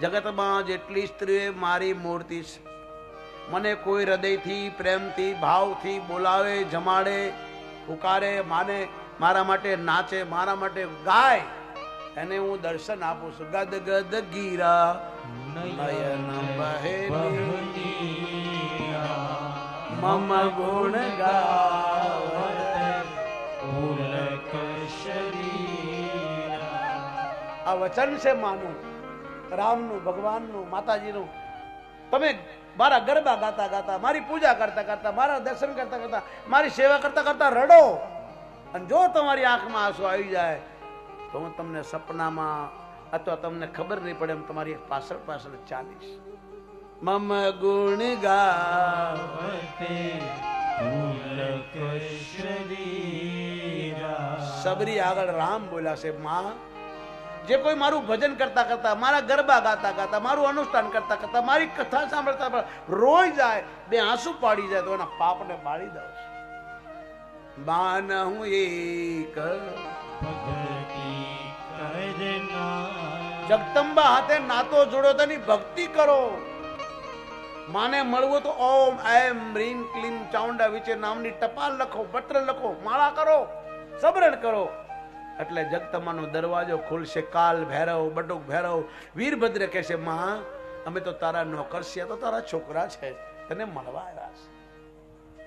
જગતમાં જેટલી સ્ત્રીઓ મારી મૂર્તિ છે, મને કોઈ હૃદયથી, પ્રેમથી, ભાવથી બોલાવે, જમાડે, પુકારે, માને, મારા માટે નાચે, મારા માટે ગાય, એને હું દર્શન આપું છું. ગદ ગદ ગીરા નયન બહે મમ ગુણ ગાવત પુલક શરીર. આ વચન છે માનું, રામનું, ભગવાનનું, માતાજીનું. તમે મારા ગરબા ગાતા ગાતા, મારી પૂજા કરતા કરતા, મારા દર્શન કરતા કરતા, મારી સેવા કરતા કરતા રડો. અને જો તમારી આંખમાં આંસુ આવી જાય તો હું તમને સપનામાં અથવા તમને ખબર નહીં પડે એમ તમારી પાછળ પાછળ ચાલીશ. મમ ગુણ ગાવતે પુલક શરીર. સબરી આગળ રામ બોલ્યા છે, માં જે કોઈ મારું ભજન કરતા કરતા, મારા ગરબા ગાતા ગાતા, મારું અનુષ્ઠાન કરતા કરતા, મારી કથા સાંભળતા રોઈ જાય, બે આંસુ પાડી જાય તો એના પાપને બાળી દઉં. બાન હું એક ભક્તિ કરના. જગદંબા હાથે નાતો જોડો, તેની ભક્તિ કરો. માને મળવું તો ઓમ એમ રીમ ક્લીમ ચાઉંડા વિશે નામની ટપાલ લખો, પત્ર લખો, માળા કરો, સબરણ કરો. એટલે જગદંબાનો દરવાજો ખુલશે. કાલ ભૈરવ, બટુક ભૈરવ, વીરભદ્ર કહેશે, માં અમે તો તારા નોકર છીએ, તો તારા છોકરા છે, તને મળવા આવ્યા છે.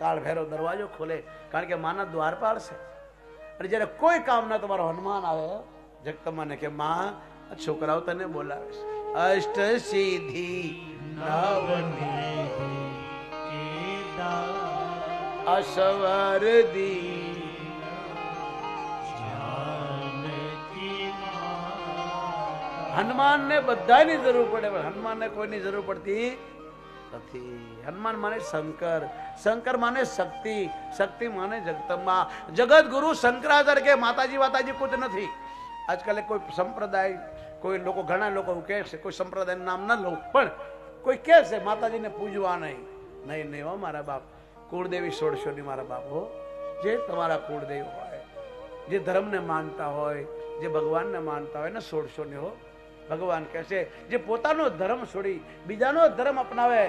કાળ ભૈરવ દરવાજો ખોલે, કારણ કે માના દ્વારપાળ છે. અને જયારે કોઈ કામ ના તમારો હનુમાન આવે, જગદંબાને કે માં છોકરાઓ તને બોલાવે છે. અષ્ટ સિદ્ધિ નવનિધિ અસવર દી. હનુમાન ને બધાની જરૂર પડે, પણ હનુમાન ને કોઈની જરૂર પડતી નથી. હનુમાન માને શંકર, શંકર માને શક્તિ, શક્તિ માને જગદંબા. જગત ગુરુ શંકરાચાર્ય કે માતાજી વાતાજી કુછ નથી. આજકાલ કોઈ સંપ્રદાય, કોઈ લોકો, ઘણા લોકો કહે છે, કોઈ સંપ્રદાયનું નામ ન લઉં, પણ કોઈ કહે છે માતાજીને પૂજવા નહીં. નહીં નહીં હો મારા બાપ, કુળદેવી છોડશો નહીં મારા બાપ. હો, જે તમારા કુળદેવ હોય, જે ધર્મને માનતા હોય, જે ભગવાનને માનતા હોય ને છોડશો નહીં. હો, ભગવાન કહે છે જે પોતાનો ધર્મ છોડી બીજાનો ધર્મ અપનાવે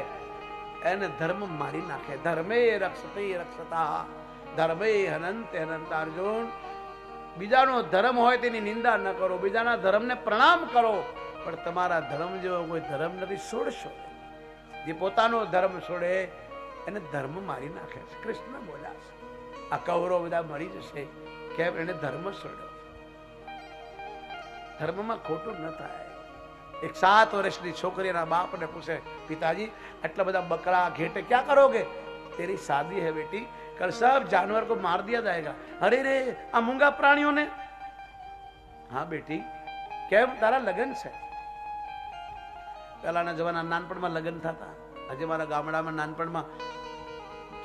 એને ધર્મ મારી નાખે. ધર્મે રક્ષતે રક્ષતા ધર્મે હનંતે હનંતા. અર્જુન, બીજાનો ધર્મ હોય તેની નિંદા ન કરો, બીજાના ધર્મને પ્રણામ કરો, પણ તમારા ધર્મ જેવો કોઈ ધર્મ નથી. છોડશો. જે પોતાનો ધર્મ છોડે એને ધર્મ મારી નાખે છે. કૃષ્ણ બોલ્યા છે, આ કૌરવ બધા મરી જશે, કેમ? એને ધર્મ છોડ્યો. ધર્મમાં ખોટું ન થાય. એક 7 વર્ષની છોકરીના બાપને પૂછે, પિતાજી આટલા બધા બકરા ઘેटे क्या करोगे? तेरी शादी है बेटी, कल सब जानवर को मार दिया जाएगा. अरे रे, આ મૂંગા પ્રાણીઓને. हाँ बेटी, કેમ તારા લગ્ન છે? પહેલાના જમાના નાનપણમાં લગ્ન થતા. આજે મારા ગામડામાં નાનપણમાં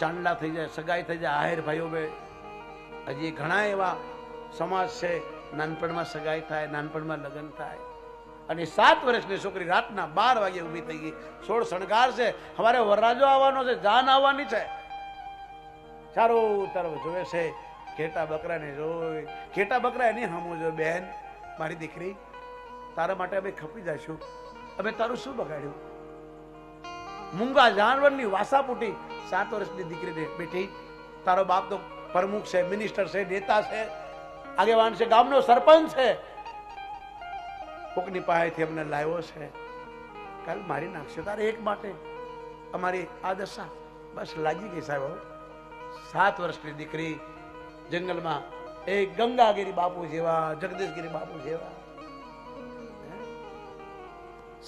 ચાંદલા થઈ જાય, સગાઈ થઈ જાય, આહેર ભાઈઓ બે. હજી ઘણા એવા સમાજ છે નાનપણમાં સગાઈ થાય, નાનપણમાં લગ્ન થાય. અને 7 વર્ષની છોકરી રાતના 12 વાગે ઊભી થઈ ગઈ, 16 શણગાર છે, અમારે વરરાજો આવવાનો છે, જાન આવવાની છે. ચારો તરફ જોવે છે, ઘેટા બકરાને જોઈ. ઘેટા બકરા એની સામું જો, બેન મારી દીકરી તારા માટે અમે ખપી જઈશું, અમે તારું શું બગાડ્યું? મૂંગા જાનવરની વાસાપુટી 7 વર્ષની દીકરીને, બેટી તારો બાપ તો પ્રમુખ છે, મિનિસ્ટર છે, નેતા છે, આગેવાન છે, ગામનો સરપંચ છે, કોકની પાસેથી અમને લાવ્યો છે, કાલ મારી નાખશે તારે એક માટે. અમારી આ દશા બસ લાગી ગઈ સાહેબ. 7 વર્ષની દીકરી જંગલમાં એક ગંગાગીરી બાપુ જેવા, જગદીશગીરી બાપુ જેવા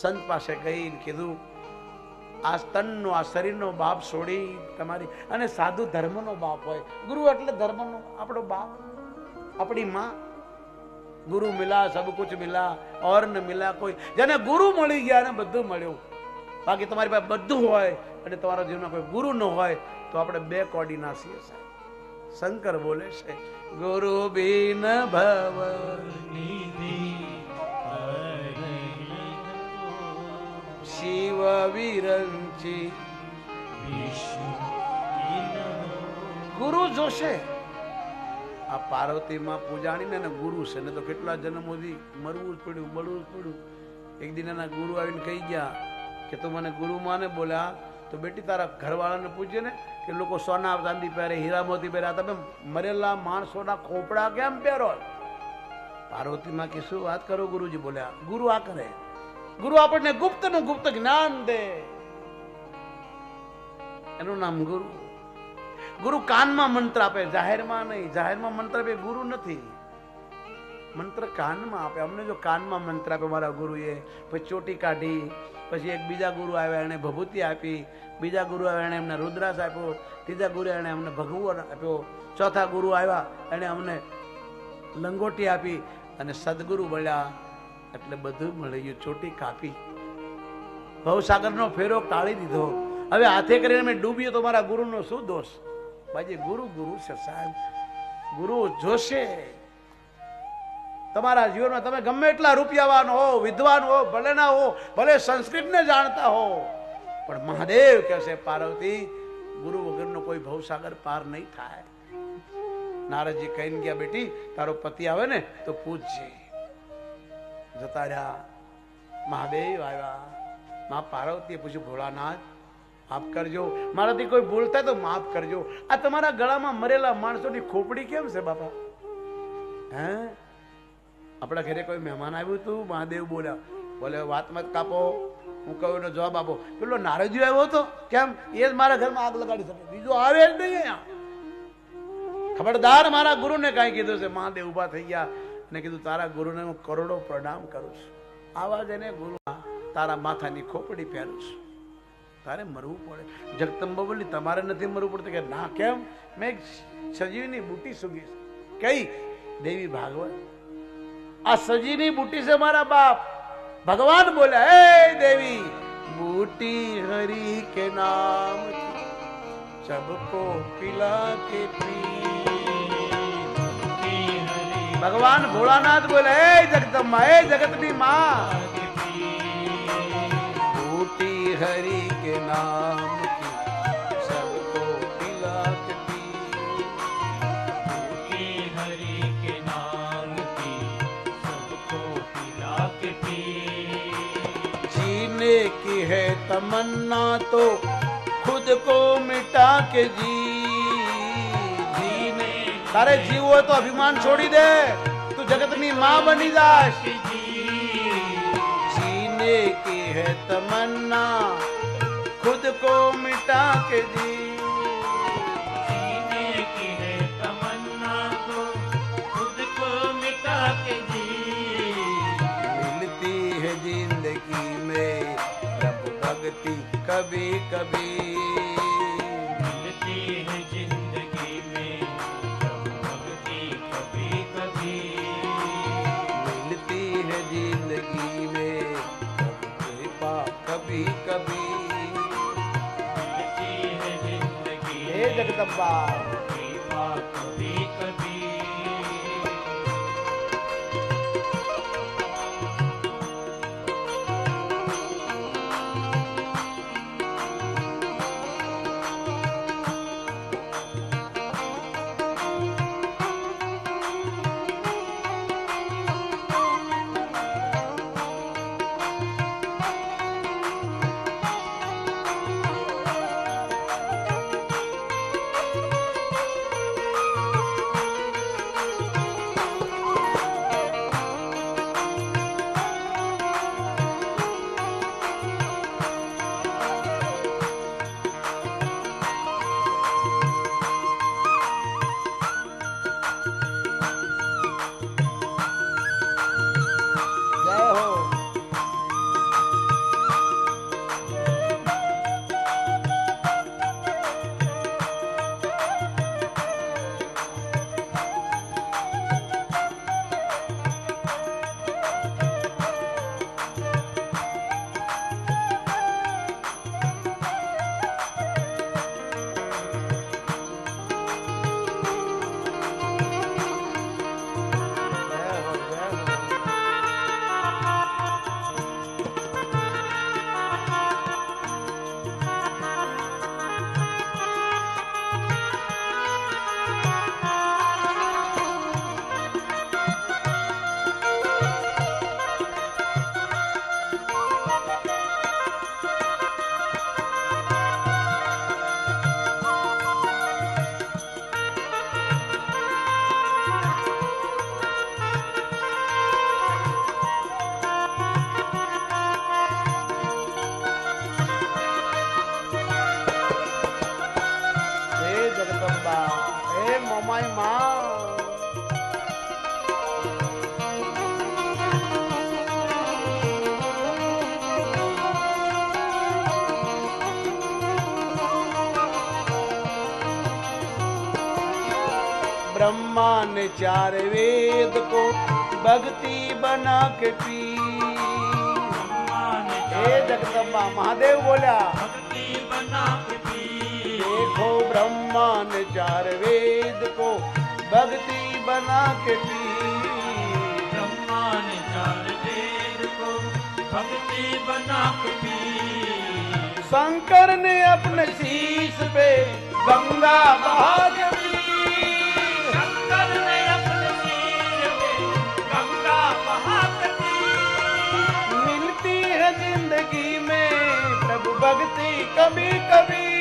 સંત પાસે ગઈ કીધું, આ તનનો આ શરીરનો બાપ છોડી તમારી, અને સાધુ ધર્મનો બાપ હોય. ગુરુ એટલે ધર્મનો આપણો બાપ, આપણી માં. ગુરુ મિલા સબ કુછ મિલા ઓર ન મિલા કોઈ. જેને ગુરુ મળી ગયા ને બધું મળ્યું. બાકી તમારી પાસે બધું હોય અને તમારા જીવનમાં કોઈ ગુરુ ન હોય તો આપણે 2 કોડી નાસીએ. શંકર બોલે છે, ગુરુ બિન ભવ શિવ વિરંચી. ગુરુ જોશે. આ પાર્વતીમાં પૂજાણી ને ગુરુ છે ને તો કેટલા જન્મોથી મરવું જ પડ્યું, બળવું જ પડ્યું. એક દિન એના ગુરુ આવીને કહી ગયા કે તું મને ગુરુ માને બોલ્યા તો બેટી તારા ઘરવાળાને પૂછજે ને કે લોકો સોના ચાંદી પહેરે, હીરા મોતી પહેરે, તમે મરેલા માણસોના ખોપડા કેમ પહેરો? પાર્વતીમાં કે શું વાત કરો ગુરુજી બોલ્યા. ગુરુ આ કરે, ગુરુ આપણને ગુપ્ત નું ગુપ્ત જ્ઞાન દે, એનું નામ ગુરુ. ગુરુ કાનમાં મંત્ર આપે, જાહેરમાં નહીં. જાહેરમાં મંત્ર આપે ગુરુ નથી, મંત્ર કાનમાં આપે. અમને જો કાનમાં મંત્ર આપે મારા ગુરુએ, પછી ચોટી કાઢી, પછી એક બીજા ગુરુ આવ્યા એને ભભૂતિ આપી, બીજા ગુરુ આવ્યા એને એમને રુદ્રાક્ષ આપ્યો, ત્રીજા ગુરુ એને અમને ભગવો આપ્યો, ચોથા ગુરુ આવ્યા એને અમને લંગોટી આપી, અને સદગુરુ મળ્યા એટલે બધું મળી ગયું. ચોટી કાપી, ભવસાગરનો ફેરો કાઢી દીધો. હવે હાથે કરીને મેં ડૂબ્યો તો મારા ગુરુનો શું દોષ? બાજી ગુરુ ગુરુ છે સાહેબ. ગુરુ જોશે. તમારા જીવનમાં તમે ગમે એટલા રૂપિયાવાન હો, વિદ્વાન હો, ભલે ના હો, ભલે સંસ્કૃતને જાણતા હો, પણ મહાદેવ કહેશે પાર્વતી ગુરુ વગરનો કોઈ ભવસાગર પાર નહીં થાય. નારદજી કહીને ગયા, બેટી તારો પતિ આવે ને તો પૂછજે. જતા રહ્યા. મહાદેવ આવ્યા. મા પાર્વતીએ પૂછ્યું, ભોળાનાથ માફ કરજો, મારાથી કોઈ ભૂલ થાય તો માફ કરજો. આ તમારા ગળામાં મરેલા માણસોની ખોપડી કેમ છે બાપા? હે, આપણા ઘરે કોઈ મહેમાન આવ્યું હતું, મહાદેવ બોલ્યા, બોલે વાત મત કાપો, હું કહું એનો જવાબ આપો. પેલો નારદજી આવ્યો હતો, કેમ? એ જ મારા ઘરમાં આગ લગાડી શકે, બીજો આવે જ નહીં અહીંયા. ખબરદાર, મારા ગુરુને કાંઈ કીધું છે. મહાદેવ ઉભા થઈ ગયા અને કીધું, તારા ગુરુને હું કરોડો પ્રણામ કરું છું. આવા જ એને ગુરુ તારા માથાની ખોપડી પહેરું છું, તારે મરવું પડે. જગદંબા બોલી, તમારે નથી મરવું પડતું. કે ના, કેમ? મેં સજીવની બુટી સૂગી. કઈ? દેવી ભાગવત. આ સજીની બુટી છે મારા બાપ. ભગવાન બોલ્યા, હે દેવી, बूटी हरि के नाम की सबको पिला के पी। भगवान भोलानाथ बोले, हे जगदम्बा, हे जगत की माँ, बूटी हरि के नाम की सबको पिला के पी। बूटी हरि के नाम की सबको पिला के पी। जीने की है तमन्ना तो खुद को मिटा के जीने। तारे जीव हो तो अभिमान छोड़ी दे, तू जगत में माँ बनी जा। जीने की है तमन्ना खुद को मिटा के जी। जीने की है तमन्ना तो खुद को मिटा के जी। मिलती है जिंदगी में रब भक्ति कभी कभी। मिलती है जिंदगी में रब भक्ति कभी कभी। मिलती है जिंदगी कभी कभी। मिलती है जिंदगी हे जगदम्बा कृपा कभी कभी। जय हो। जय हो, जय हो। हे जगदम्बा, हे मोमाई माँ। ब्रह्मा ने चार वेद को भक्ति बना के पी। हे जगदम्बा, महादेव बोला भक्ति बना के पी। देखो ब्रह्मा ने चार वेद को भक्ति बना के पी। ब्रह्मा ने चार वेद को भक्ति बना के पी। शंकर ने अपने शीश पे गंगा बहा के पी। शंकर ने अपने शीश पे गंगा बहा के पी। मिलती है जिंदगी में प्रभु भक्ति कभी कभी।